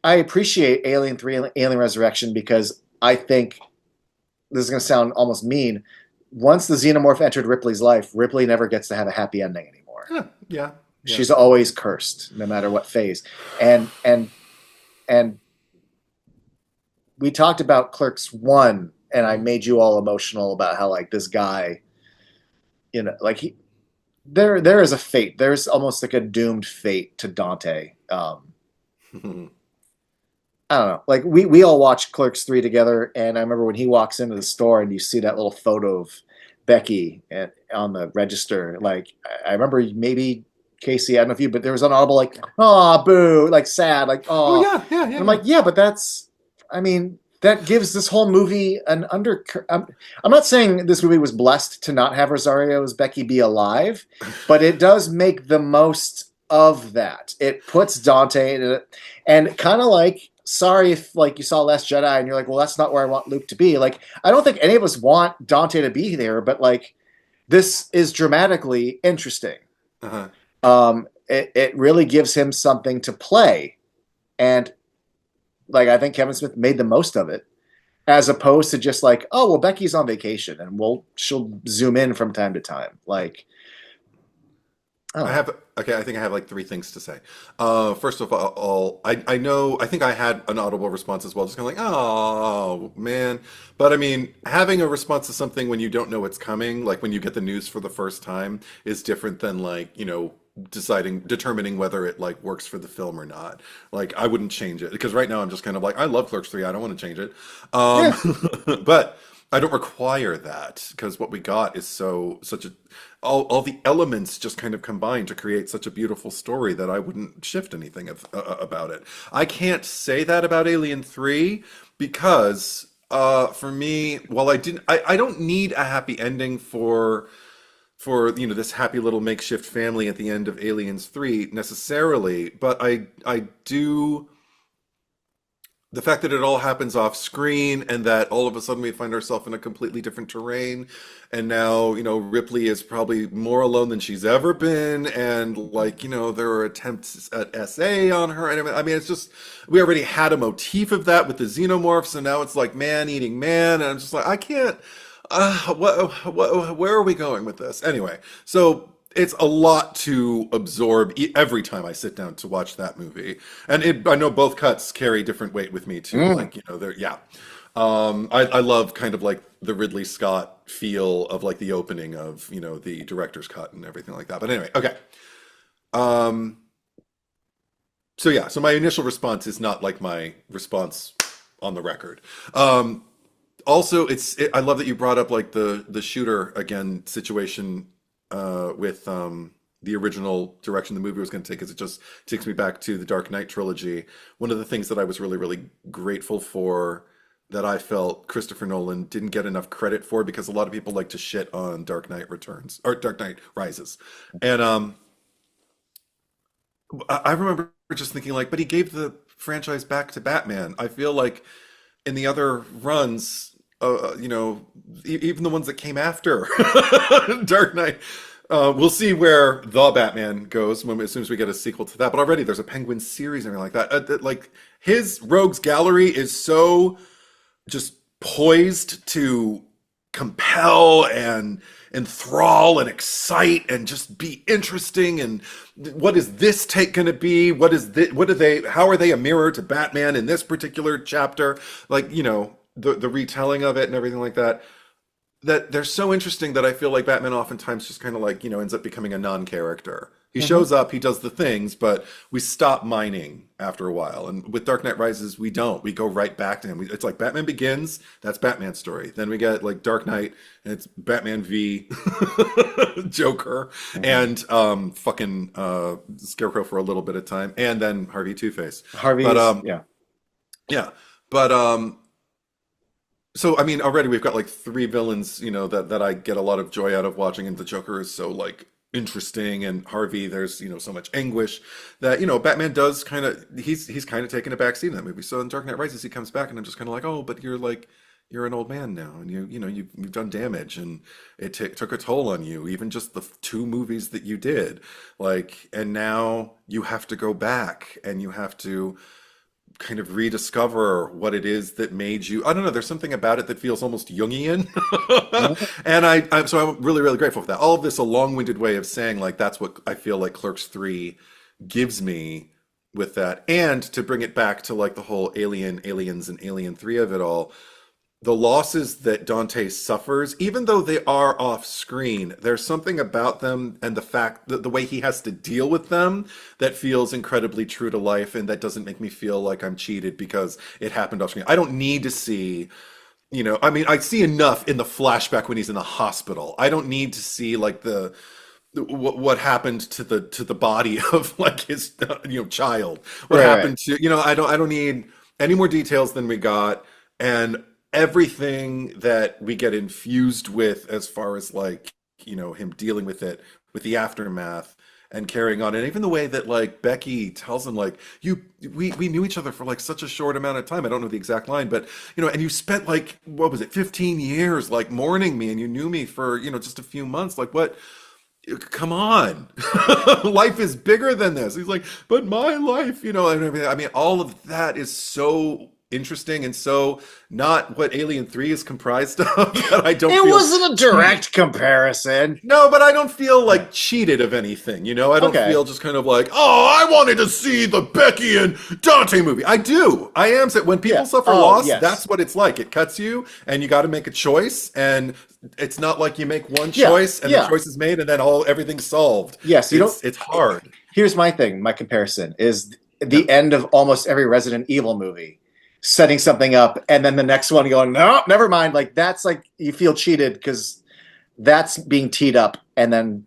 [SPEAKER 1] I appreciate Alien 3 and Alien Resurrection, because I think this is going to sound almost mean. Once the xenomorph entered Ripley's life, Ripley never gets to have a happy ending anymore.
[SPEAKER 2] Yeah. Yeah. Yeah.
[SPEAKER 1] She's always cursed, no matter what phase. And we talked about Clerks 1, and I made you all emotional about how like this guy, like there is a fate. There's almost like a doomed fate to Dante. I don't know. Like we all watched Clerks 3 together, and I remember when he walks into the store and you see that little photo of Becky on the register. Like I remember maybe Casey, I don't know if you, but there was an audible like, oh boo, like sad, like
[SPEAKER 2] Oh
[SPEAKER 1] oh.
[SPEAKER 2] yeah, yeah,
[SPEAKER 1] And
[SPEAKER 2] yeah,
[SPEAKER 1] I'm
[SPEAKER 2] yeah.
[SPEAKER 1] like, yeah, but I mean, that gives this whole movie an under. I'm not saying this movie was blessed to not have Rosario's Becky be alive, but it does make the most of that. It puts Dante in it, and kind of like, sorry if like you saw Last Jedi and you're like, well, that's not where I want Luke to be. Like, I don't think any of us want Dante to be there, but like, this is dramatically interesting.
[SPEAKER 2] Uh-huh.
[SPEAKER 1] It really gives him something to play, and like I think Kevin Smith made the most of it, as opposed to just like, oh well, Becky's on vacation and she'll zoom in from time to time. Like, I don't
[SPEAKER 2] I
[SPEAKER 1] know.
[SPEAKER 2] have okay. I think I have like three things to say. First of all, I know I think I had an audible response as well, just kind of like, oh man. But I mean, having a response to something when you don't know it's coming, like when you get the news for the first time, is different than like determining whether it like works for the film or not. Like I wouldn't change it because right now I'm just kind of like I love Clerks 3. I don't want to change it. Um,
[SPEAKER 1] Yeah,
[SPEAKER 2] but I don't require that because what we got is such a all the elements just kind of combine to create such a beautiful story that I wouldn't shift anything about it. I can't say that about Alien 3 because for me, while I don't need a happy ending for this happy little makeshift family at the end of Aliens 3 necessarily, but I do the fact that it all happens off screen and that all of a sudden we find ourselves in a completely different terrain and now Ripley is probably more alone than she's ever been and like there are attempts at SA on her and I mean it's just we already had a motif of that with the xenomorphs and now it's like man eating man and I'm just like I can't where are we going with this anyway so it's a lot to absorb every time I sit down to watch that movie. And I know both cuts carry different weight with me too.
[SPEAKER 1] mm.
[SPEAKER 2] Like, they're, yeah. I love kind of like the Ridley Scott feel of like the opening of, the director's cut and everything like that. But anyway, okay. Um, so yeah, so my initial response is not like my response on the record. Also, I love that you brought up like the shooter again situation with the original direction the movie was going to take, because it just takes me back to the Dark Knight trilogy. One of the things that I was really, really grateful for that I felt Christopher Nolan didn't get enough credit for, because a lot of people like to shit on Dark Knight Returns or Dark Knight Rises, and I remember just thinking like, but he gave the franchise back to Batman. I feel like in the other runs, you know, even the ones that came after Dark Knight, we'll see where the Batman goes as soon as we get a sequel to that. But already there's a Penguin series and everything like that. Like his Rogues Gallery is so just poised to compel and enthrall and excite and just be interesting. And what is this take going to be? What is this, what are they, how are they a mirror to Batman in this particular chapter? Like, you know, the retelling of it and everything like that, that they're so interesting that I feel like Batman oftentimes just kind of like, you know, ends up becoming a non-character. He shows up, he does the things, but we stop mining after a while. And with Dark Knight Rises, we don't. We go right back to him. It's like Batman Begins, that's Batman's story. Then we get like Dark Knight, and it's Batman v Joker, and fucking Scarecrow for a little bit of time, and then Harvey Two-Face.
[SPEAKER 1] Harvey's,
[SPEAKER 2] But
[SPEAKER 1] yeah.
[SPEAKER 2] yeah, but so I mean, already we've got like three villains, you know, that I get a lot of joy out of watching, and the Joker is so like interesting, and Harvey, there's, you know, so much anguish that, you know, Batman does kind of, he's kind of taken a back seat in that movie. So in Dark Knight Rises, he comes back, and I'm just kind of like, oh, but you're like, you're an old man now, and you know, you've done damage, and it took a toll on you, even just the two movies that you did, like, and now you have to go back, and you have to kind of rediscover what it is that made you. I don't know. There's something about it that feels almost Jungian, and so I'm really, really grateful for that. All of this a long-winded way of saying like that's what I feel like Clerks III gives me with that, and to bring it back to like the whole aliens, and Alien 3 of it all. The losses that Dante suffers, even though they are off screen, there's something about them and the fact that the way he has to deal with them that feels incredibly true to life, and that doesn't make me feel like I'm cheated because it happened off screen. I don't need to see, you know, I mean, I see enough in the flashback when he's in the hospital. I don't need to see like what happened to the body of like his you know, child. What
[SPEAKER 1] Right,
[SPEAKER 2] happened to, you know, I don't need any more details than we got. And everything that we get infused with as far as like, you know, him dealing with it, with the aftermath and carrying on, and even the way that like Becky tells him like, we knew each other for like such a short amount of time. I don't know the exact line, but you know, and you spent like, what was it, 15 years like mourning me, and you knew me for, you know, just a few months. Like, what, come on. Life is bigger than this. He's like, but my life, you know, and everything. I mean, all of that is so interesting and so not what Alien 3 is comprised of. That I don't
[SPEAKER 1] It
[SPEAKER 2] feel
[SPEAKER 1] wasn't a direct comparison.
[SPEAKER 2] no, but I don't feel like cheated of anything, you know? I don't
[SPEAKER 1] Okay.
[SPEAKER 2] feel just kind of like, oh, I wanted to see the Becky and Dante movie. I do. I am. When people
[SPEAKER 1] Yeah.
[SPEAKER 2] suffer
[SPEAKER 1] Oh,
[SPEAKER 2] loss,
[SPEAKER 1] yes.
[SPEAKER 2] that's what it's like. It cuts you, and you got to make a choice, and it's not like you make one
[SPEAKER 1] Yeah.
[SPEAKER 2] choice and
[SPEAKER 1] Yeah.
[SPEAKER 2] the choice is made and then everything's solved.
[SPEAKER 1] Yes, you don't.
[SPEAKER 2] It's hard.
[SPEAKER 1] Here's my thing. My comparison is the end of almost every Resident Evil movie, setting something up, and then the next one going, no, never mind. Like that's like you feel cheated because that's being teed up, and then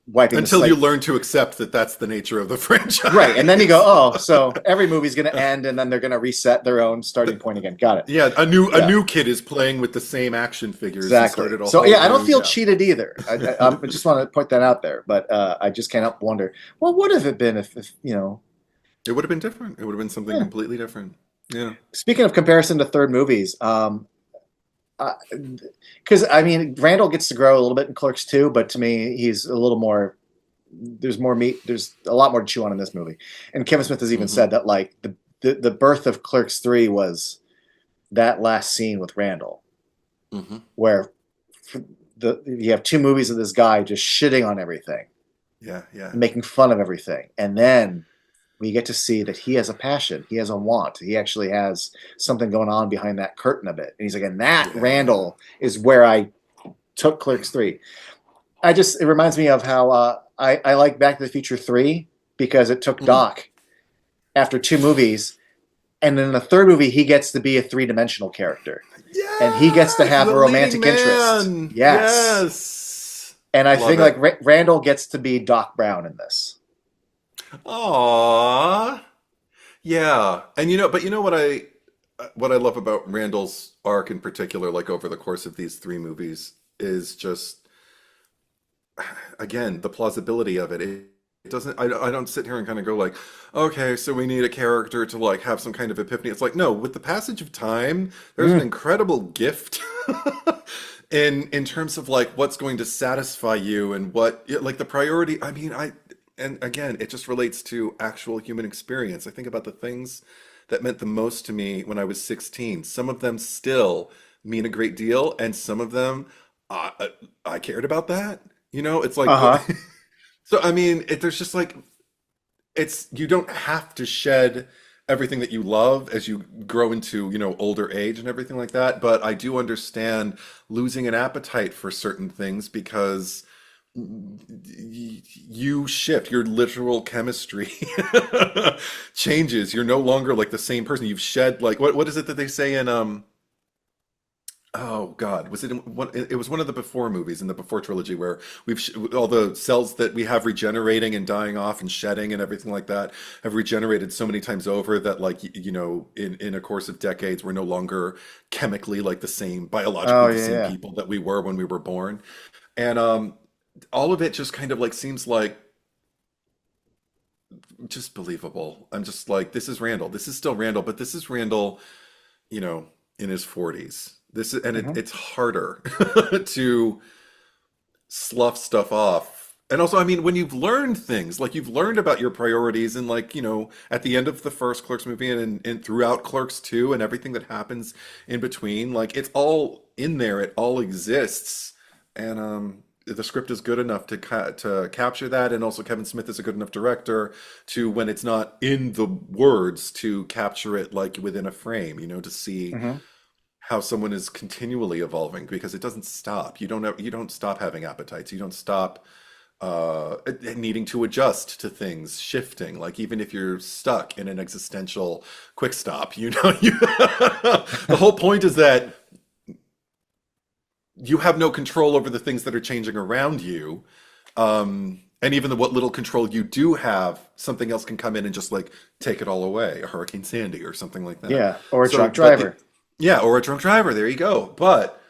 [SPEAKER 1] wiping
[SPEAKER 2] Until
[SPEAKER 1] the
[SPEAKER 2] you
[SPEAKER 1] slate.
[SPEAKER 2] learn to accept that that's the nature of the franchise.
[SPEAKER 1] Right, and then you go, oh, so every movie's going to end, and then they're going to reset their own starting point again. Got it.
[SPEAKER 2] Yeah, a new
[SPEAKER 1] Yeah.
[SPEAKER 2] kid is playing with the same action figures. And
[SPEAKER 1] Exactly.
[SPEAKER 2] started a
[SPEAKER 1] So
[SPEAKER 2] whole
[SPEAKER 1] yeah, I don't
[SPEAKER 2] new-
[SPEAKER 1] feel
[SPEAKER 2] yeah.
[SPEAKER 1] cheated either. I just want to point that out there, but I just can't help but wonder, well, what have it been if you know?
[SPEAKER 2] It would have been different. It would have been something
[SPEAKER 1] Yeah.
[SPEAKER 2] completely different. Yeah.
[SPEAKER 1] Speaking of comparison to third movies, because I mean, Randall gets to grow a little bit in Clerks too, but to me, he's a little more. There's more meat. There's a lot more to chew on in this movie, and Kevin Smith has even said that like the birth of Clerks 3 was that last scene with Randall, where you have two movies of this guy just shitting on everything,
[SPEAKER 2] Yeah, yeah.
[SPEAKER 1] making fun of everything, and then we get to see that he has a passion, he has a want, he actually has something going on behind that curtain a bit, and he's like, and that Randall is where I took Clerks 3. It reminds me of how I like Back to the Future 3 because it took Doc after two movies, and in the third movie he gets to be a three-dimensional character.
[SPEAKER 2] Yeah,
[SPEAKER 1] And he gets to have a
[SPEAKER 2] the
[SPEAKER 1] romantic
[SPEAKER 2] leading
[SPEAKER 1] interest.
[SPEAKER 2] man.
[SPEAKER 1] Yes.
[SPEAKER 2] Yes.
[SPEAKER 1] And I
[SPEAKER 2] Love
[SPEAKER 1] think
[SPEAKER 2] it.
[SPEAKER 1] like Randall gets to be Doc Brown in this.
[SPEAKER 2] Aww. Yeah. And but you know what I love about Randall's arc in particular, like over the course of these three movies, is just again the plausibility of it. It doesn't. I don't sit here and kind of go like, okay, so we need a character to like have some kind of epiphany. It's like, no, with the passage of time, there's an
[SPEAKER 1] Mm.
[SPEAKER 2] incredible gift in terms of like what's going to satisfy you and what like the priority. I mean, and again, it just relates to actual human experience. I think about the things that meant the most to me when I was 16. Some of them still mean a great deal, and some of them I cared about that. You know, it's like
[SPEAKER 1] Uh-huh.
[SPEAKER 2] so I mean, there's just like it's you don't have to shed everything that you love as you grow into, older age and everything like that. But I do understand losing an appetite for certain things because you shift, your literal chemistry changes. You're no longer like the same person. You've shed like what is it that they say in oh God, was it in one? It was one of the before movies in the before trilogy where all the cells that we have regenerating and dying off and shedding and everything like that have regenerated so many times over that like in a course of decades we're no longer chemically like the same, biologically
[SPEAKER 1] Oh
[SPEAKER 2] the
[SPEAKER 1] yeah,
[SPEAKER 2] same
[SPEAKER 1] yeah.
[SPEAKER 2] people that we were when we were born, and all of it just kind of like seems like just believable. I'm just like, this is Randall. This is still Randall, but this is Randall, you know, in his 40s. This is, and
[SPEAKER 1] Hmm.
[SPEAKER 2] it's harder to slough stuff off. And also, I mean, when you've learned things, like you've learned about your priorities, and like, at the end of the first Clerks movie and throughout Clerks 2 and everything that happens in between, like it's all in there, it all exists. And the script is good enough to capture that, and also Kevin Smith is a good enough director to, when it's not in the words, to capture it like within a frame, to see
[SPEAKER 1] Hmm.
[SPEAKER 2] how someone is continually evolving because it doesn't stop. You don't stop having appetites. You don't stop needing to adjust to things, shifting. Like even if you're stuck in an existential quick stop, the whole point is that you have no control over the things that are changing around you. And even what little control you do have, something else can come in and just like take it all away, a Hurricane Sandy or something like that.
[SPEAKER 1] Yeah, or a
[SPEAKER 2] So,
[SPEAKER 1] drunk
[SPEAKER 2] but the
[SPEAKER 1] driver.
[SPEAKER 2] yeah, or a drunk driver, there you go. But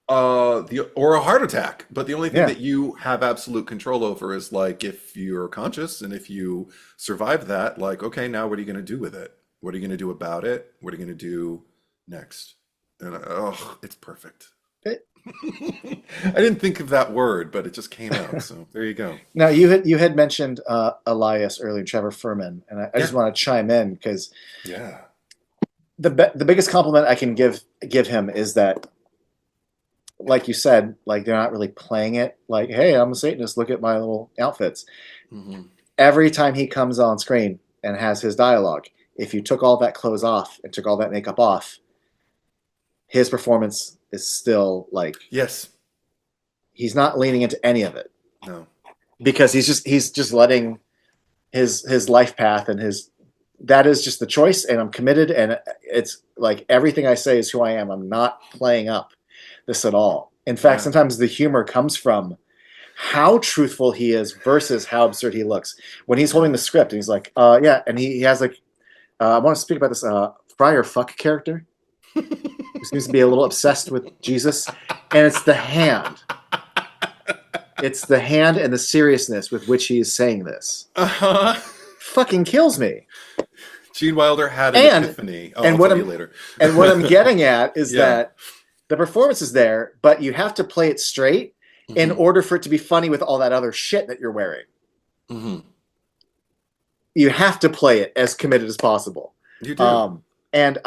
[SPEAKER 2] the or a heart attack. But the only thing
[SPEAKER 1] Yeah.
[SPEAKER 2] that you have absolute control over is like if you're conscious and if you survive that, like, okay, now what are you going to do with it? What are you going to do about it? What are you going to do next? And oh, it's perfect.
[SPEAKER 1] It-
[SPEAKER 2] I didn't think of that word, but it just came out. So there you go.
[SPEAKER 1] Now you had mentioned Elias earlier, Trevor Furman, and I just
[SPEAKER 2] Yeah.
[SPEAKER 1] want to chime in because
[SPEAKER 2] Yeah.
[SPEAKER 1] the biggest compliment I can give him is that, like you said, like they're not really playing it like, hey, I'm a Satanist, look at my little outfits.
[SPEAKER 2] Hmm.
[SPEAKER 1] Every time he comes on screen and has his dialogue, if you took all that clothes off and took all that makeup off, his performance is still like
[SPEAKER 2] Yes.
[SPEAKER 1] he's not leaning into any of it
[SPEAKER 2] No.
[SPEAKER 1] because he's just letting his life path and his that is just the choice, and I'm committed, and it's like everything I say is who I am. I'm not playing up this at all. In fact,
[SPEAKER 2] Yeah.
[SPEAKER 1] sometimes the humor comes from how truthful he is versus how absurd he looks. When he's
[SPEAKER 2] Yeah.
[SPEAKER 1] holding the script and he's like, yeah, and he has like, I want to speak about this friar fuck character who seems to be a little obsessed with Jesus, and it's the hand. It's the hand and the seriousness with which he is saying this.
[SPEAKER 2] Uh-huh.
[SPEAKER 1] Fucking kills me.
[SPEAKER 2] Gene Wilder had an
[SPEAKER 1] And
[SPEAKER 2] epiphany. Oh,
[SPEAKER 1] and
[SPEAKER 2] I'll
[SPEAKER 1] what
[SPEAKER 2] tell you
[SPEAKER 1] I'm
[SPEAKER 2] later.
[SPEAKER 1] and what I'm getting at is
[SPEAKER 2] Yeah.
[SPEAKER 1] that the performance is there, but you have to play it straight in
[SPEAKER 2] Hmm.
[SPEAKER 1] order for it to be funny with all that other shit that you're wearing.
[SPEAKER 2] Hmm.
[SPEAKER 1] You have to play it as committed as possible.
[SPEAKER 2] You do.
[SPEAKER 1] Um, and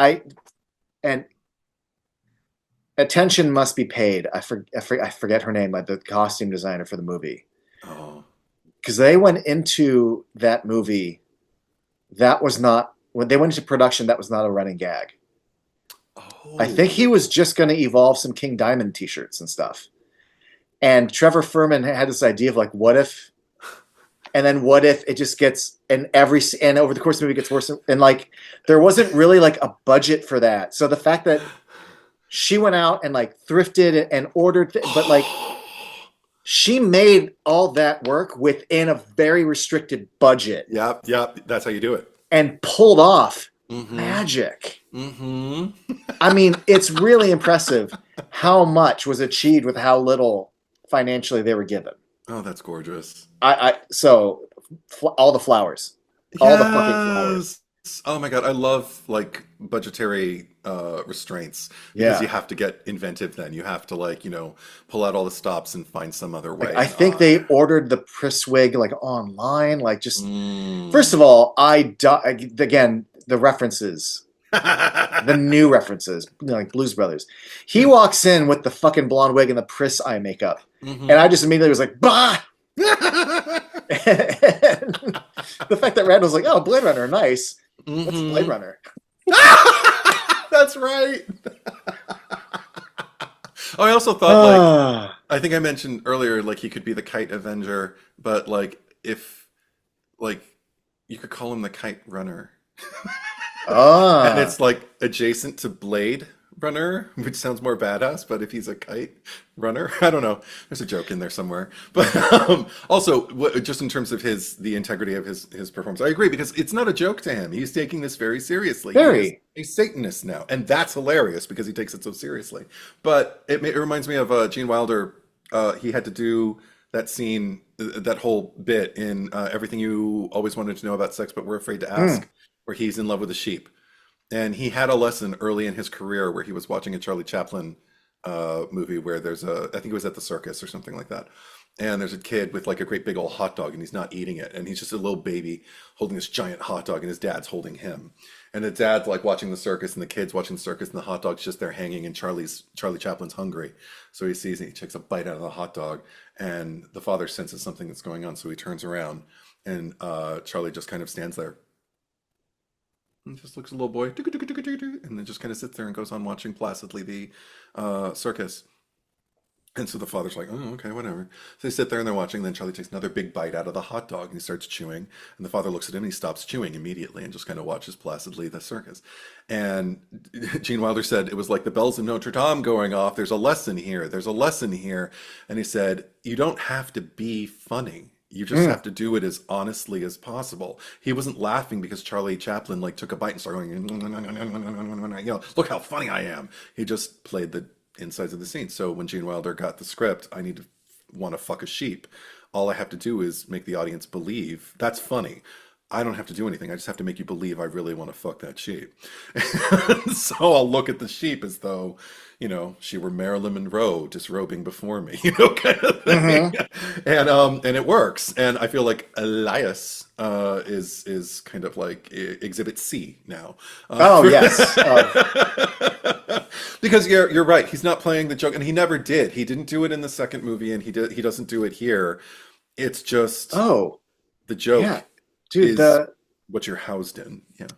[SPEAKER 1] attention must be paid. I forget her name, like the costume designer for the movie,
[SPEAKER 2] Oh.
[SPEAKER 1] because they went into that movie. That was not when they went into production. That was not a running gag. I think he
[SPEAKER 2] Oh.
[SPEAKER 1] was just going to evolve some King Diamond T-shirts and stuff. And Trevor Furman had this idea of like, what if, and then what if it just gets, and over the course of the movie it gets worse, and like there wasn't really like a budget for that. So the fact that she went out and like thrifted and ordered, but like she made all that work within a very restricted budget
[SPEAKER 2] Yep, yep. That's how you do it.
[SPEAKER 1] and pulled off
[SPEAKER 2] Mm-hmm.
[SPEAKER 1] magic.
[SPEAKER 2] Mm-hmm.
[SPEAKER 1] I mean, it's really impressive how much was achieved with how little financially they were given.
[SPEAKER 2] Oh, that's gorgeous.
[SPEAKER 1] So all the flowers, all the fucking flowers.
[SPEAKER 2] Yes. Oh my God, I love like budgetary restraints because you
[SPEAKER 1] Yeah.
[SPEAKER 2] have to get inventive then. You have to like, pull out all the stops and find some other
[SPEAKER 1] Like
[SPEAKER 2] way.
[SPEAKER 1] I
[SPEAKER 2] And
[SPEAKER 1] think they ordered the Priswig like online. Like just first
[SPEAKER 2] mm.
[SPEAKER 1] of all, again the references, the new references, like Blues Brothers. He
[SPEAKER 2] Yeah.
[SPEAKER 1] walks in with the fucking blonde wig and the Pris eye makeup, and
[SPEAKER 2] Hmm.
[SPEAKER 1] I just immediately was like, bah. And the fact that Randall's like, oh, Blade Runner, nice. What's Blade
[SPEAKER 2] Hmm.
[SPEAKER 1] Runner?
[SPEAKER 2] That's right. Oh, I also thought like
[SPEAKER 1] Ah,
[SPEAKER 2] I think I mentioned earlier like he could be the Kite Avenger, but like if like you could call him the Kite Runner. And
[SPEAKER 1] ah.
[SPEAKER 2] it's like adjacent to Blade Runner, which sounds more badass, but if he's a kite runner, I don't know. There's a joke in there somewhere. But also, just in terms of the integrity of his performance, I agree because it's not a joke to him. He's taking this very seriously. He is
[SPEAKER 1] Very.
[SPEAKER 2] a Satanist now, and that's hilarious because he takes it so seriously. But it reminds me of Gene Wilder. He had to do that scene, that whole bit in Everything You Always Wanted to Know About Sex But Were Afraid to
[SPEAKER 1] Mm.
[SPEAKER 2] Ask, where he's in love with a sheep. And he had a lesson early in his career where he was watching a Charlie Chaplin movie where I think it was at the circus or something like that. And there's a kid with like a great big old hot dog and he's not eating it. And he's just a little baby holding this giant hot dog and his dad's holding him. And the dad's like watching the circus and the kid's watching the circus and the hot dog's just there hanging and Charlie Chaplin's hungry. So he sees it, he takes a bite out of the hot dog and the father senses something that's going on. So he turns around and Charlie just kind of stands there and just looks at the little boy, and then just kind of sits there and goes on watching placidly the circus. And so the father's like, oh, okay, whatever. So they sit there and they're watching. Then Charlie takes another big bite out of the hot dog and he starts chewing. And the father looks at him and he stops chewing immediately and just kind of watches placidly the circus. And Gene Wilder said it was like the bells of Notre Dame going off. There's a lesson here. There's a lesson here. And he said, you don't have to be funny. You just
[SPEAKER 1] Mm.
[SPEAKER 2] have to do it as honestly as possible. He wasn't laughing because Charlie Chaplin like took a bite and started going, look how funny I am. He just played the insides of the scene. So when Gene Wilder got the script, I need to want to fuck a sheep. All I have to do is make the audience believe that's funny. I don't have to do anything. I just have to make you believe I really want to fuck that sheep. So I'll look at the sheep as though, she were Marilyn Monroe disrobing before me, kind of thing.
[SPEAKER 1] Hmm.
[SPEAKER 2] And it works. And I feel like Elias is kind of like Exhibit C now.
[SPEAKER 1] Oh yes.
[SPEAKER 2] Because you're right. He's not playing the joke, and he never did. He didn't do it in the second movie, and he doesn't do it here. It's just
[SPEAKER 1] Oh
[SPEAKER 2] the joke
[SPEAKER 1] yeah, dude.
[SPEAKER 2] is
[SPEAKER 1] The
[SPEAKER 2] what you're housed in. Yeah.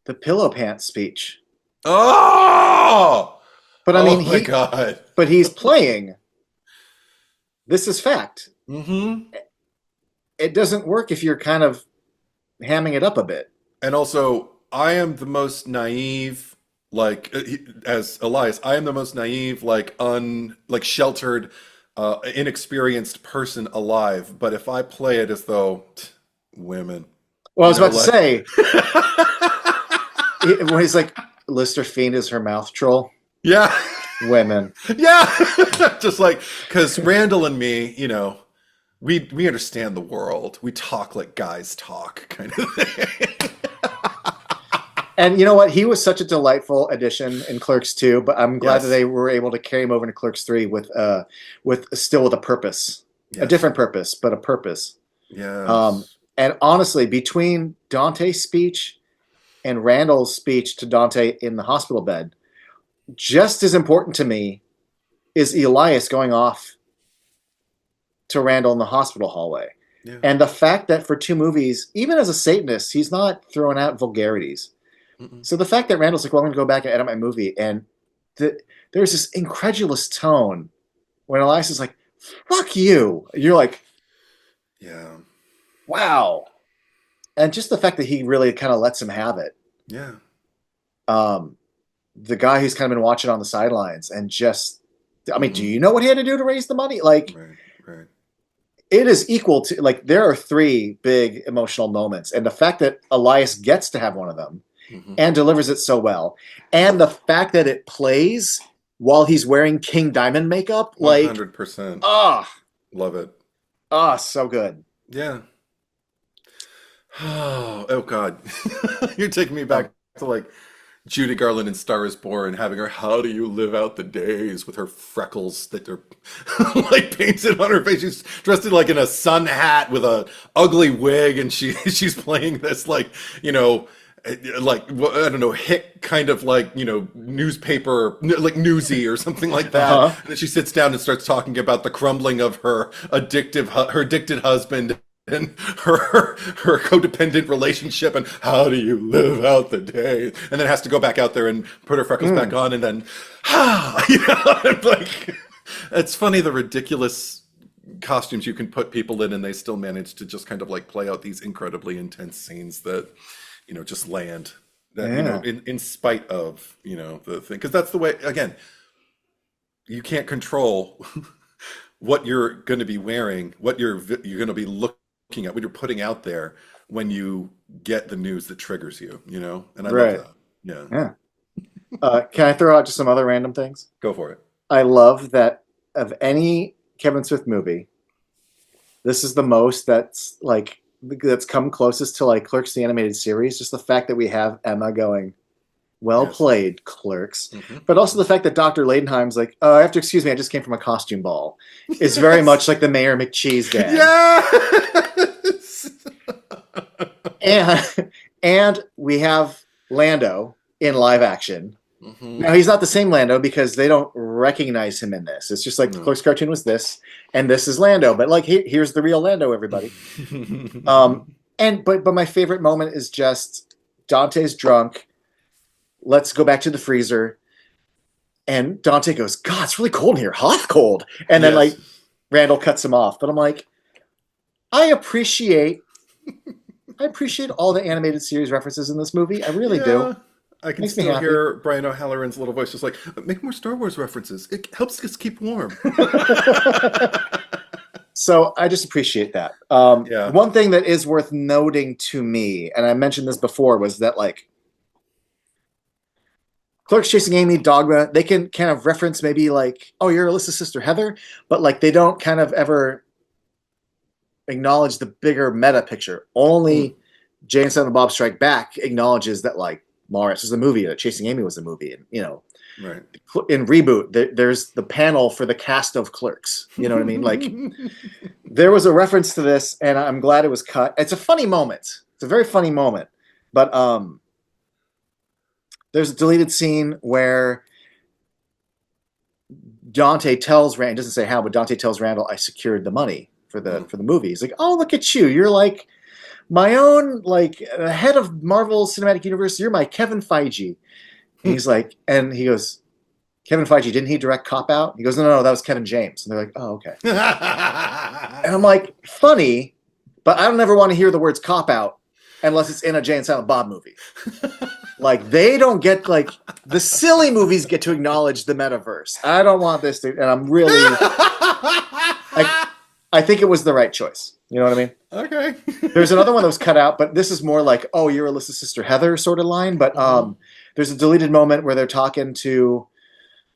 [SPEAKER 1] the pillow pants speech.
[SPEAKER 2] Oh!
[SPEAKER 1] But I mean,
[SPEAKER 2] Oh my God.
[SPEAKER 1] he's playing. This is fact.
[SPEAKER 2] Hmm.
[SPEAKER 1] It doesn't work if you're kind of hamming it up a bit.
[SPEAKER 2] And also, I am the most naive, like as Elias, I am the most naive, like sheltered, inexperienced person alive. But if I play it as though women,
[SPEAKER 1] Well, I was about to
[SPEAKER 2] like
[SPEAKER 1] say when he's like, Lister Fiend is her mouth troll.
[SPEAKER 2] yeah,
[SPEAKER 1] Women.
[SPEAKER 2] yeah, just like because Randall and me, we understand the world. We talk like guys talk, kind of thing.
[SPEAKER 1] And you know what? He was such a delightful addition in Clerks 2, but I'm glad that
[SPEAKER 2] Yes,
[SPEAKER 1] they were able to carry him over into Clerks 3 with still with a purpose. A
[SPEAKER 2] yes,
[SPEAKER 1] different purpose, but a purpose. Um,
[SPEAKER 2] yes.
[SPEAKER 1] and honestly, between Dante's speech and Randall's speech to Dante in the hospital bed, just as important to me is Elias going off to Randall in the hospital hallway.
[SPEAKER 2] Yeah.
[SPEAKER 1] And the fact that for 2 movies, even as a Satanist, he's not throwing out vulgarities.
[SPEAKER 2] Mm-mm.
[SPEAKER 1] So the fact that Randall's like, well, I'm going to go back and edit my movie, and there's this incredulous tone when Elias is like, fuck you. You're like,
[SPEAKER 2] Yeah.
[SPEAKER 1] wow. And just the fact that he really kind of lets him have it.
[SPEAKER 2] Yeah.
[SPEAKER 1] Um, the guy who's kind of been watching on the sidelines and just, I mean, do
[SPEAKER 2] Hmm.
[SPEAKER 1] you know what he had to do to raise the money? Like,
[SPEAKER 2] Right. Right.
[SPEAKER 1] it is equal to, like, there are 3 big emotional moments. And the fact that Elias gets to have one of them
[SPEAKER 2] Hmm.
[SPEAKER 1] and delivers it so well, and the fact that it plays while he's wearing King Diamond makeup, like,
[SPEAKER 2] 100%.
[SPEAKER 1] ah,
[SPEAKER 2] Love it.
[SPEAKER 1] so good.
[SPEAKER 2] Yeah. Oh God. You're taking me back
[SPEAKER 1] Um,
[SPEAKER 2] to like Judy Garland in Star is Born, having her "How do you live out the days" with her freckles that are like painted on her face. She's dressed in like in a sun hat with a ugly wig, and she's playing this like you know like I don't know hick kind of like newspaper like newsy or something like that.
[SPEAKER 1] uh-huh.
[SPEAKER 2] And then she sits down and starts talking about the crumbling of her addicted husband and her codependent relationship and how do you live out the day, and then has to go back out there and put her freckles back
[SPEAKER 1] Mm.
[SPEAKER 2] on, and then and, like it's funny the ridiculous costumes you can put people in, and they still manage to just kind of like play out these incredibly intense scenes that just land that
[SPEAKER 1] Yeah.
[SPEAKER 2] in spite of the thing, because that's the way, again, you can't control what you're going to be wearing, what you're going to be looking at, what you're putting out there when you get the news that triggers you, and I love
[SPEAKER 1] Right.
[SPEAKER 2] that. Yeah,
[SPEAKER 1] Yeah. Can I throw out just some other random things?
[SPEAKER 2] go for it.
[SPEAKER 1] I love that of any Kevin Smith movie, this is the most that's come closest to like Clerks the animated series. Just the fact that we have Emma going, "Well
[SPEAKER 2] Yes.
[SPEAKER 1] played, Clerks,"
[SPEAKER 2] Hmm.
[SPEAKER 1] but also the fact that Dr. Leidenheim's like, "Oh, I have to excuse me, I just came from a costume ball," is very
[SPEAKER 2] Yes.
[SPEAKER 1] much like the Mayor McCheese gag.
[SPEAKER 2] Yes.
[SPEAKER 1] And and we have Lando in live action.
[SPEAKER 2] Hmm.
[SPEAKER 1] Now he's not the same Lando because they don't recognize him in this. It's just like the
[SPEAKER 2] No.
[SPEAKER 1] Clerks cartoon was this, and this is Lando. But like, here's the real Lando, everybody. Um, and but my favorite moment is just Dante's drunk. Let's go back to the freezer, and Dante goes, "God, it's really cold in here, hot cold." And then
[SPEAKER 2] Yes.
[SPEAKER 1] like Randall cuts him off. But I'm like, I appreciate all the animated series references in this movie. I really do.
[SPEAKER 2] Yeah, I can
[SPEAKER 1] Makes me
[SPEAKER 2] still
[SPEAKER 1] happy.
[SPEAKER 2] hear Brian O'Halloran's little voice just like, make more Star Wars references. It helps us keep warm.
[SPEAKER 1] So I just appreciate that.
[SPEAKER 2] Yeah.
[SPEAKER 1] One thing that is worth noting to me, and I mentioned this before, was that like Clerks Chasing Amy, Dogma, they can kind of reference maybe like, oh, you're Alyssa's sister Heather, but like they don't kind of ever acknowledge the bigger meta picture.
[SPEAKER 2] Mm,
[SPEAKER 1] Only Jay and Silent Bob Strike Back acknowledges that like Lawrence is a movie, that Chasing Amy was a movie, and
[SPEAKER 2] right.
[SPEAKER 1] in Reboot, there's the panel for the cast of Clerks. You know what I mean? Like there was a reference to this, and I'm glad it was cut. It's a funny moment. It's a very funny moment, but there's a deleted scene where Dante tells Rand, doesn't say how, but Dante tells Randall, "I secured the money for
[SPEAKER 2] Mm.
[SPEAKER 1] the movie." He's like, "Oh, look at you! You're like my own like head of Marvel Cinematic Universe. You're my Kevin Feige." And he's like, and he goes, "Kevin Feige, didn't he direct Cop Out?" He goes, "No, no, no, that was Kevin James." And they're like, "Oh, okay." And I'm like, funny, but I don't ever want to hear the words "Cop Out" unless it's in a Jay and Silent Bob movie. Like they don't get like the silly movies get to acknowledge the metaverse. I don't want this to, and I'm really, I think it was the right choice. You know what I mean?
[SPEAKER 2] Okay.
[SPEAKER 1] There's another one that was cut out, but this is more like, "Oh, you're Alyssa's sister Heather" sort of line. But
[SPEAKER 2] Hmm.
[SPEAKER 1] there's a deleted moment where they're talking to,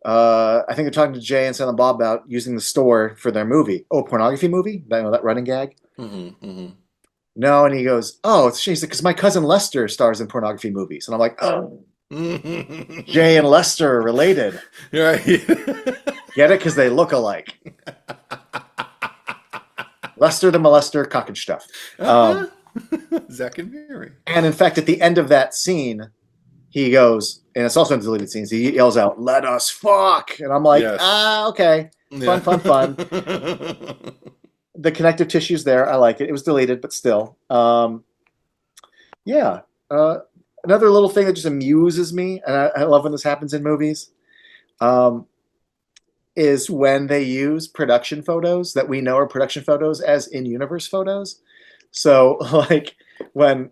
[SPEAKER 1] I think they're talking to Jay and Silent Bob about using the store for their movie. Oh, pornography movie? That running gag?
[SPEAKER 2] Hmm. Hmm.
[SPEAKER 1] No, and he goes, "Oh, it's she's because my cousin Lester stars in pornography movies," and I'm like, "Oh, Jay and Lester are related.
[SPEAKER 2] Right.
[SPEAKER 1] Get it? Because they look alike. Lester the molester, cock and stuff."
[SPEAKER 2] Uh-huh. Zach and Mary.
[SPEAKER 1] And in fact, at the end of that scene, he goes, and it's also in deleted scenes. He yells out, "Let us fuck!" And I'm like,
[SPEAKER 2] Yes.
[SPEAKER 1] okay,
[SPEAKER 2] Yeah.
[SPEAKER 1] fun. The connective tissue's there. I like it. It was deleted, but still, yeah. Another little thing that just amuses me, and I love when this happens in movies, um, is when they use production photos that we know are production photos as in-universe photos. So, like when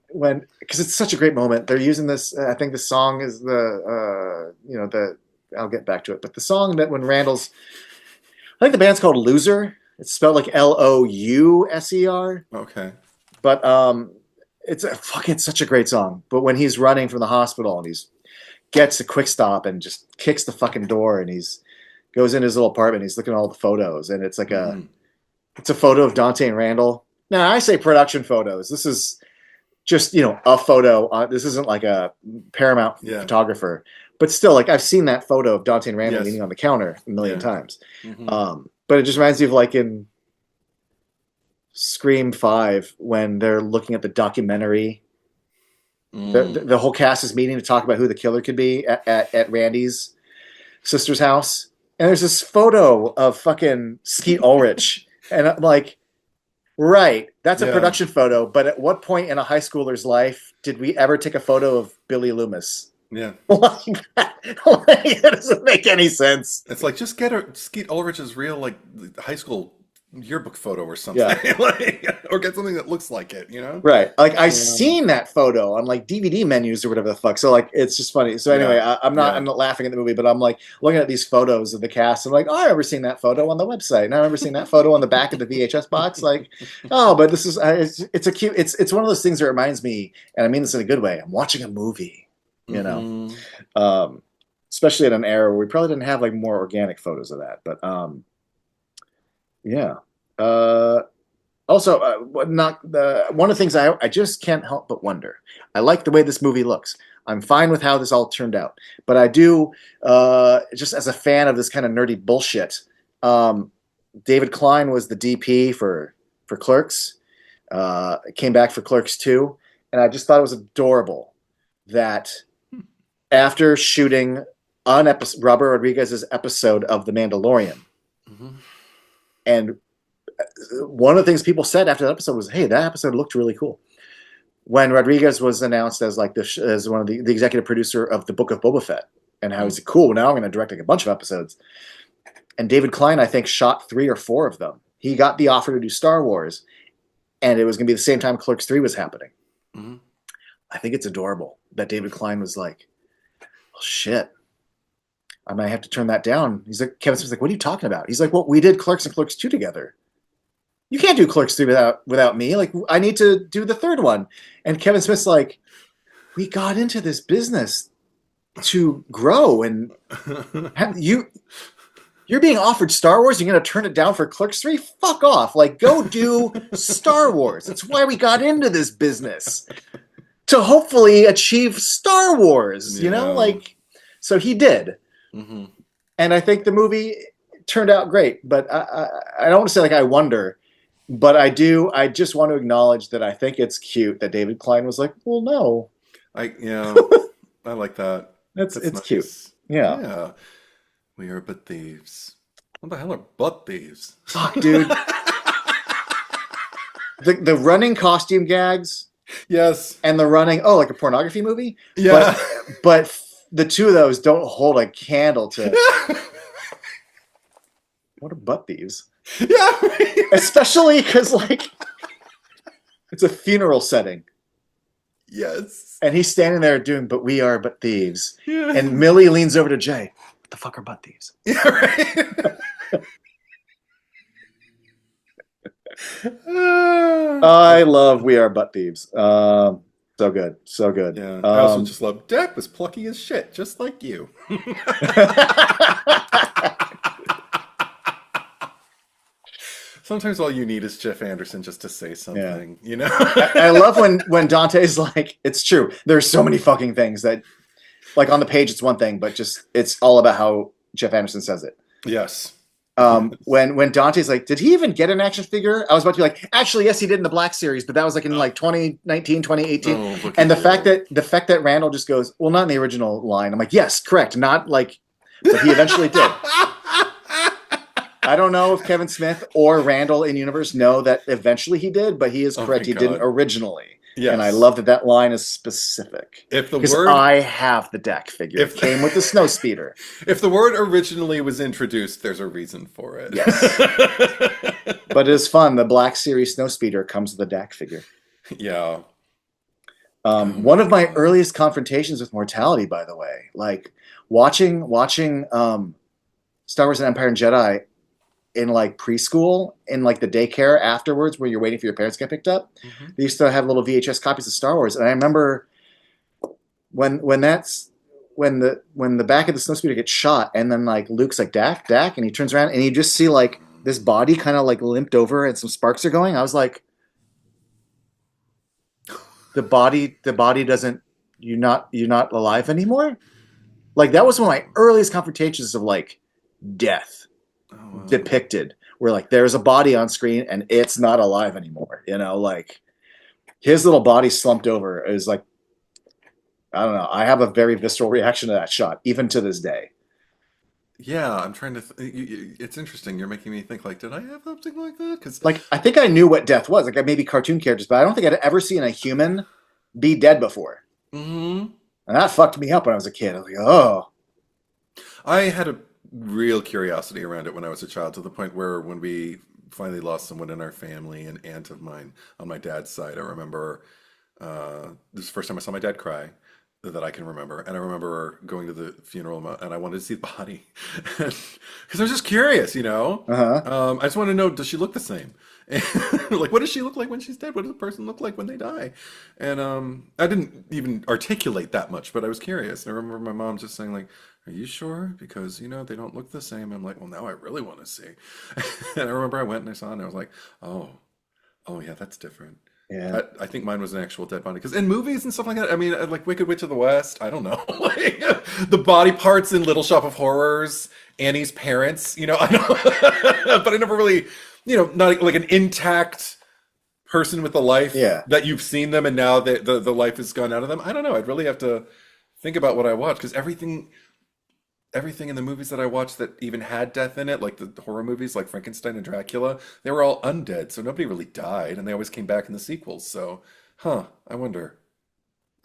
[SPEAKER 1] because it's such a great moment, they're using this. I think the song is the I'll get back to it, but the song that when Randall's, I think the band's called Loser. It's spelled like Louser,
[SPEAKER 2] Okay.
[SPEAKER 1] but it's such a great song. But when he's running from the hospital and he's gets a quick stop and just kicks the fucking door and he's goes in his little apartment, he's looking at all the photos, and it's like
[SPEAKER 2] Mhm.
[SPEAKER 1] it's a photo of Dante and Randall. Now I say production photos. This is just a photo. This isn't like a Paramount
[SPEAKER 2] Yeah.
[SPEAKER 1] photographer, but still, like I've seen that photo of Dante and Randall
[SPEAKER 2] Yes.
[SPEAKER 1] leaning on the counter a million
[SPEAKER 2] Yeah.
[SPEAKER 1] times.
[SPEAKER 2] Mhm.
[SPEAKER 1] But it just reminds me of like in Scream 5 when they're looking at the documentary. The whole cast is meeting to talk about who the killer could be at Randy's sister's house, and there's this photo of fucking Skeet Ulrich, and I'm like, right, that's a
[SPEAKER 2] Yeah.
[SPEAKER 1] production photo, but at what point in a high schooler's life did we ever take a photo of Billy Loomis?
[SPEAKER 2] Yeah.
[SPEAKER 1] Like that, like, it doesn't make any sense.
[SPEAKER 2] It's like just get Skeet Ulrich's real like high school yearbook photo or something,
[SPEAKER 1] Yeah.
[SPEAKER 2] like, or get something that looks like it,
[SPEAKER 1] Right. Like I've
[SPEAKER 2] Yeah.
[SPEAKER 1] seen that photo on like DVD menus or whatever the fuck. So like it's just funny. So anyway,
[SPEAKER 2] Yeah.
[SPEAKER 1] I'm not laughing at the movie, but I'm like looking at these photos of the cast. I'm like, oh, I remember seeing that photo on the website. And I remember seeing that photo on the back of the VHS box. Like, oh, but this is it's a cute. It's one of those things that reminds me, and I mean this in a good way. I'm watching a movie.
[SPEAKER 2] Mhm.
[SPEAKER 1] Especially at an era where we probably didn't have like more organic photos of that. But yeah. Also, not one of the things I just can't help but wonder. I like the way this movie looks. I'm fine with how this all turned out, but I do, just as a fan of this kind of nerdy bullshit. David Klein was the DP for Clerks. Came back for Clerks 2, and I just thought it was adorable that after shooting on Robert Rodriguez's episode of The Mandalorian,
[SPEAKER 2] Mhm.
[SPEAKER 1] and one of the things people said after that episode was, "Hey, that episode looked really cool." When Rodriguez was announced as like as one of the executive producer of the Book of Boba Fett, and how he's cool. Now I'm going to direct like a bunch of episodes. And David Klein, I think, shot 3 or 4 of them. He got the offer to do Star Wars, and it was going to be the same time Clerks 3 was happening.
[SPEAKER 2] Mhm.
[SPEAKER 1] I think it's adorable that David Klein was like, "Well, shit, I might have to turn that down." He's like, Kevin Smith's like, "What are you talking about?" He's like, "Well, we did Clerks and Clerks 2 together. You can't do Clerks 3 without me. Like, I need to do the third one." And Kevin Smith's like, "We got into this business to grow, and you're being offered Star Wars. You're going to turn it down for Clerks 3? Fuck off. Like, go do Star Wars. That's why we got into this business, to hopefully achieve Star Wars,
[SPEAKER 2] Yeah.
[SPEAKER 1] Like, so he did.
[SPEAKER 2] Mhm.
[SPEAKER 1] And I think the movie turned out great, but I don't want to say like I wonder, but I do. I just want to acknowledge that I think it's cute that David Klein was like, "Well, no."
[SPEAKER 2] Yeah, I like that.
[SPEAKER 1] It's
[SPEAKER 2] That's
[SPEAKER 1] cute.
[SPEAKER 2] nice.
[SPEAKER 1] Yeah.
[SPEAKER 2] Yeah. We are but thieves. What the hell are butt thieves?
[SPEAKER 1] Fuck, dude. The running costume gags
[SPEAKER 2] Yes.
[SPEAKER 1] and the running, like a pornography movie.
[SPEAKER 2] Yeah.
[SPEAKER 1] But the two of those don't hold a candle to what are butt thieves?
[SPEAKER 2] Yeah.
[SPEAKER 1] Especially because like it's a funeral setting.
[SPEAKER 2] Yes.
[SPEAKER 1] And he's standing there doing "But we are but thieves."
[SPEAKER 2] Yeah.
[SPEAKER 1] And Millie leans over to Jay. "What the fuck are butt thieves?"
[SPEAKER 2] Yeah, right.
[SPEAKER 1] I love "We Are Butt Thieves." So good. So good.
[SPEAKER 2] Yeah. I also just love Deck was plucky as shit, just like you. Sometimes all you need is Jeff Anderson just to say something,
[SPEAKER 1] I love when Dante's like, it's true. There's so many fucking things that, like on the page, it's one thing, but just it's all about how Jeff Anderson says it.
[SPEAKER 2] Yes.
[SPEAKER 1] When Dante's like, did he even get an action figure? I was about to be like, actually, yes, he did in the Black Series, but that was like in like 2019, 2018.
[SPEAKER 2] Oh,
[SPEAKER 1] And the fact that Randall just goes, "Well, not in the original line." I'm like, yes, correct. Not like, but he eventually did. I don't know if Kevin Smith or Randall in universe know that eventually he did, but he is correct. He didn't originally.
[SPEAKER 2] Yes.
[SPEAKER 1] And I love that line is specific.
[SPEAKER 2] If the
[SPEAKER 1] because
[SPEAKER 2] word
[SPEAKER 1] I have the Dak figure. It came with the snow speeder.
[SPEAKER 2] If the word originally was introduced, there's a reason for it.
[SPEAKER 1] Yes. But it is fun. The Black Series snow speeder comes with the Dak figure.
[SPEAKER 2] Yeah.
[SPEAKER 1] One of my earliest confrontations with mortality, by the way, like watching Star Wars and Empire and Jedi in like preschool, in like the daycare afterwards, where you're waiting for your parents to get picked up.
[SPEAKER 2] Mm-hmm.
[SPEAKER 1] They used to have little VHS copies of Star Wars, and I remember when the back of the snowspeeder gets shot, and then like Luke's like Dak, and he turns around and you just see like this body kind of like limped over and some sparks are going. I was like, the body doesn't, you're not alive anymore. Like that was one of my earliest confrontations of like death
[SPEAKER 2] Oh, wow.
[SPEAKER 1] depicted, where like there's a body on screen and it's not alive anymore. Like his little body slumped over is like, I don't know. I have a very visceral reaction to that shot, even to this day.
[SPEAKER 2] Yeah, I'm trying to. It's interesting. You're making me think. Like, did I have something like that? Because
[SPEAKER 1] Like I think I knew what death was. Like maybe cartoon characters, but I don't think I'd ever seen a human be dead before.
[SPEAKER 2] hmm
[SPEAKER 1] And that fucked me up when I was a kid. I was like, oh,
[SPEAKER 2] I had a real curiosity around it when I was a child, to the point where when we finally lost someone in our family, an aunt of mine on my dad's side, I remember this is the first time I saw my dad cry that I can remember. And I remember going to the funeral and I wanted to see the body because I was just curious,
[SPEAKER 1] uh-huh.
[SPEAKER 2] I just want to know, does she look the same? And, like, what does she look like when she's dead? What does a person look like when they die? And I didn't even articulate that much, but I was curious. And I remember my mom just saying, like, are you sure? Because, they don't look the same. I'm like, well, now I really want to see. And I remember I went and I saw it and I was like, oh yeah, that's different.
[SPEAKER 1] Yeah.
[SPEAKER 2] I think mine was an actual dead body. Because in movies and stuff like that, I mean, like Wicked Witch of the West, I don't know. Like, the body parts in Little Shop of Horrors, Annie's parents, I don't, but I never really, not like an intact person with a life
[SPEAKER 1] Yeah.
[SPEAKER 2] that you've seen them and now the life has gone out of them. I don't know. I'd really have to think about what I watch, because everything in the movies that I watched that even had death in it, like the horror movies like Frankenstein and Dracula, they were all undead, so nobody really died, and they always came back in the sequels. So, I wonder.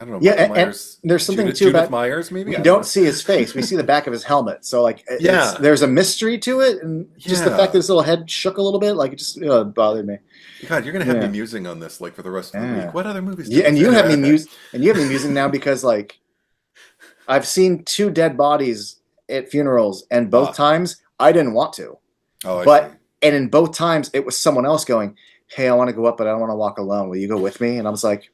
[SPEAKER 2] I don't know.
[SPEAKER 1] Yeah,
[SPEAKER 2] Michael
[SPEAKER 1] and
[SPEAKER 2] Myers,
[SPEAKER 1] there's something too
[SPEAKER 2] Judith
[SPEAKER 1] about
[SPEAKER 2] Myers, maybe?
[SPEAKER 1] we
[SPEAKER 2] I don't
[SPEAKER 1] don't
[SPEAKER 2] know.
[SPEAKER 1] see his face. We see the back of his helmet. So like
[SPEAKER 2] Yeah,
[SPEAKER 1] there's a mystery to it, and just the fact that
[SPEAKER 2] yeah.
[SPEAKER 1] his little head shook a little bit, like it just bothered me.
[SPEAKER 2] God, you're gonna have me
[SPEAKER 1] Yeah.
[SPEAKER 2] musing on this like for the rest of the week.
[SPEAKER 1] Yeah.
[SPEAKER 2] What other movies do
[SPEAKER 1] Yeah,
[SPEAKER 2] we
[SPEAKER 1] and
[SPEAKER 2] see?
[SPEAKER 1] you have me
[SPEAKER 2] Anyway,
[SPEAKER 1] musing now because like I've seen two dead bodies at funerals, and both
[SPEAKER 2] ah,
[SPEAKER 1] times I didn't want to.
[SPEAKER 2] oh, I see.
[SPEAKER 1] But and in both times it was someone else going, "Hey, I want to go up, but I don't want to walk alone. Will you go with me?" And I was like,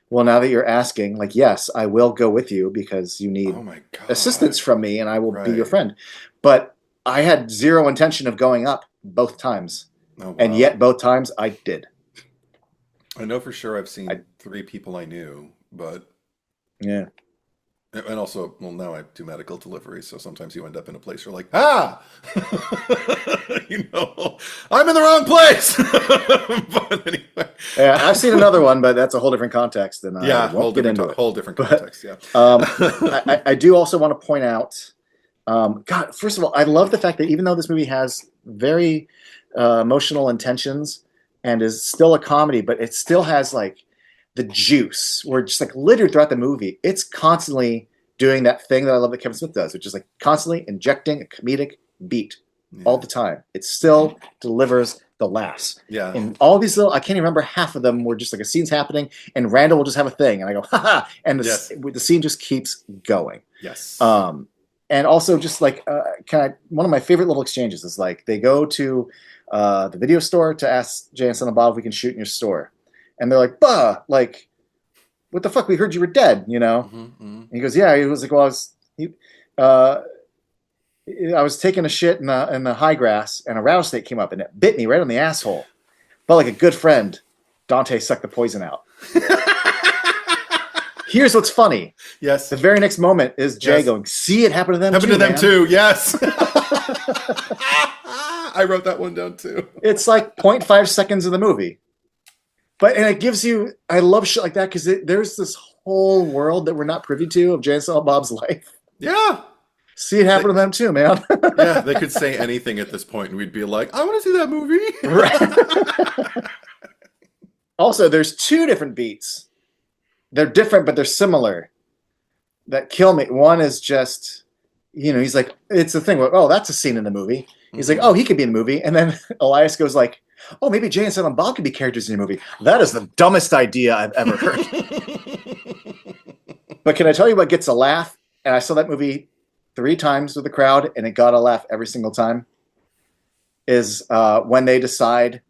[SPEAKER 1] "Well, now that you're asking, like, yes, I will go with you because you
[SPEAKER 2] Oh
[SPEAKER 1] need
[SPEAKER 2] my
[SPEAKER 1] assistance
[SPEAKER 2] God.
[SPEAKER 1] from me, and I will be your
[SPEAKER 2] Right.
[SPEAKER 1] friend." But I had zero intention of going up both times,
[SPEAKER 2] Oh
[SPEAKER 1] and
[SPEAKER 2] wow.
[SPEAKER 1] yet both times I did.
[SPEAKER 2] I know for sure I've
[SPEAKER 1] I
[SPEAKER 2] seen three people I knew, but
[SPEAKER 1] Yeah.
[SPEAKER 2] and also, well, now I do medical delivery, so sometimes you end up in a place you're like, ah, I'm in the wrong place. But anyway,
[SPEAKER 1] Yeah, I've seen another one, but that's a whole different context, and I
[SPEAKER 2] yeah,
[SPEAKER 1] won't get into it.
[SPEAKER 2] whole different
[SPEAKER 1] But
[SPEAKER 2] context. Yeah.
[SPEAKER 1] I do also want to point out, God, first of all, I love the fact that even though this movie has very emotional intentions and is still a comedy, but it still has like the juice, where just like littered throughout the movie, it's constantly doing that thing that I love that Kevin Smith does, which is like constantly injecting a comedic beat all
[SPEAKER 2] Yeah.
[SPEAKER 1] the time. It still delivers the laughs.
[SPEAKER 2] Yeah.
[SPEAKER 1] And all these little, I can't even remember half of them were just like a scene's happening and Randall will just have a thing and I go, haha, and
[SPEAKER 2] Yes.
[SPEAKER 1] the scene just keeps going.
[SPEAKER 2] Yes.
[SPEAKER 1] And also just like, one of my favorite little exchanges is like, they go to the video store to ask Jay and Silent Bob if we can shoot in your store. And they're like, "Bah, like, what the fuck? We heard you were dead, you know?"
[SPEAKER 2] Hmm.
[SPEAKER 1] And he goes, "Yeah." He was like, "Well, uh, I was taking a shit in the high grass, and a rattlesnake came up and it bit me right on the asshole. But like a good friend, Dante sucked the poison out." Here's what's funny:
[SPEAKER 2] Yes.
[SPEAKER 1] the very next moment is Jay
[SPEAKER 2] Yes.
[SPEAKER 1] going, "See, it happened to them
[SPEAKER 2] Happened
[SPEAKER 1] too,
[SPEAKER 2] to them
[SPEAKER 1] man."
[SPEAKER 2] too. Yes. I wrote that one down too.
[SPEAKER 1] It's like 0.5 seconds of the movie. And it gives you, I love shit like that because there's this whole world that we're not privy to of Jay and Silent Bob's life.
[SPEAKER 2] Yeah.
[SPEAKER 1] See it happen
[SPEAKER 2] They,
[SPEAKER 1] to them too, man.
[SPEAKER 2] yeah, they could say anything at this point and we'd be like, I want to see that movie.
[SPEAKER 1] Right. Also, there's two different beats. They're different, but they're similar that kill me. One is just, he's like, it's the thing where, oh, that's a scene in the movie. He's like, oh, he could be in the movie. And then Elias goes like, oh, maybe Jay and Silent Bob could be characters in your movie. That is the dumbest idea I've ever heard. But can I tell you what gets a laugh? And I saw that movie 3 times with the crowd, and it got a laugh every single time. Is when they decide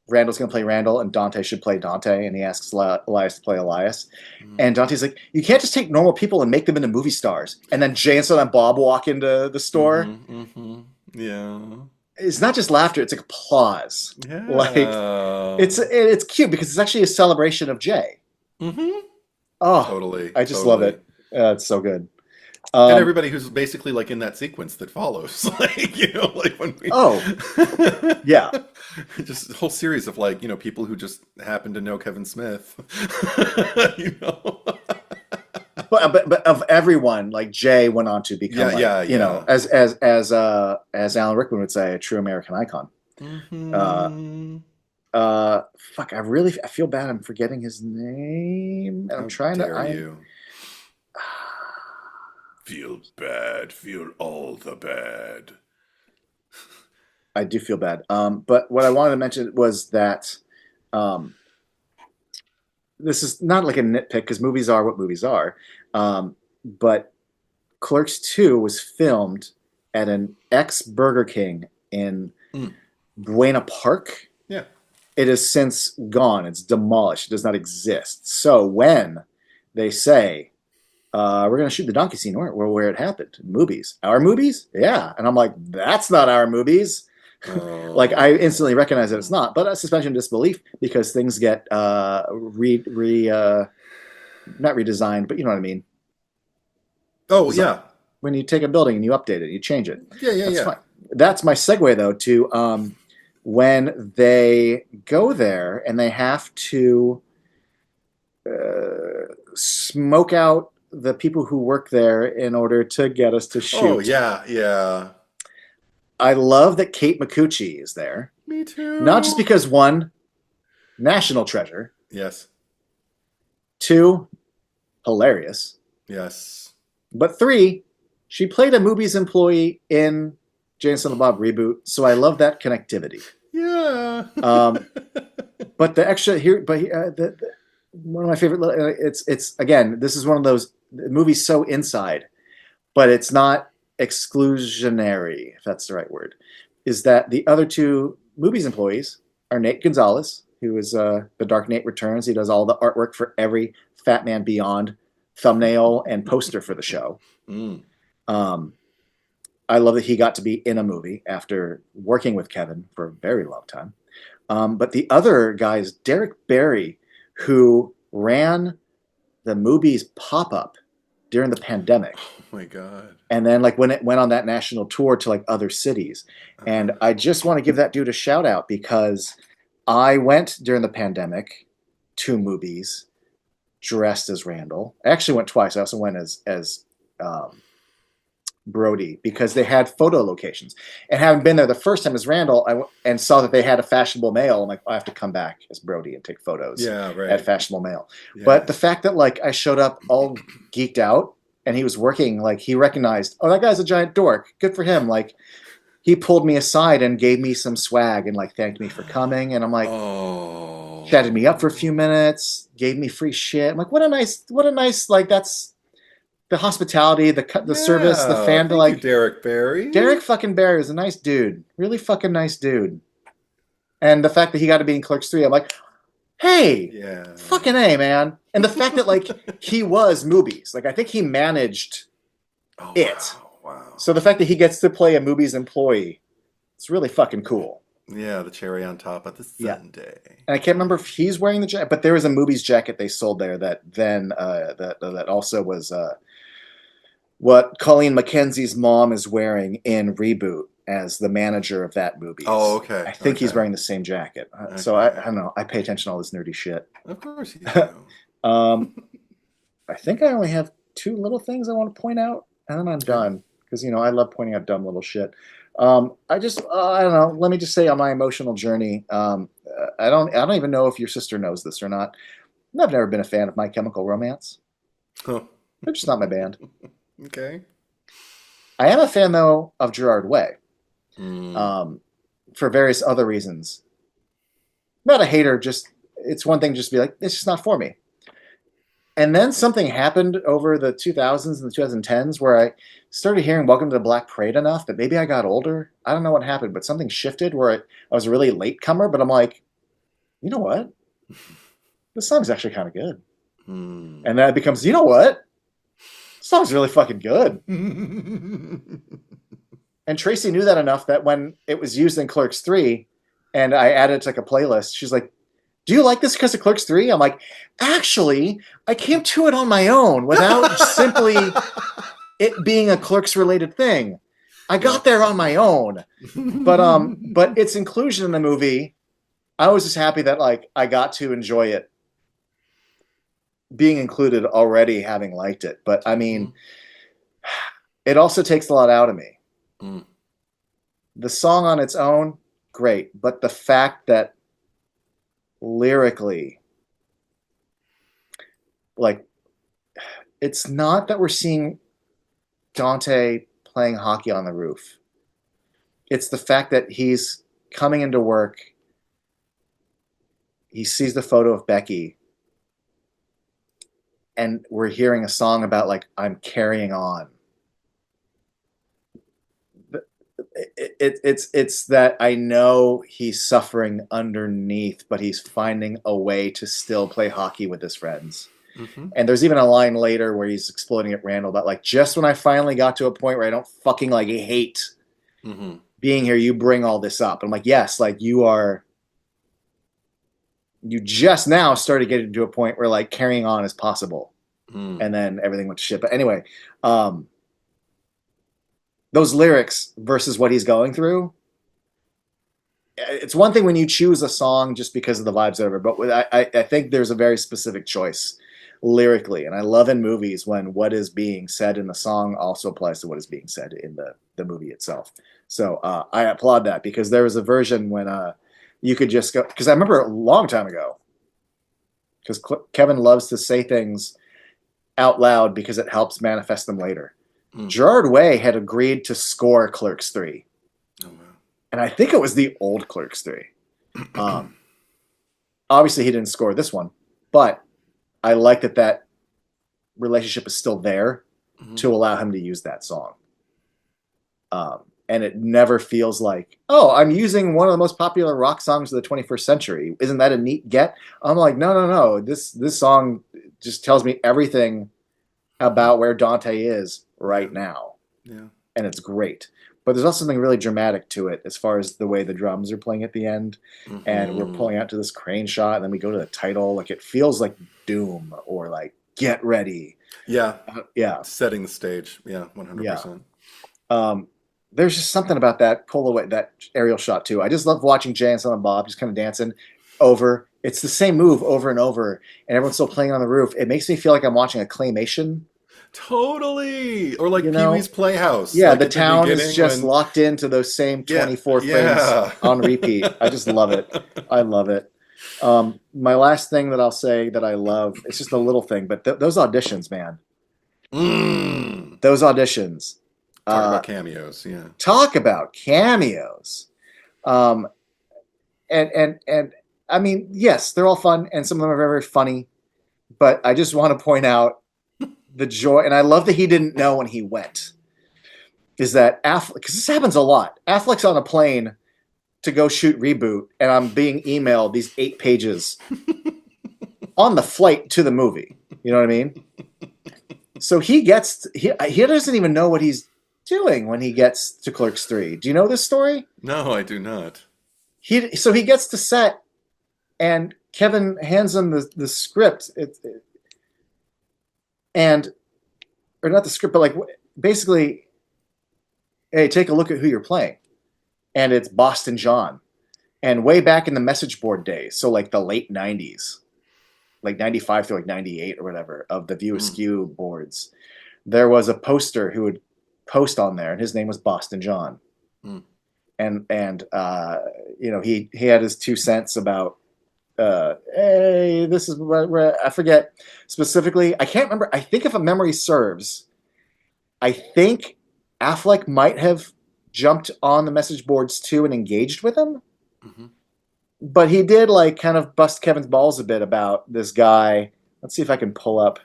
[SPEAKER 1] Randall's going to play Randall and Dante should play Dante, and he asks Elias to play Elias. And Dante's like, you can't just take normal people and make them into movie stars. And then Jay and Silent Bob walk into the store.
[SPEAKER 2] Yeah.
[SPEAKER 1] It's not just laughter; it's like applause.
[SPEAKER 2] Yeah.
[SPEAKER 1] Like it's cute because it's actually a celebration of Jay.
[SPEAKER 2] Mm-hmm.
[SPEAKER 1] Oh,
[SPEAKER 2] Totally,
[SPEAKER 1] I just love
[SPEAKER 2] totally.
[SPEAKER 1] it. It's so good.
[SPEAKER 2] And
[SPEAKER 1] Um,
[SPEAKER 2] everybody who's basically like in that sequence that follows, like like when we
[SPEAKER 1] oh, yeah.
[SPEAKER 2] just a whole series of like people who just happen to know Kevin Smith, you know.
[SPEAKER 1] But of everyone, like Jay went on to become
[SPEAKER 2] Yeah,
[SPEAKER 1] like,
[SPEAKER 2] yeah, yeah.
[SPEAKER 1] as Alan Rickman would say, a true American icon. Uh,
[SPEAKER 2] Hmm.
[SPEAKER 1] fuck, I feel bad. I'm forgetting his name, and I'm
[SPEAKER 2] How
[SPEAKER 1] trying to.
[SPEAKER 2] dare you? Feel bad, feel all the bad.
[SPEAKER 1] I do feel bad. But what I wanted to mention was that um, this is not like a nitpick because movies are what movies are. But Clerks 2 was filmed at an ex Burger King in
[SPEAKER 2] Mm,
[SPEAKER 1] Buena Park.
[SPEAKER 2] yeah.
[SPEAKER 1] It is since gone. It's demolished. It does not exist. So when they say, we're going to shoot the donkey scene where it happened, movies, our movies? Yeah. And I'm like, that's not our movies. Like I instantly
[SPEAKER 2] Oh.
[SPEAKER 1] recognize that it's not, but a suspension of disbelief because things get not redesigned, but you know what I mean.
[SPEAKER 2] Oh,
[SPEAKER 1] Design.
[SPEAKER 2] yeah.
[SPEAKER 1] When you take a building and you update it, you change it.
[SPEAKER 2] Yeah, yeah,
[SPEAKER 1] That's
[SPEAKER 2] yeah.
[SPEAKER 1] fine. That's my segue though to when they go there and they have to smoke out the people who work there in order to get us to
[SPEAKER 2] Oh,
[SPEAKER 1] shoot.
[SPEAKER 2] yeah, yeah.
[SPEAKER 1] I love that Kate Micucci is there,
[SPEAKER 2] Me
[SPEAKER 1] not just
[SPEAKER 2] too.
[SPEAKER 1] because one, national treasure,
[SPEAKER 2] Yes.
[SPEAKER 1] two, hilarious,
[SPEAKER 2] Yes.
[SPEAKER 1] but three, she played a movies employee in Jane and Silent Bob reboot, so I love that connectivity.
[SPEAKER 2] Yeah.
[SPEAKER 1] Um, but the extra here, but one of my favorite, it's again, this is one of those movies so inside, but it's not exclusionary, if that's the right word. Is that the other two movies employees are Nate Gonzalez, who is the Dark Knight Returns. He does all the artwork for every Fat Man Beyond thumbnail and poster for the show.
[SPEAKER 2] Mm.
[SPEAKER 1] Um, I love that he got to be in a movie after working with Kevin for a very long time. But the other guy is Derek Barry, who ran the movie's pop up during the pandemic.
[SPEAKER 2] Oh my God.
[SPEAKER 1] And then, like, when it went on that national tour to like other cities. And
[SPEAKER 2] Uh-huh.
[SPEAKER 1] I just want to give that dude a shout out because I went during the pandemic to movies dressed as Randall. I actually went twice. I also went as um, Brody because they had photo locations. And having been there the first time as Randall, and saw that they had a fashionable male, I'm like, I have to come back as Brody and take photos
[SPEAKER 2] Yeah,
[SPEAKER 1] at
[SPEAKER 2] right.
[SPEAKER 1] fashionable male. But
[SPEAKER 2] Yeah.
[SPEAKER 1] the fact that like I showed up all geeked out and he was working, like he recognized, oh, that guy's a giant dork. Good for him. Like he pulled me aside and gave me some swag and like thanked me for coming. And I'm like, chatted me up for a few
[SPEAKER 2] Oh.
[SPEAKER 1] minutes, gave me free shit. I'm like, what a nice, like that's the hospitality, the service, the
[SPEAKER 2] Yeah.
[SPEAKER 1] fan to
[SPEAKER 2] Thank you,
[SPEAKER 1] like
[SPEAKER 2] Derek Barry.
[SPEAKER 1] Derek fucking Barry is a nice dude. Really fucking nice dude. And the fact that he got to be in Clerks 3, I'm like, hey,
[SPEAKER 2] Yeah.
[SPEAKER 1] fucking A, man. And the fact that like he was movies. Like I think he managed
[SPEAKER 2] Oh,
[SPEAKER 1] it.
[SPEAKER 2] wow. Wow.
[SPEAKER 1] So the fact that he gets to play a movies employee, it's really fucking cool.
[SPEAKER 2] Yeah, the cherry on top of the
[SPEAKER 1] Yeah.
[SPEAKER 2] sundae.
[SPEAKER 1] And I can't remember if he's wearing the jacket, but there was a movies jacket they sold there that then that also was what Colleen McKenzie's mom is wearing in Reboot as the manager of that
[SPEAKER 2] Oh,
[SPEAKER 1] movies.
[SPEAKER 2] okay.
[SPEAKER 1] I think he's
[SPEAKER 2] Okay.
[SPEAKER 1] wearing the same jacket. So I
[SPEAKER 2] Okay.
[SPEAKER 1] don't know. I pay attention to all this nerdy shit.
[SPEAKER 2] Of course you do.
[SPEAKER 1] um, I think I only have two little things I want to point out, and then I'm
[SPEAKER 2] Okay.
[SPEAKER 1] done because I love pointing out dumb little shit. I don't know. Let me just say on my emotional journey, I don't even know if your sister knows this or not. I've never been a fan of My Chemical Romance.
[SPEAKER 2] Oh.
[SPEAKER 1] They're just not my band.
[SPEAKER 2] Okay.
[SPEAKER 1] I am a fan though of Gerard Way,
[SPEAKER 2] Mm.
[SPEAKER 1] um, for various other reasons. Not a hater, just it's one thing just to be like, it's just not for me. And then something happened over the 2000s and the 2010s where I started hearing Welcome to the Black Parade enough that maybe I got older. I don't know what happened, but something shifted where I was a really late comer, but I'm like, you know what? This song's actually kind of good.
[SPEAKER 2] Mm.
[SPEAKER 1] And then it becomes, you know what? This song's really fucking good. And Tracy knew that enough that when it was used in Clerks 3 and I added it to like a playlist, she's like, do you like this because of Clerks 3? I'm like, actually, I came to it on my own without simply it being a Clerks related thing. I
[SPEAKER 2] Yeah.
[SPEAKER 1] got there on my own. But its inclusion in the movie, I was just happy that like I got to enjoy it being included already, having liked it. But I mean, it also takes a lot out of me.
[SPEAKER 2] Mm.
[SPEAKER 1] The song on its own, great, but the fact that lyrically, like, it's not that we're seeing Dante playing hockey on the roof. It's the fact that he's coming into work, he sees the photo of Becky, and we're hearing a song about like, I'm carrying on. It's that I know he's suffering underneath, but he's finding a way to still play hockey with his friends.
[SPEAKER 2] Mm-hmm.
[SPEAKER 1] And there's even a line later where he's exploding at Randall about like, just when I finally got to a point where I don't fucking like hate being here, you bring all this up. I'm like, yes, like you just now started getting to a point where like carrying on is possible. And then everything went to shit. But anyway, those lyrics versus what he's going through. It's one thing when you choose a song just because of the vibes over, but I think there's a very specific choice lyrically. And I love in movies when what is being said in the song also applies to what is being said in the movie itself. So I applaud that, because there was a version when you could just go, because I remember a long time ago, because Kevin loves to say things out loud because it helps manifest them later. Gerard Way had agreed to score Clerks 3.
[SPEAKER 2] Oh, wow.
[SPEAKER 1] And I think it was the old Clerks 3. Obviously, he didn't score this one, but I like that relationship is still there to allow him to use that song. And it never feels like, oh, I'm using one of the most popular rock songs of the 21st century. Isn't that a neat get? I'm like, no. This song just tells me everything about where Dante is right now.
[SPEAKER 2] Yeah.
[SPEAKER 1] And it's great. But there's also something really dramatic to it as far as the way the drums are playing at the end. And we're pulling out to this crane shot, and then we go to the title. Like, it feels like doom or like get ready.
[SPEAKER 2] Yeah.
[SPEAKER 1] Yeah.
[SPEAKER 2] Setting the stage. Yeah, 100%.
[SPEAKER 1] Yeah. There's just something about that pull away, that aerial shot too. I just love watching Jay and Silent Bob just kind of dancing over. It's the same move over and over, and everyone's still playing on the roof. It makes me feel like I'm watching a claymation.
[SPEAKER 2] Totally. Or like Pee-wee's Playhouse.
[SPEAKER 1] Yeah,
[SPEAKER 2] like
[SPEAKER 1] the town is just locked into those same 24 frames on repeat. I just love it. I love it. My last thing that I'll say that I love, it's just a little thing, but those auditions, man. Those auditions.
[SPEAKER 2] Talk about cameos, yeah.
[SPEAKER 1] Talk about cameos. And I mean, yes, they're all fun, and some of them are very, very funny. But I just want to point out the joy, and I love that he didn't know when he went. Is that Affleck? Because this happens a lot. Affleck's on a plane to go shoot Reboot, and I'm being emailed these 8 pages on the flight to the movie. You know what I mean? So he doesn't even know what he's doing when he gets to Clerks 3. Do you know this story?
[SPEAKER 2] No, I do not.
[SPEAKER 1] So he gets to set, and Kevin hands him the script. Or not the script, but like basically, hey, take a look at who you're playing. And it's Boston John. And way back in the message board days, so like the late 90s, like 95 through like 98 or whatever, of the View Askew boards, there was a poster who would post on there, and his name was Boston John. And you know, he had his 2 cents about, hey, this is where I forget specifically. I can't remember. I think if a memory serves, I think Affleck might have jumped on the message boards too and engaged with him. But he did like kind of bust Kevin's balls a bit about this guy. Let's see if I can pull up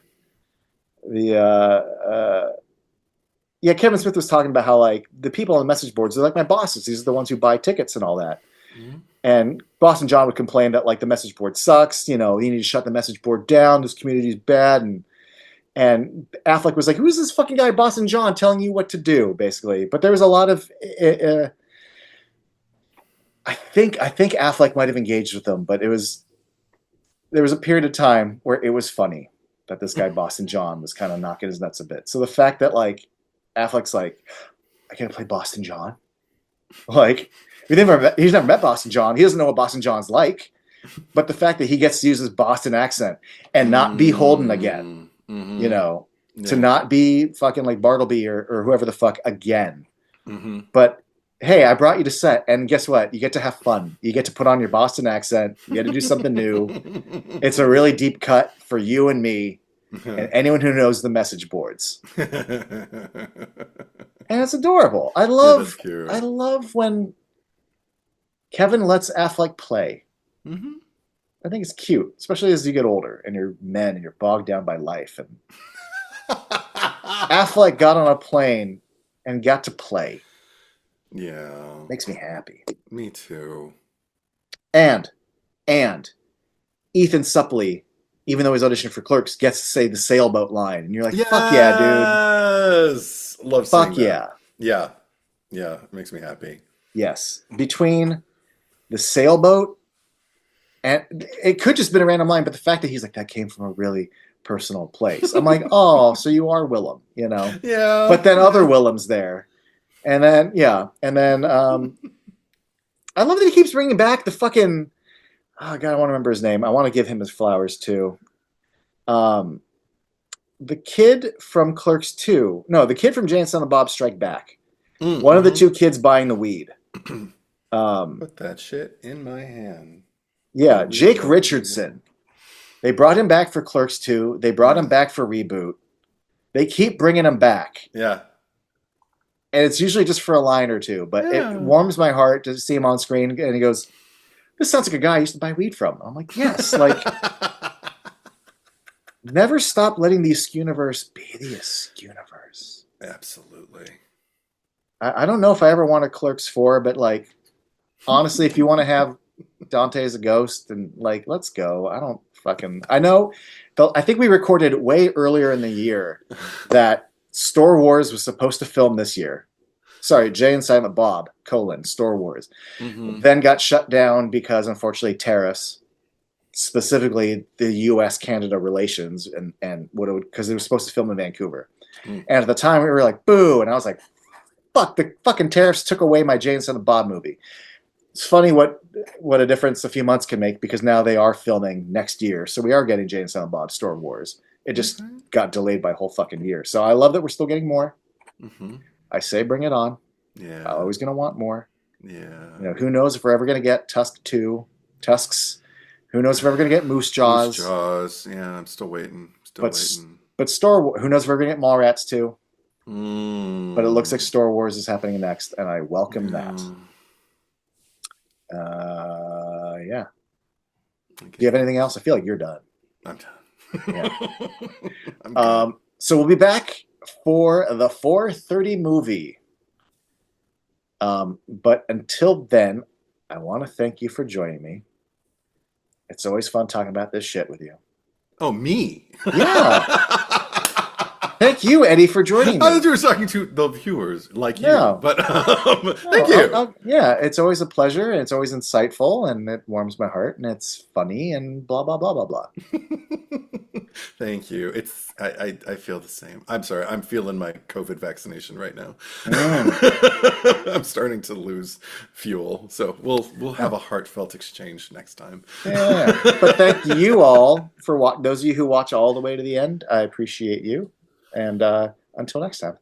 [SPEAKER 1] the yeah, Kevin Smith was talking about how like the people on the message boards are like my bosses. These are the ones who buy tickets and all that. And Boston John would complain that like the message board sucks. You know, you need to shut the message board down. This community is bad. And Affleck was like, who's this fucking guy, Boston John, telling you what to do, basically? But there was a lot of, I think Affleck might have engaged with them, but it was there was a period of time where it was funny that this guy Boston John was kind of knocking his nuts a bit. So the fact that like Affleck's like, I gotta play Boston John, like he's never met Boston John. He doesn't know what Boston John's like. But the fact that he gets to use his Boston accent and not be Holden again,
[SPEAKER 2] Mm-hmm.
[SPEAKER 1] you know, to
[SPEAKER 2] Yeah.
[SPEAKER 1] not be fucking like Bartleby or whoever the fuck again.
[SPEAKER 2] Mm-hmm.
[SPEAKER 1] But hey, I brought you to set, and guess what? You get to have fun. You get to put on your Boston accent. You get to do something new. It's a really deep cut for you and me and anyone who knows the message boards. And it's adorable.
[SPEAKER 2] Yeah, that's cute.
[SPEAKER 1] I love when Kevin lets Affleck play.
[SPEAKER 2] Mm-hmm.
[SPEAKER 1] I think it's cute, especially as you get older and you're men and you're bogged down by life. And Affleck got on a plane and got to play.
[SPEAKER 2] Yeah.
[SPEAKER 1] Makes me happy.
[SPEAKER 2] Me too.
[SPEAKER 1] And Ethan Suplee, even though he's auditioning for Clerks, gets to say the sailboat line. And you're like, fuck yeah, dude.
[SPEAKER 2] Yes. Love
[SPEAKER 1] Fuck
[SPEAKER 2] seeing
[SPEAKER 1] yeah.
[SPEAKER 2] that. Yeah. Yeah. It makes me happy.
[SPEAKER 1] Yes. Between the sailboat, and it could just been a random line, but the fact that he's like, that came from a really personal place. I'm like, oh, so you are Willem, you know?
[SPEAKER 2] Yeah.
[SPEAKER 1] But then other Willem's there. And then, yeah. And then I love that he keeps bringing back the fucking, oh, God, I want to remember his name. I want to give him his flowers, too. The kid from Clerks 2. No, the kid from Jay and Silent Bob Strike Back.
[SPEAKER 2] Mm-hmm.
[SPEAKER 1] One of the two kids buying the weed.
[SPEAKER 2] Put that shit in my hand.
[SPEAKER 1] Yeah, Jake Richardson. They brought him back for Clerks 2. They brought him back for Reboot. They keep bringing him back.
[SPEAKER 2] Yeah.
[SPEAKER 1] And it's usually just for a line or two. But
[SPEAKER 2] Yeah.
[SPEAKER 1] it warms my heart to see him on screen. And he goes, this sounds like a guy I used to buy weed from. I'm like, yes. Like, never stop letting the Askewniverse be the Askewniverse.
[SPEAKER 2] Absolutely.
[SPEAKER 1] I don't know if I ever want a Clerks 4, but like, honestly, if you want to have Dante as a ghost, and like, let's go. I know. I think we recorded way earlier in the year that Star Wars was supposed to film this year. Sorry, Jay and Silent Bob, Star Wars.
[SPEAKER 2] Mm-hmm.
[SPEAKER 1] Then got shut down because, unfortunately, tariffs, specifically the U.S.-Canada relations, and because it was supposed to film in Vancouver. And at the time, we were like, boo. And I was like, fuck, the fucking tariffs took away my Jay and Silent Bob movie. It's funny what a difference a few months can make, because now they are filming next year. So we are getting Jay and Silent Bob Star Wars. It just got delayed by a whole fucking year. So I love that we're still getting more.
[SPEAKER 2] Mm-hmm.
[SPEAKER 1] I say bring it on.
[SPEAKER 2] Yeah.
[SPEAKER 1] I'm always going to want more.
[SPEAKER 2] Yeah.
[SPEAKER 1] You know, who knows if we're ever going to get Tusks. Who knows if we're ever going to get Moose Jaws.
[SPEAKER 2] Moose Jaws. Yeah, I'm still waiting.
[SPEAKER 1] But Star Wars, who knows if we're going to get Mallrats too.
[SPEAKER 2] Mm.
[SPEAKER 1] But it looks like Star Wars is happening next, and I welcome that. Yeah.
[SPEAKER 2] Okay.
[SPEAKER 1] Do you have anything else? I feel like you're done.
[SPEAKER 2] I'm done.
[SPEAKER 1] Yeah.
[SPEAKER 2] I'm done.
[SPEAKER 1] So we'll be back for the 4:30 movie. But until then, I want to thank you for joining me. It's always fun talking about this shit with you.
[SPEAKER 2] Oh, me?
[SPEAKER 1] Yeah. Thank you, Eddie, for joining me.
[SPEAKER 2] I thought you were talking to the viewers, like
[SPEAKER 1] No.
[SPEAKER 2] you. But thank you.
[SPEAKER 1] Yeah, it's always a pleasure, and it's always insightful, and it warms my heart, and it's funny, and blah, blah, blah, blah, blah.
[SPEAKER 2] Thank you. I feel the same. I'm sorry. I'm feeling my COVID vaccination right now. I'm starting to lose fuel. So we'll have a heartfelt exchange next time.
[SPEAKER 1] Yeah. But thank you all for those of you who watch all the way to the end. I appreciate you. And until next time.